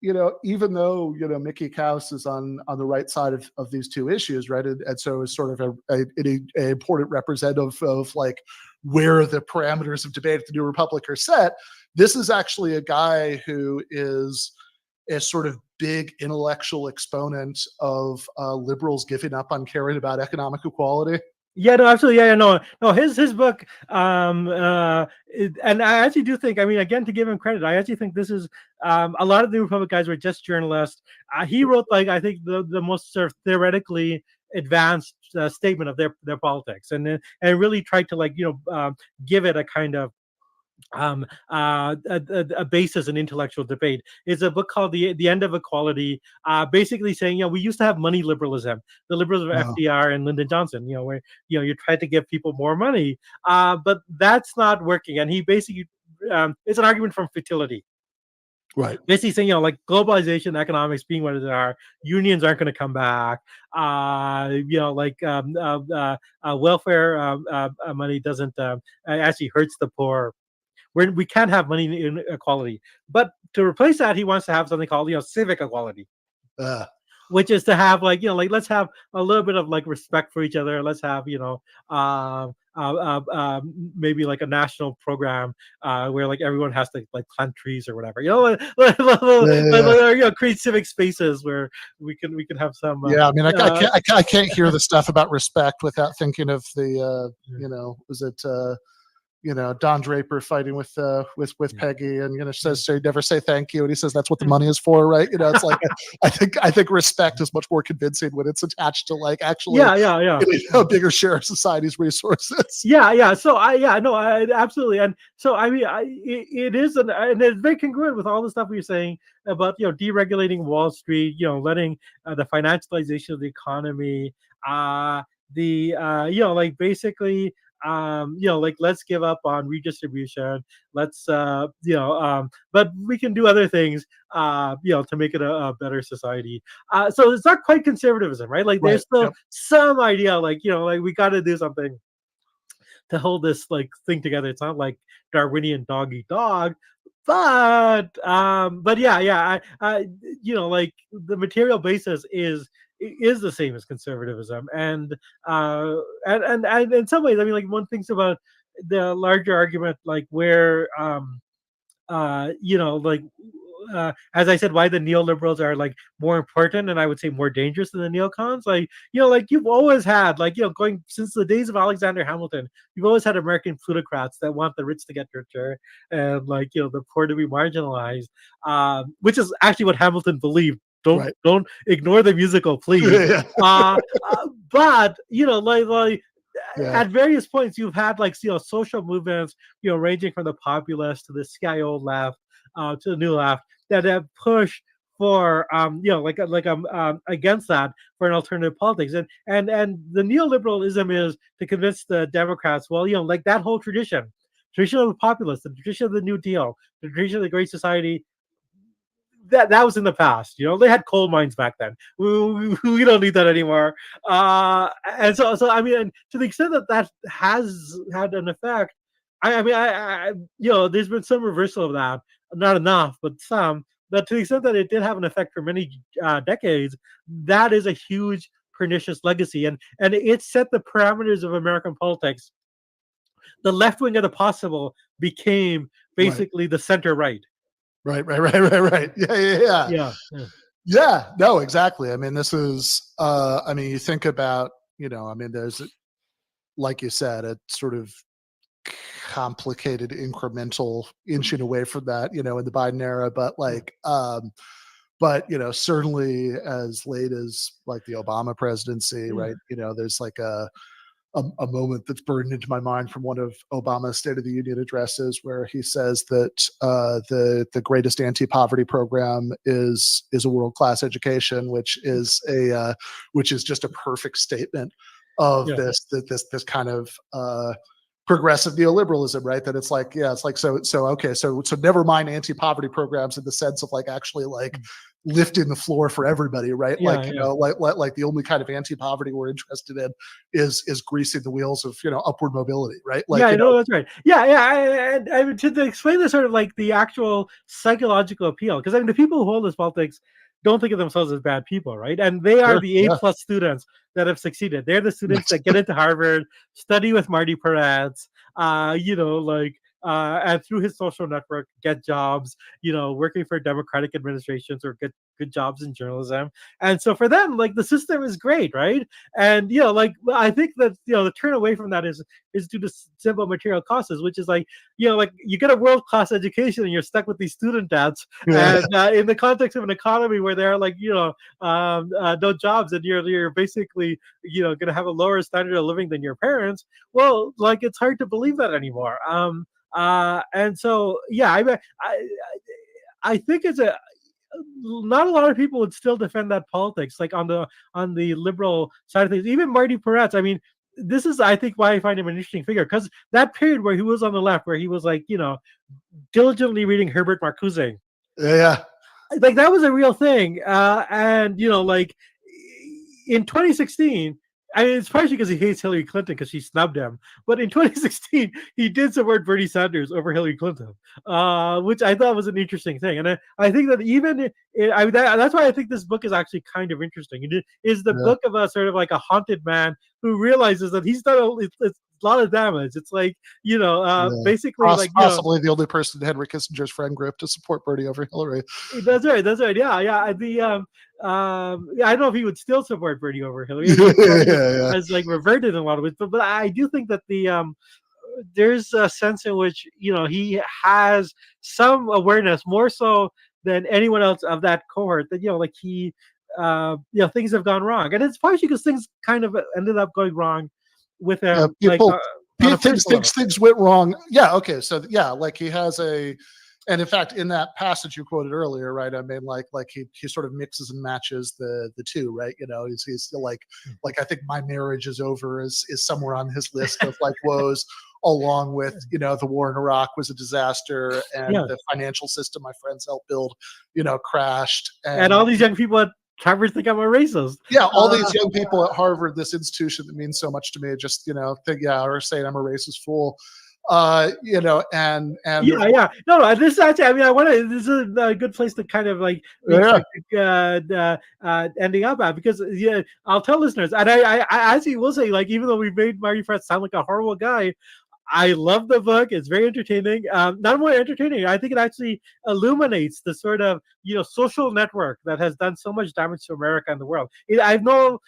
even though Mickey Kaus is on the right side of these two issues, right, and so is sort of an important representative of like where the parameters of debate at the New Republic are set. This is actually a guy who is a sort of big intellectual exponent of liberals giving up on caring about economic equality. Yeah, no, absolutely. Yeah, no. His book, and I actually do think, I mean, again, to give him credit, I actually think this is a lot of the Republic guys were just journalists. He wrote, like, I think the most sort of theoretically advanced statement of their politics, and really tried to like give it a kind of a basis in intellectual debate. Is a book called the End of Equality, basically saying, we used to have money liberalism, the liberalism of FDR and Lyndon Johnson, where you tried to give people more money, but that's not working. And he basically it's an argument from futility. Right. Basically saying, like globalization, economics being what they are, unions aren't going to come back. Welfare money doesn't actually hurts the poor. We can't have money inequality. But to replace that, he wants to have something called, civic equality. Which is to have let's have a little bit of like respect for each other. Let's have, maybe like a national program where like everyone has to like plant trees or whatever, create civic spaces where we can have some. I mean, I can't hear the stuff about respect without thinking of the, was it, Don Draper fighting with Peggy, and says, "So you never say thank you," and he says that's what the money is for, right? It's like I think respect is much more convincing when it's attached to like actually a bigger share of society's resources. So absolutely, and so I mean it is, and it's very congruent with all the stuff we were saying about deregulating Wall Street, letting the financialization of the economy, basically. Let's give up on redistribution. Let's, but we can do other things, to make it a better society. So it's not quite conservatism, right? Like there's still some idea, we got to do something to hold this thing together. It's not like Darwinian dog eat dog, but the material basis is the same as conservatism, and in some ways, I mean, one thinks about the larger argument, where as I said, why the neoliberals are more important, and I would say more dangerous than the neocons. You've always had going since the days of Alexander Hamilton, you've always had American plutocrats that want the rich to get richer and the poor to be marginalized, which is actually what Hamilton believed. Don't ignore the musical, please. But at various points, you've had social movements, ranging from the populist to the sky-o left, to the new left, that have pushed for against that, for an alternative politics, and the neoliberalism is to convince the Democrats, that whole tradition of the populists, the tradition of the New Deal, the tradition of the Great Society, that was in the past. They had coal mines back then. We don't need that anymore. And so I mean, and to the extent that has had an effect, there's been some reversal of that. Not enough, but some. But to the extent that it did have an effect for many decades, that is a huge pernicious legacy, and it set the parameters of American politics. The left wing of the possible became basically the center right. Right. Yeah. No, exactly. I mean, this is. You think about. There's, like you said, a sort of complicated incremental inching away from that, in the Biden era, but certainly as late as like the Obama presidency, right? There's like a moment that's burned into my mind from one of Obama's State of the Union addresses, where he says that the greatest anti-poverty program is a world-class education, which is just a perfect statement of this kind of progressive neoliberalism, right? That it's like, so never mind anti-poverty programs in the sense of like actually like lifting the floor for everybody, right? Like the only kind of anti-poverty we're interested in is greasing the wheels of upward mobility, right? That's right. I mean, to explain the sort of like the actual psychological appeal, because the people who hold this politics don't think of themselves as bad people, right? And they are the A+ students that have succeeded. They're the students that get into Harvard, study with Marty Peretz, and through his social network, get jobs, working for Democratic administrations or get good jobs in journalism. And so for them, like the system is great, right? And I think that the turn away from that is due to simple material causes, which is like you get a world-class education and you're stuck with these student debts. And in the context of an economy where there are like no jobs and you're basically going to have a lower standard of living than your parents, well, like it's hard to believe that anymore. And so I think it's not a lot of people would still defend that politics, like on the liberal side of things. Even Marty Peretz. I mean, this is, I think, why I find him an interesting figure, because that period where he was on the left, where he was like, diligently reading Herbert Marcuse. Yeah. Like that was a real thing. And like in 2016. I mean, it's partially because he hates Hillary Clinton because she snubbed him. But in 2016, he did support Bernie Sanders over Hillary Clinton, which I thought was an interesting thing. And I think that that's why I think this book is actually kind of interesting. It is the book of a sort of like a haunted man who realizes that he's done a lot of damage. It's like, basically possibly the only person in Henry Kissinger's friend group to support Bernie over Hillary. That's right. Yeah. I don't know if he would still support Bernie over Hillary. Has like reverted in a lot of ways, but I do think that there's a sense in which he has some awareness, more so than anyone else of that cohort, that things have gone wrong, and it's partially because things kind of ended up going wrong with him. Things went wrong. Yeah. Okay. So like he has and in fact, in that passage you quoted earlier, right? I mean, like he sort of mixes and matches the two, right? He's still like I think my marriage is over is somewhere on his list of like woes, along with the war in Iraq was a disaster, and the financial system my friends helped build, crashed, and all these young people at Harvard think I'm a racist. Yeah, all these young people at Harvard, this institution that means so much to me, just or saying I'm a racist fool. No, this is actually, this is a good place to kind of like ending up at, because I'll tell listeners, and I actually will say, like, even though we made Marty Peretz sound like a horrible guy, I love the book. It's very entertaining. Not more entertaining, I think it actually illuminates the sort of social network that has done so much damage to America and the world. I've no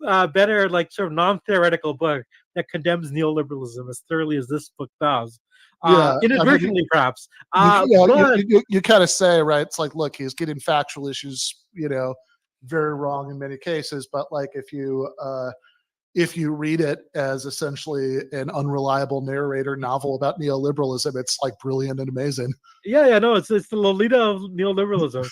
better, like, sort of non-theoretical book that condemns neoliberalism as thoroughly as this book does. Inadvertently, perhaps. You kind of say, right? It's like, look, he's getting factual issues, very wrong in many cases. But like, if you read it as essentially an unreliable narrator novel about neoliberalism, it's like brilliant and amazing. It's the Lolita of neoliberalism.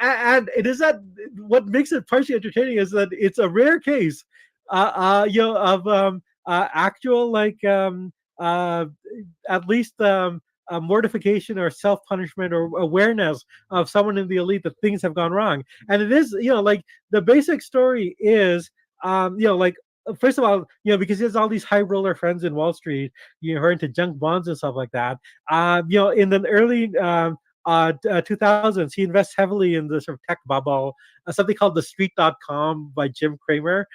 And it is that what makes it partially entertaining is that it's a rare case, of actual, like, at least mortification or self-punishment or awareness of someone in the elite that things have gone wrong. And it is, like the basic story is, like, first of all, because he has all these high roller friends in Wall Street, who are into junk bonds and stuff like that. In the early 2000s, he invests heavily in the sort of tech bubble, something called the street.com by Jim Cramer,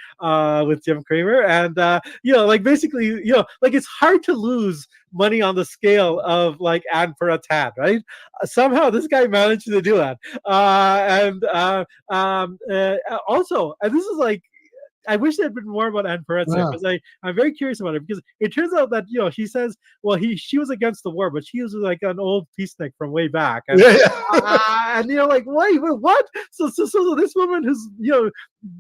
with Jim Cramer. And, like basically, like it's hard to lose money on the scale of like Ann Peretz had, right? Somehow this guy managed to do that. Also, and this is like, I wish there had been more about Ann Peretz because I'm very curious about it, because it turns out that she says, well, she was against the war, but she was like an old peacenik from way back, and, and like, wait, what? So this woman who's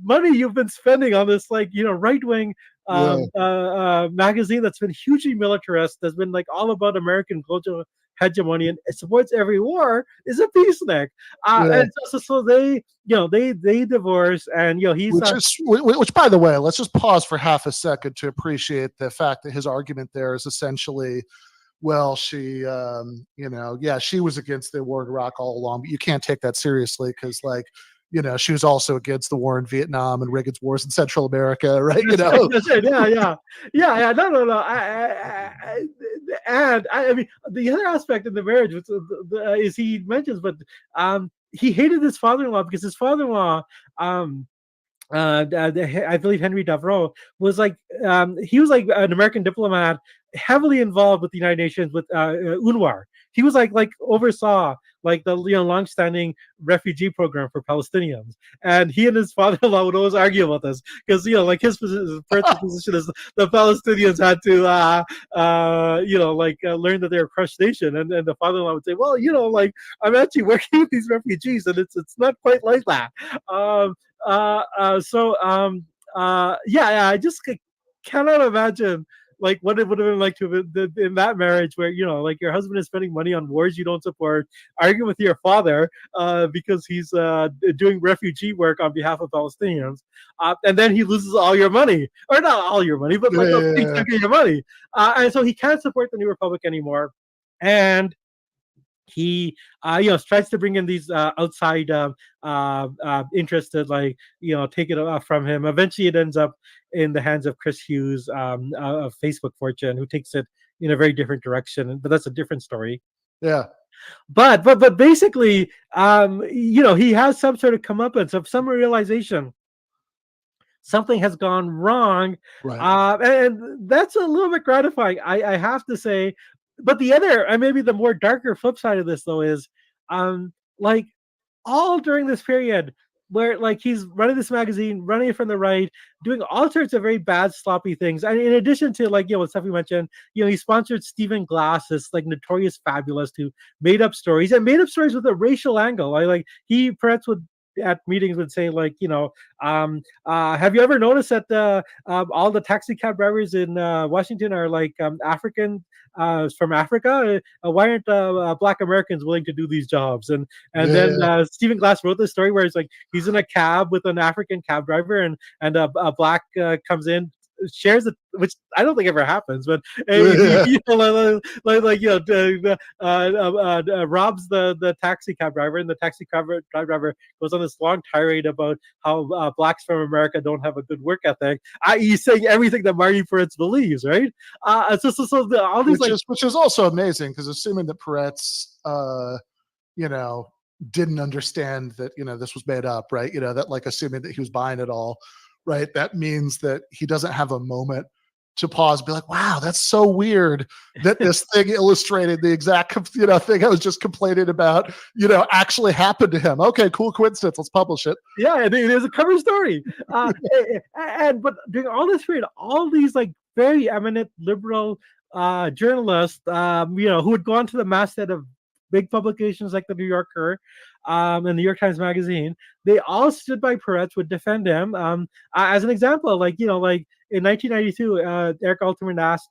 money you've been spending on this like right wing magazine that's been hugely militarist, that's been like all about American cultural hegemony and it supports every war, is a peacenik. And so they they divorce, and he's which by the way, let's just pause for half a second to appreciate the fact that his argument there is essentially, well, she she was against the war in Iraq all along, but you can't take that seriously because like she was also against the war in Vietnam and Reagan's wars in Central America, right? That's right. Yeah. No. And I mean, the other aspect of the marriage is he mentions, but he hated his father-in-law because his father-in-law, I believe Henry Davreau, was like he was like an American diplomat heavily involved with the United Nations with UNRWA. He was like oversaw like the long-standing refugee program for Palestinians, and he and his father-in-law would always argue about this because like his position is the Palestinians had to learn that they're a crushed nation, and the father-in-law would say, well, like I'm actually working with these refugees, and it's not quite like that. I just cannot imagine like what it would have been like to have been in that marriage where like your husband is spending money on wars you don't support, arguing with your father because he's doing refugee work on behalf of Palestinians, and then he loses all your money, or not all your money, but like a big chunk of your money, and so he can't support the New Republic anymore, and he tries to bring in these outside interests to like take it from him. Eventually it ends up in the hands of Chris Hughes of Facebook fortune, who takes it in a very different direction, but that's a different story. But basically he has some sort of comeuppance of some realization something has gone wrong, and that's a little bit gratifying, I have to say. But the other, and maybe the more darker flip side of this, though, is like all during this period where like he's running this magazine, running it from the right, doing all sorts of very bad, sloppy things. And in addition to like, what stuff we mentioned, he sponsored Stephen Glass, this like notorious fabulist who made up stories with a racial angle. Like Peretz would at meetings would say like, have you ever noticed that all the taxi cab drivers in Washington are like African from Africa? Why aren't Black Americans willing to do these jobs? And then Stephen Glass wrote this story where it's like he's in a cab with an African cab driver, and a Black comes in, shares it, which I don't think ever happens, but robs the taxi cab driver, and the taxi cab driver goes on this long tirade about how Blacks from America don't have a good work ethic. He's saying everything that Marty Peretz believes, right? All these which is also amazing, because assuming that Peretz, didn't understand that this was made up, right? That like assuming that he was buying it all. Right. That means that he doesn't have a moment to pause and be like, wow, that's so weird that this thing illustrated the exact, thing I was just complaining about, actually happened to him. Okay, cool coincidence. Let's publish it. Yeah, there's a cover story. But during all this period, all these like very eminent liberal journalists, who had gone to the masthead of big publications like the New Yorker and the New York Times Magazine, they all stood by Peretz, would defend him. As an example, like in 1992, Eric Alterman asked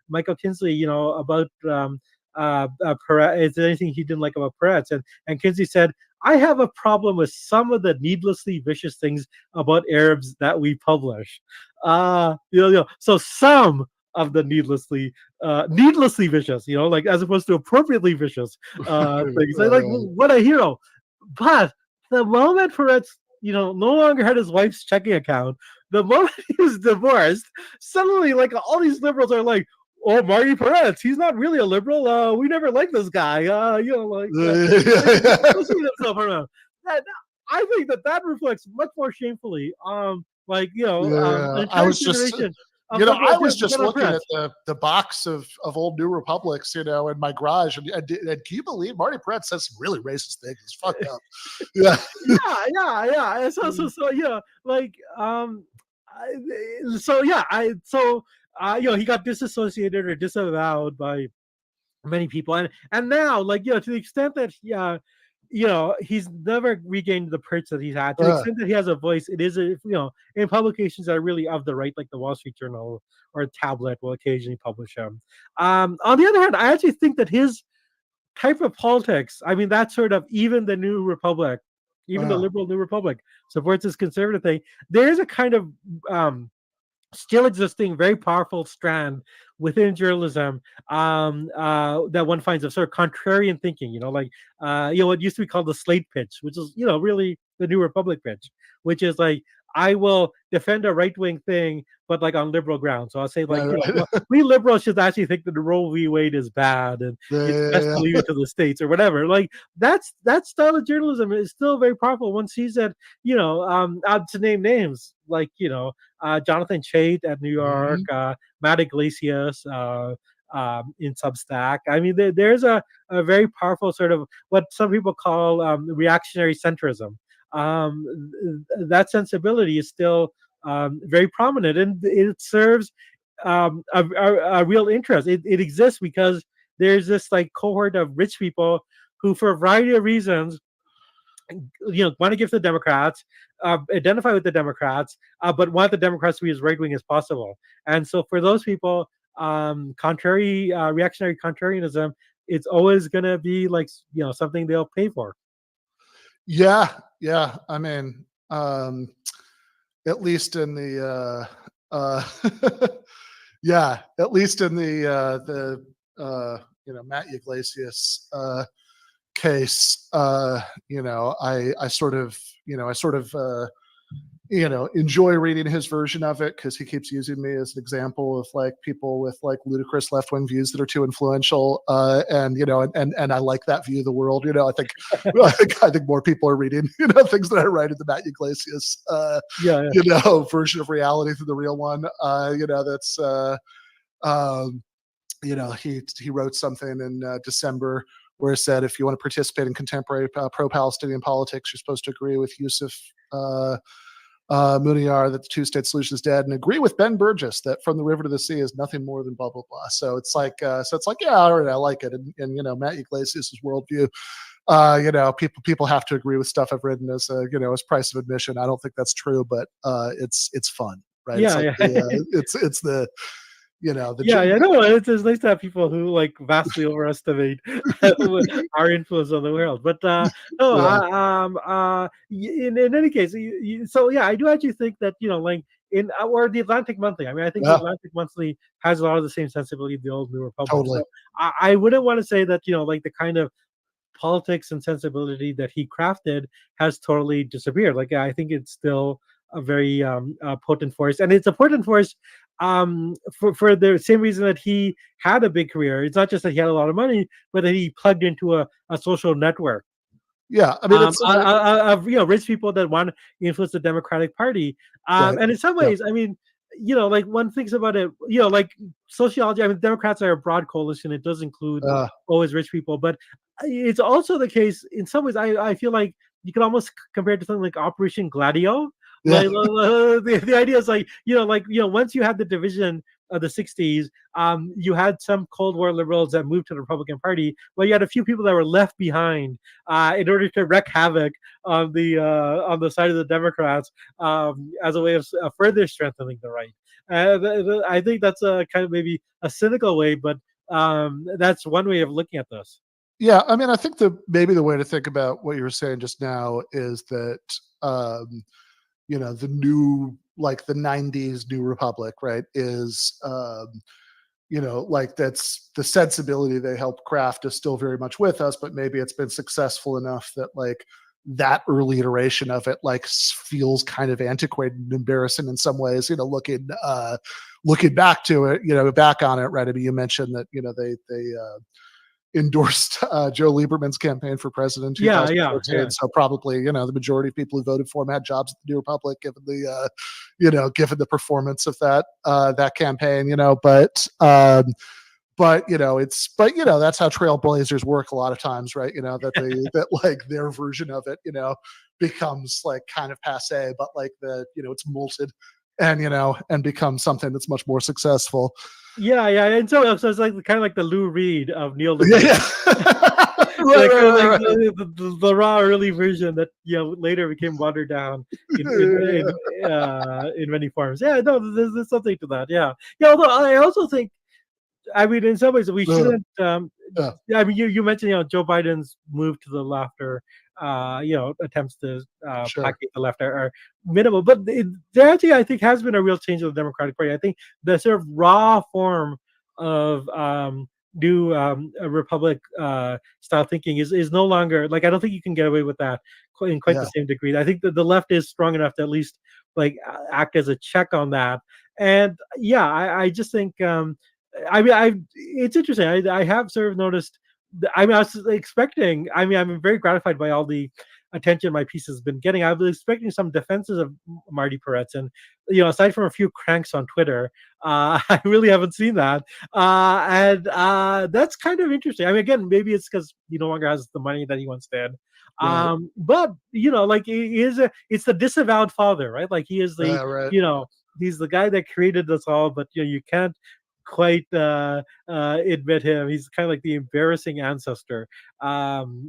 Michael Kinsley, about Peretz, is there anything he didn't like about Peretz? And Kinsley said, I have a problem with some of the needlessly vicious things about Arabs that we publish. So some of the needlessly vicious, like as opposed to appropriately vicious things. Like what a hero. But the moment Peretz, no longer had his wife's checking account, the moment he was divorced, suddenly like all these liberals are like, oh, Marty Peretz, he's not really a liberal. We never liked this guy. Pushing himself around. I think that reflects much more shamefully. I was just looking at the box of old New Republics, in my garage, and can you believe Marty Peretz says some really racist things? It's fucked up. Yeah. Yeah. He got disassociated or disavowed by many people, and now, to the extent that he's never regained the perch that he's had. To the extent that he has a voice, it is in publications that are really of the right, like the Wall Street Journal or Tablet will occasionally publish him. On the other hand, I actually think that his type of politics, I mean, that sort of, even the New Republic, even the liberal New Republic supports this conservative thing. There is a kind of still existing, very powerful strand within journalism that one finds of sort of contrarian thinking, what used to be called the slate pitch, which is, really the New Republic pitch, which is like, I will defend a right-wing thing, but like on liberal grounds. So I'll say we liberals should actually think that the Roe v. Wade is bad and it's best to leave it to the states or whatever. Like that style of journalism is still very powerful. One sees that, to name names like, Jonathan Chait at New York, Matt Iglesias in Substack. I mean, there's a very powerful sort of what some people call reactionary centrism. That sensibility is still very prominent, and it serves a real interest. It exists because there's this like cohort of rich people who, for a variety of reasons, want to give to the Democrats, identify with the Democrats, but want the Democrats to be as right-wing as possible. And so for those people, reactionary contrarianism, it's always going to be like, something they'll pay for. Yeah. I mean, at least in the Matt Iglesias case, I sort of enjoy reading his version of it because he keeps using me as an example of like people with like ludicrous left-wing views that are too influential, and I like that view of the world. I think more people are reading things that I write in the Matt Iglesias version of reality than the real one. He wrote something in December where it said, if you want to participate in contemporary pro-Palestinian politics, you're supposed to agree with Yusuf Muniyar that the two-state solution is dead, and agree with Ben Burgis that from the river to the sea is nothing more than blah blah blah. So it's like, yeah, all right, I like it. And Matt Iglesias' worldview, people have to agree with stuff I've written as as price of admission. I don't think that's true, but it's fun, right? It's it's nice to have people who like vastly overestimate our influence on the world. But in any case, I do actually think that or the Atlantic Monthly. I mean, I think the Atlantic Monthly has a lot of the same sensibility of the old New Republic. Totally. So I wouldn't want to say that the kind of politics and sensibility that he crafted has totally disappeared. Like, I think it's still a very potent force, and it's a potent force for the same reason that he had a big career. It's not just that he had a lot of money, but that he plugged into a social network. Yeah, I mean, of rich people that want to influence the Democratic Party. And in some ways, I mean, one thinks about it, like sociology. I mean, Democrats are a broad coalition. It does include always rich people, but it's also the case in some ways. I feel like you could almost compare it to something like Operation Gladio. Yeah. The idea is once you had the division of the 60s, you had some Cold War liberals that moved to the Republican Party. Well, you had a few people that were left behind in order to wreak havoc on the side of the Democrats as a way of further strengthening the right. I think that's a kind of maybe a cynical way, but that's one way of looking at this. Yeah, I mean, I think maybe the way to think about what you were saying just now is that the new like the 90s New Republic, right, is like that's the sensibility they helped craft is still very much with us, but maybe it's been successful enough that like that early iteration of it like feels kind of antiquated and embarrassing in some ways, looking back to it, back on it, right? I mean, you mentioned that, they endorsed Joe Lieberman's campaign for president in Yeah, 2014. yeah. So probably, the majority of people who voted for him had jobs at the New Republic, given the, given the performance of that campaign, but that's how trailblazers work a lot of times, right? That like their version of it, becomes like kind of passe, but like it's molded and becomes something that's much more successful. Yeah, and so it's like kind of like the Lou Reed of neoliberalism. Yeah. Right. The raw early version that later became watered down in many forms. Yeah, no, there's something to that. Yeah. Although I also think, I mean, in some ways we shouldn't. I mean, you mentioned Joe Biden's move to the left, or attempts to placate the left are minimal, but there actually, I think, has been a real change in the Democratic Party. I think the sort of raw form of new republic style thinking is no longer, like, I don't think you can get away with that in quite the same degree. I think that the left is strong enough to at least like act as a check on that. And I just think it's interesting. I have sort of noticed. I mean, I was expecting. I mean, I'm very gratified by all the attention my piece has been getting. I was expecting some defenses of Marty Peretz, and aside from a few cranks on Twitter, I really haven't seen that. And that's kind of interesting. I mean, again, maybe it's because he no longer has the money that he once did. But like it's the disavowed father, right? Like he is the he's the guy that created us all, but you can't quite admit him. He's kind of like the embarrassing ancestor,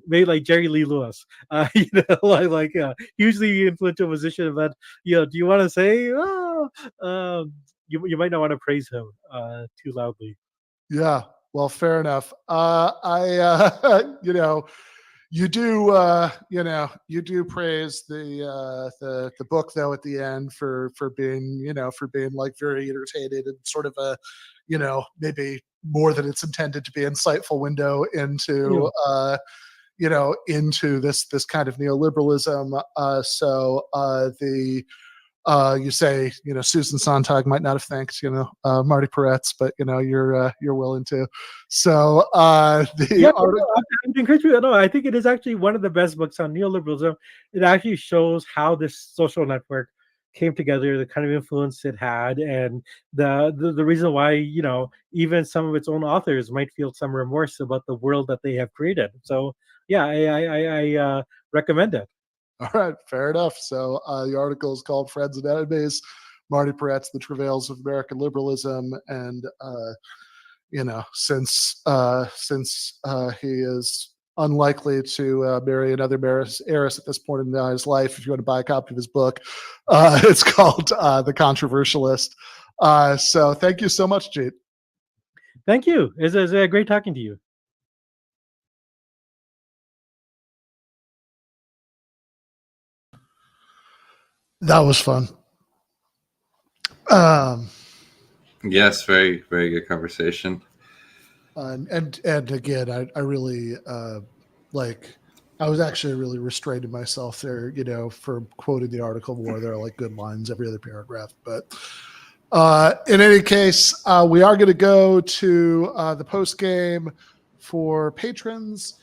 maybe like Jerry Lee Lewis, like hugely influential musician. But do you want to say you might not want to praise him too loudly? Yeah, well, fair enough. You do praise the book though at the end for being like very irritated and sort of a maybe more than it's intended to be insightful window into into this kind of neoliberalism. You say Susan Sontag might not have thanked Marty Peretz, but you're willing to. So I think it is actually one of the best books on neoliberalism. It actually shows how this social network came together, the kind of influence it had, and the reason why even some of its own authors might feel some remorse about the world that they have created. So I recommend it. All right, fair enough. So the article is called "Friends and Enemies: Marty Peretz, the Travails of American Liberalism," and since he is unlikely to marry another heiress at this point in his life, if you want to buy a copy of his book, it's called "The Controversialist." So thank you so much, Jeet. Thank you. It's great talking to you. That was fun. Yes, very, very good conversation. And again, I really I was actually really restraining myself there, for quoting the article more. There are like good lines every other paragraph. But in any case, we are going to go to the post game for patrons.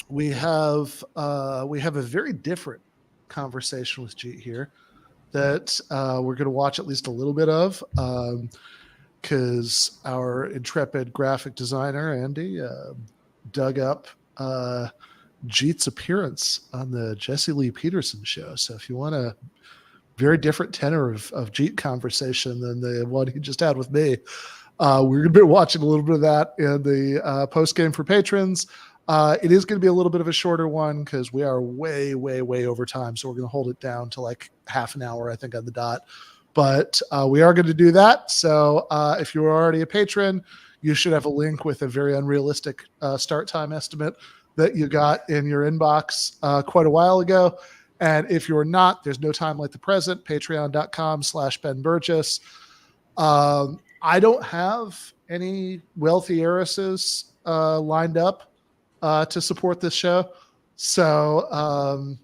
We have a very different conversation with Jeet Heer that we're going to watch at least a little bit of, because our intrepid graphic designer Andy dug up Jeet's appearance on the Jesse Lee Peterson show. So if you want a very different tenor of Jeet conversation than the one he just had with me, we're going to be watching a little bit of that in the post game for patrons. It is going to be a little bit of a shorter one because we are way, way, way over time. So we're going to hold it down to like half an hour, I think, on the dot. But we are going to do that. So if you're already a patron, you should have a link with a very unrealistic start time estimate that you got in your inbox quite a while ago. And if you're not, there's no time like the present, patreon.com/Ben Burgis. I don't have any wealthy heiresses lined up to support this show. So,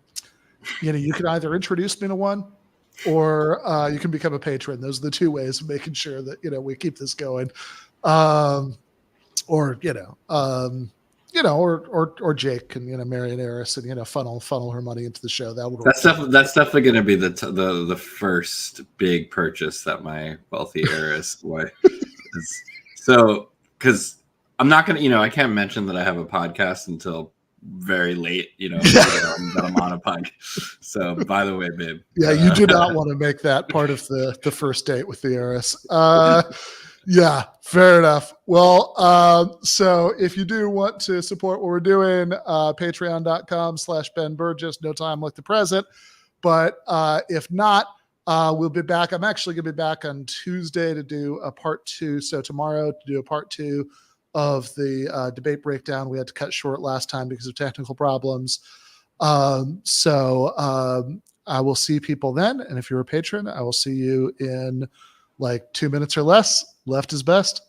you can either introduce me to one or you can become a patron. Those are the two ways of making sure that, we keep this going. Or Jake can, marry an heiress and, funnel her money into the show. That would that's definitely going to be the first big purchase that my wealthy heiress boy. So, because I'm not going to, I can't mention that I have a podcast until very late, that I'm on a podcast. So, by the way, babe. Yeah, you do not want to make that part of the first date with the heiress. Yeah, fair enough. Well, so if you do want to support what we're doing, patreon.com/Ben Burgis, no time like the present. But if not, we'll be back. I'm actually going to be back on Tuesday to do a part 2. So tomorrow to do a part 2 of the debate breakdown. We had to cut short last time because of technical problems. So I will see people then. And if you're a patron, I will see you in like 2 minutes or less. Left is best.